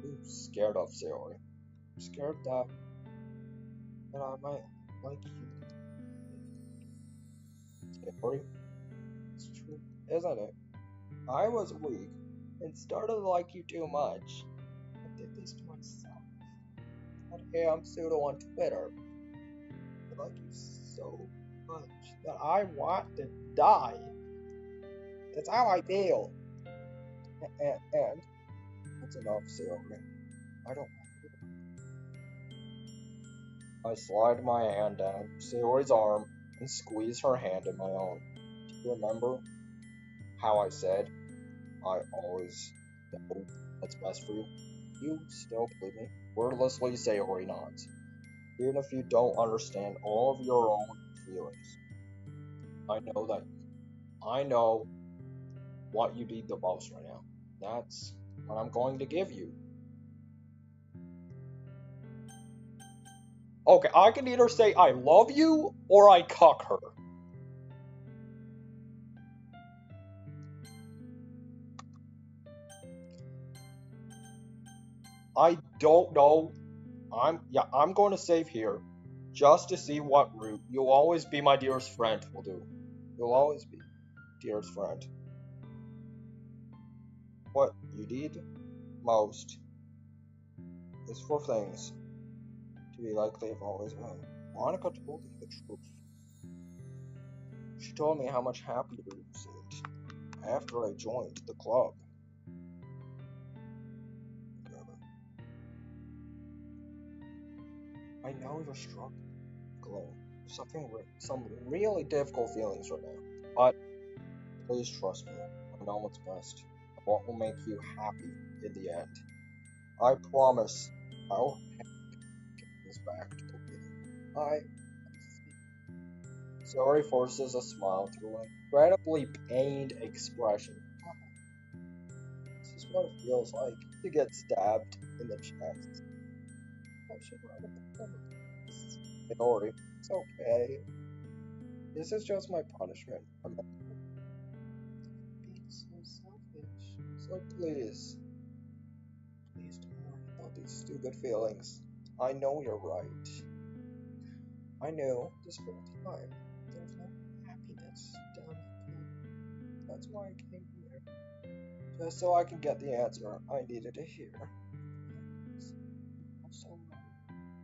Who's scared of, Sayori? I'm scared that I might like you. Sayori? It's true, isn't it? I was weak and started to like you too much. I did this to myself. But hey, I'm pseudo on Twitter. I like you so much that I want to die. That's how I feel. And that's enough, Sayori. I don't. I slide my hand down Sayori's arm and squeeze her hand in my own. Do you remember how I said I always know what's best for you? You still believe me? Wordlessly, Sayori nods. Even if you don't understand all of your own feelings. I know what you need the most right now. That's what I'm going to give you. Okay, I can either say I love you or I cuck her. I don't know. I'm going to save here just to see what route You'll Always Be My Dearest Friend will do. You'll always be dearest friend. What you need most is for things to be like they've always been. Monica told me the truth. She told me how much happier you seemed after I joined the club. I know you're struggling. Some really difficult feelings right now. But please trust me. I know what's best. What will make you happy in the end. I promise I'll get this back to the beginning. Sorry forces a smile through an incredibly pained expression. This is what it feels like to get stabbed in the chest. I should write a poem. Minori, it's okay. This is just my punishment. I'm not being so selfish. So please don't worry about these stupid feelings. I know you're right. I knew this whole time there's no happiness down here. That's why I came here. Just so I could get the answer I needed to hear. I'm so right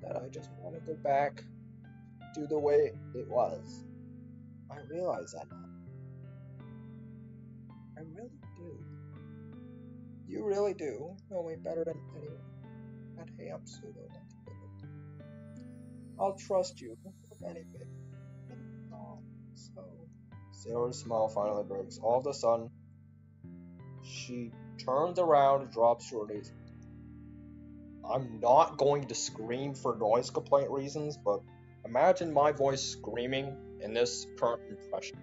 that I just want to go back to the way it was. I realize that now. I really do. You really do know me better than anyone. And hey, I'm pseudo. I'll trust you with anything. So, Sarah's smile finally breaks. All of a sudden, she turns around and drops to her knees. I'm not going to scream for noise complaint reasons, but imagine my voice screaming in this current impression.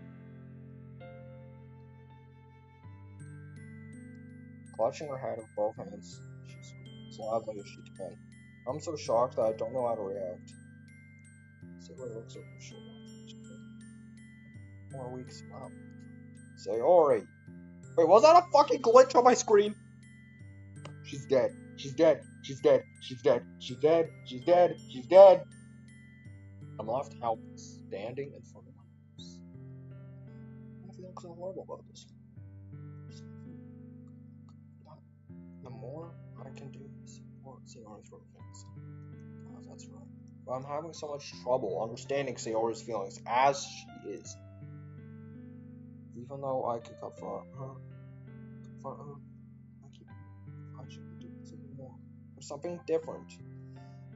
Clutching her head with both hands, she screams loudly as she can. I'm so shocked that I don't know how to react. Sayori looks over her shoulder. More weak smile. Sayori! Wait, was that a fucking glitch on my screen? She's dead. She's dead. She's dead. She's dead. She's dead. She's dead. She's dead. I'm left helpless, standing in front of my house. I feel so horrible about this. The more I can do is support Sayori's things. Oh, that's right. But I'm having so much trouble understanding Sayori's feelings as she is. Even though I could comfort her, I should be doing something more. Or something different.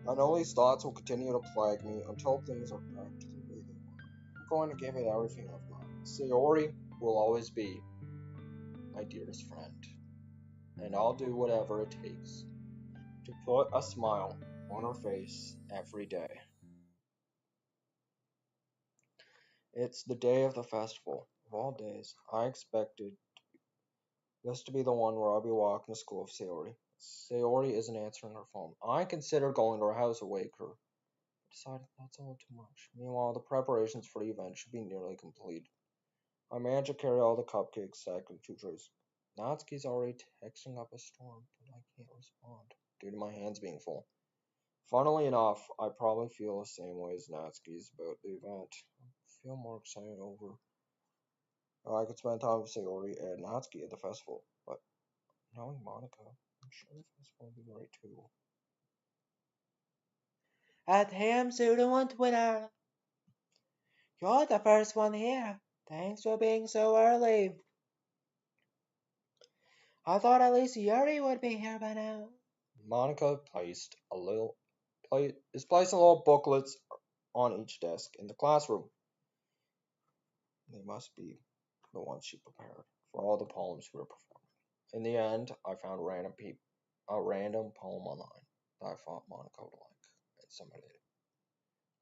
I know these thoughts will continue to plague me until things are back to the way they were. I'm going to give it everything I've got. Sayori will always be my dearest friend. And I'll do whatever it takes to put a smile on her face every day. It's the day of the festival. Of all days, I expected this to be the one where I'll be walking to school with Sayori. Sayori isn't answering her phone. I considered going to her house to wake her. Decided that's a little too much. Meanwhile, the preparations for the event should be nearly complete. I managed to carry all the cupcakes stacked in 2 trays. Natsuki's already texting up a storm, but I can't respond due to my hands being full. Funnily enough, I probably feel the same way as Natsuki's about the event. I feel more excited over. I could spend time with Sayori and Natsuki at the festival, but knowing Monica, I'm sure the festival will be great too. At him, Pseudo on Twitter. You're the first one here. Thanks for being so early. I thought at least Yuri would be here by now. Monica is placing little booklets on each desk in the classroom. They must be the ones she prepared for all the poems we were performing. In the end, I found a random poem online that I thought Monica would like and submitted it.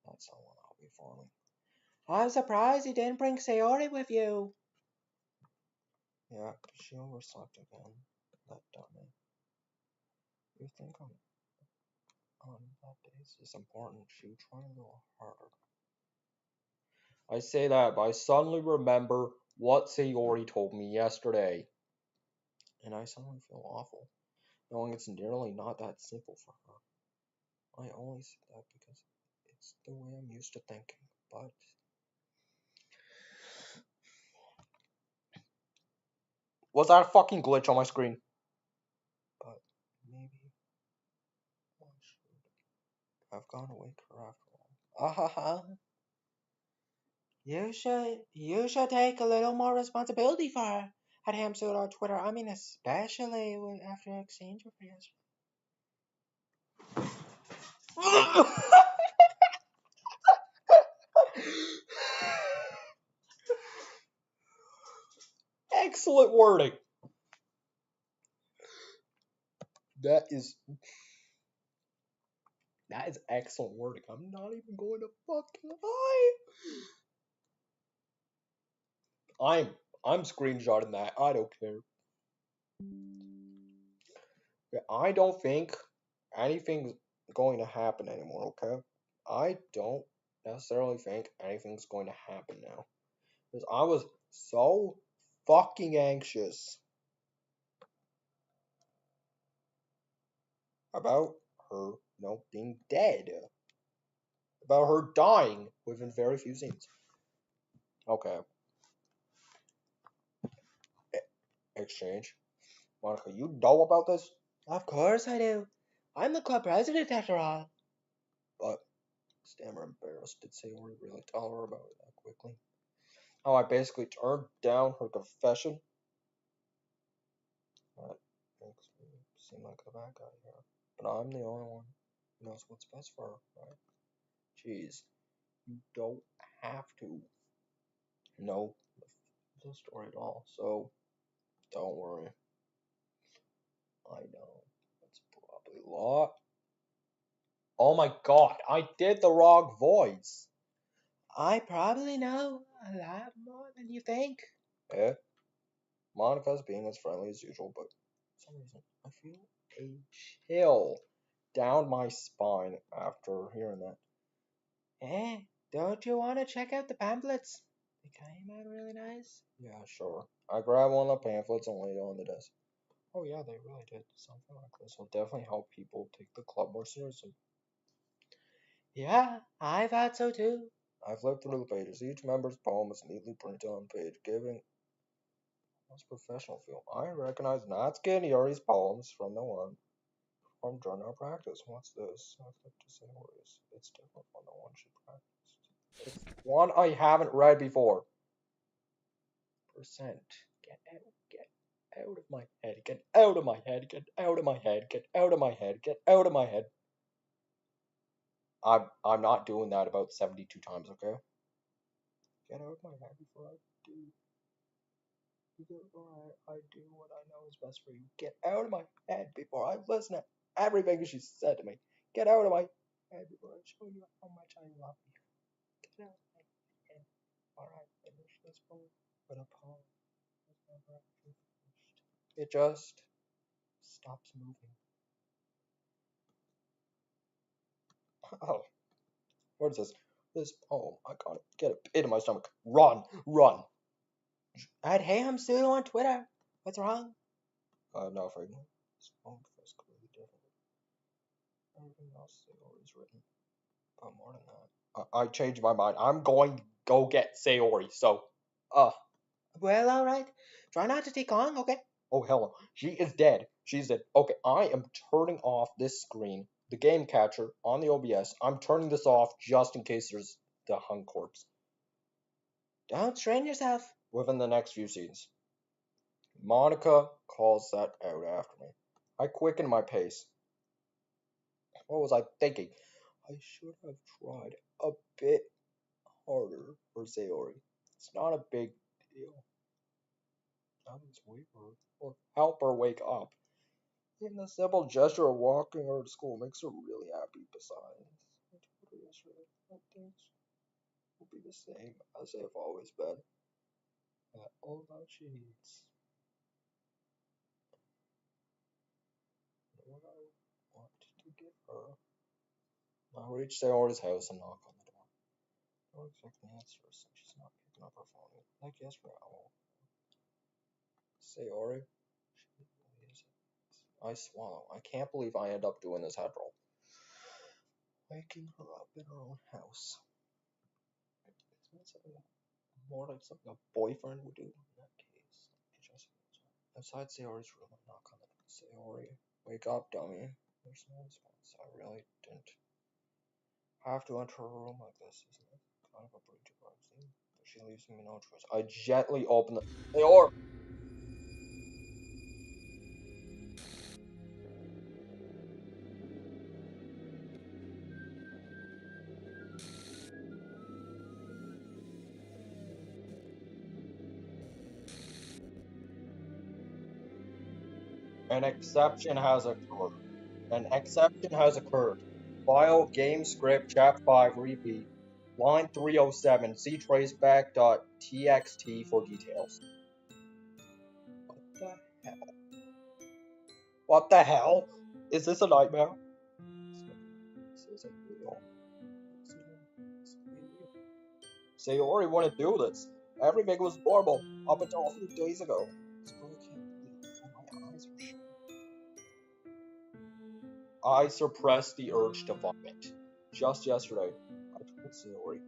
That's the one I'll be performing. I'm surprised you didn't bring Sayori with you. Yeah, she overslept again. That dummy. You think on that days is important, she would try a little harder. I say that, but I suddenly remember what Sayori told me yesterday. And I suddenly feel awful, knowing it's nearly not that simple for her. I only say that because it's the way I'm used to thinking, but... Was that a fucking glitch on my screen? But maybe I should have gone awake her after all. Uh-huh. You should take a little more responsibility for her. At him Pseudo on Twitter. I mean, especially after your exchange with her yesterday. Excellent wording. That is excellent wording. I'm not even going to fucking lie. I'm screenshotting that. I don't care. I don't think anything's going to happen anymore, okay? I don't necessarily think anything's going to happen now. Because I was so fucking anxious about her, being dead. About her dying within very few scenes. Okay. Exchange. Monica, you know about this? Of course I do. I'm the club president after all. But, stammer embarrassed, did Sayori really tell her about it that quickly? How I basically turned down her confession? That makes me seem like the bad guy here. But I'm the only one who knows what's best for her, right? Jeez, you don't have to know the story at all, so don't worry. I know, that's probably a lot. Oh my god, I did the wrong voice! I probably know a lot more than you think. Eh? Monica's being as friendly as usual, but for some reason, I feel a chill down my spine after hearing that. Eh, don't you want to check out the pamphlets? They came out really nice. Yeah, sure. I grabbed one of the pamphlets and laid it on the desk. Oh yeah, they really did. Something like this will definitely help people take the club more seriously. Yeah, I thought so too. I flipped through the pages. Each member's poem is neatly printed on the page, giving us professional feel. I recognize Natsuki and Yuri's poems from the one from during our practice. What's this? I flipped to Sayori's. It's different from the one she practiced. It's one I haven't read before. Percent. Get out of my head. Get out of my head. Get out of my head. Get out of my head. Get out of my head. I'm not doing that about 72 times, okay? Get out of my head before I do. Before I do what I know is best for you. Get out of my head before I listen to everything she said to me. Get out of my head before I show you how much I love you. Get out of my head. Alright, finish this poem. But a poem is never actually finished. It just stops moving. Oh, what is this? This poem. I gotta get a pit in my stomach. Run! Run! Hey, I'm still on Twitter. What's wrong? Nothing. This poem feels clearly different. Everything else they always written. But more than that. I changed my mind. I'm going to go get Sayori, so, Well, alright. Try not to take long, okay? oh hell no. She is dead. She's dead. Okay, I am turning off this screen, the game catcher, on the OBS. I'm turning this off just in case there's the hung corpse. Don't strain yourself. Within the next few scenes. Monica calls that out after me. I quicken my pace. What was I thinking? I should have tried a bit harder for Sayori. It's not a big deal. Just wait for her or help her wake up. Even the simple gesture of walking her to school makes her really happy. Besides, I told her yesterday that things will be the same as they have always been. That all that she needs. What I want to give her. I reach Sayori's house and knock on the door. I don't expect an answer since she's not picking up her phone. Like yesterday, I will. Sayori? She really is. I swallow. I can't believe I end up doing this head roll. Waking her up in her own house. It's not something more like something a boyfriend would do in that case. Outside Sayori's room, I knock on the door. Sayori, wake up, dummy. There's no response. I really didn't have to enter her room like this, isn't it? Kind of a breach of privacy. But she leaves me no choice. I gently open the door. An exception has occurred. An exception has occurred. File game script chap 5 repeat. Line 307. See traceback.txt for details. What the hell? What the hell? Is this a nightmare? This isn't real. Sayori wouldn't do this. Everything was normal up until a few days ago. Still can't believe my eyes were shut. I suppressed the urge to vomit. Just yesterday, I told Sayori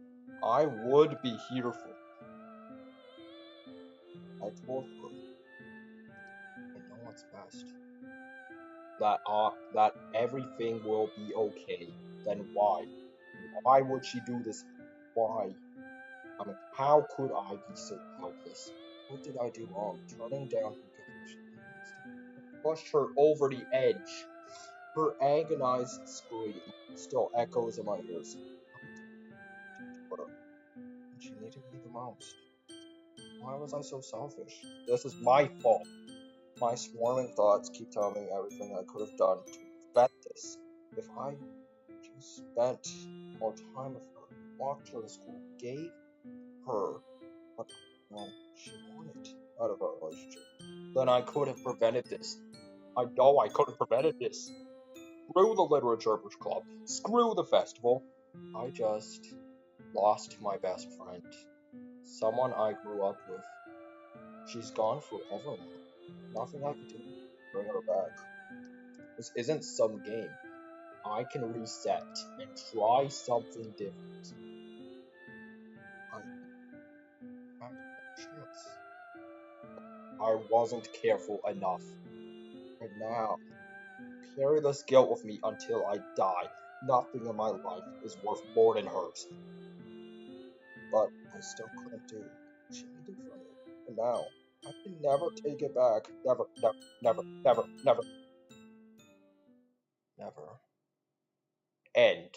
I would be here for her. I told her I know what's best. That everything will be okay. Then why? Why would she do this? Why? I mean, how could I be so helpless? What did I do wrong? Turning down her confession pushed her over the edge. Her agonized scream still echoes in my ears. She needed me the most. Why was I so selfish? This is my fault. My swarming thoughts keep telling me everything I could have done to prevent this. If I just spent more time with her, walked her to school, gave her what she wanted out of our relationship, then I could have prevented this. I know I could have prevented this. Screw the literature club. Screw the festival. I just lost my best friend. Someone I grew up with. She's gone forever now. Nothing I can do to bring her back. This isn't some game. I can reset and try something different. I had a chance. I wasn't careful enough. And now, carry this guilt with me until I die. Nothing in my life is worth more than hers. But I still couldn't do what she needed from me. And now, I can never take it back. Never, never, never, never, never, never. End.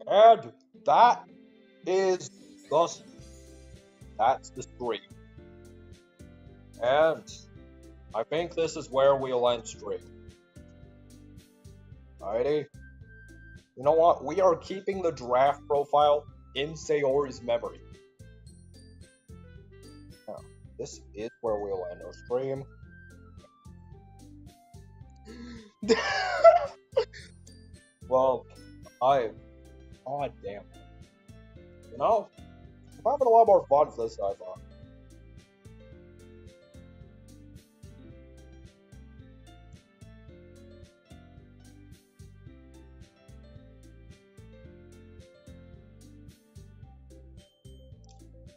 And that is the that's the stream. And I think this is where we'll end stream. Alrighty. You know what? We are keeping the draft profile in Sayori's memory. Now, this is where we'll end our stream. Well, god damn. You know, I'm having a lot more fun with this than I thought.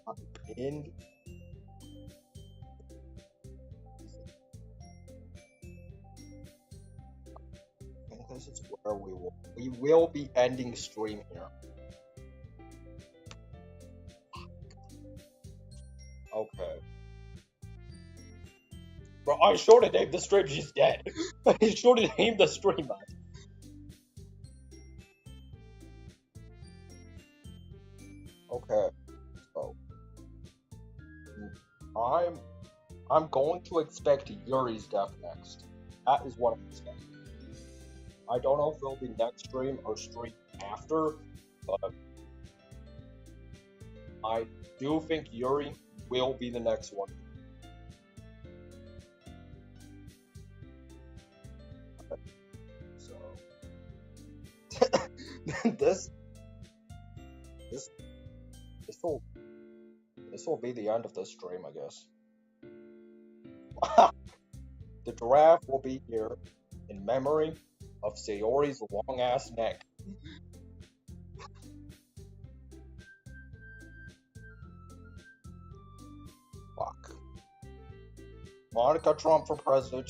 I'm pinned. I think this is where we will be ending stream here. Okay. Bro, I should have named the stream, she's dead. I should have named the stream that. Okay, so I'm going to expect Yuri's death next. That is what I'm expecting. I don't know if it'll be next stream or stream after, but I do think Yuri will be the next one. So this will be the end of this stream, I guess. The giraffe will be here in memory of Sayori's long ass neck. Fuck. Monica Trump for president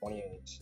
2028.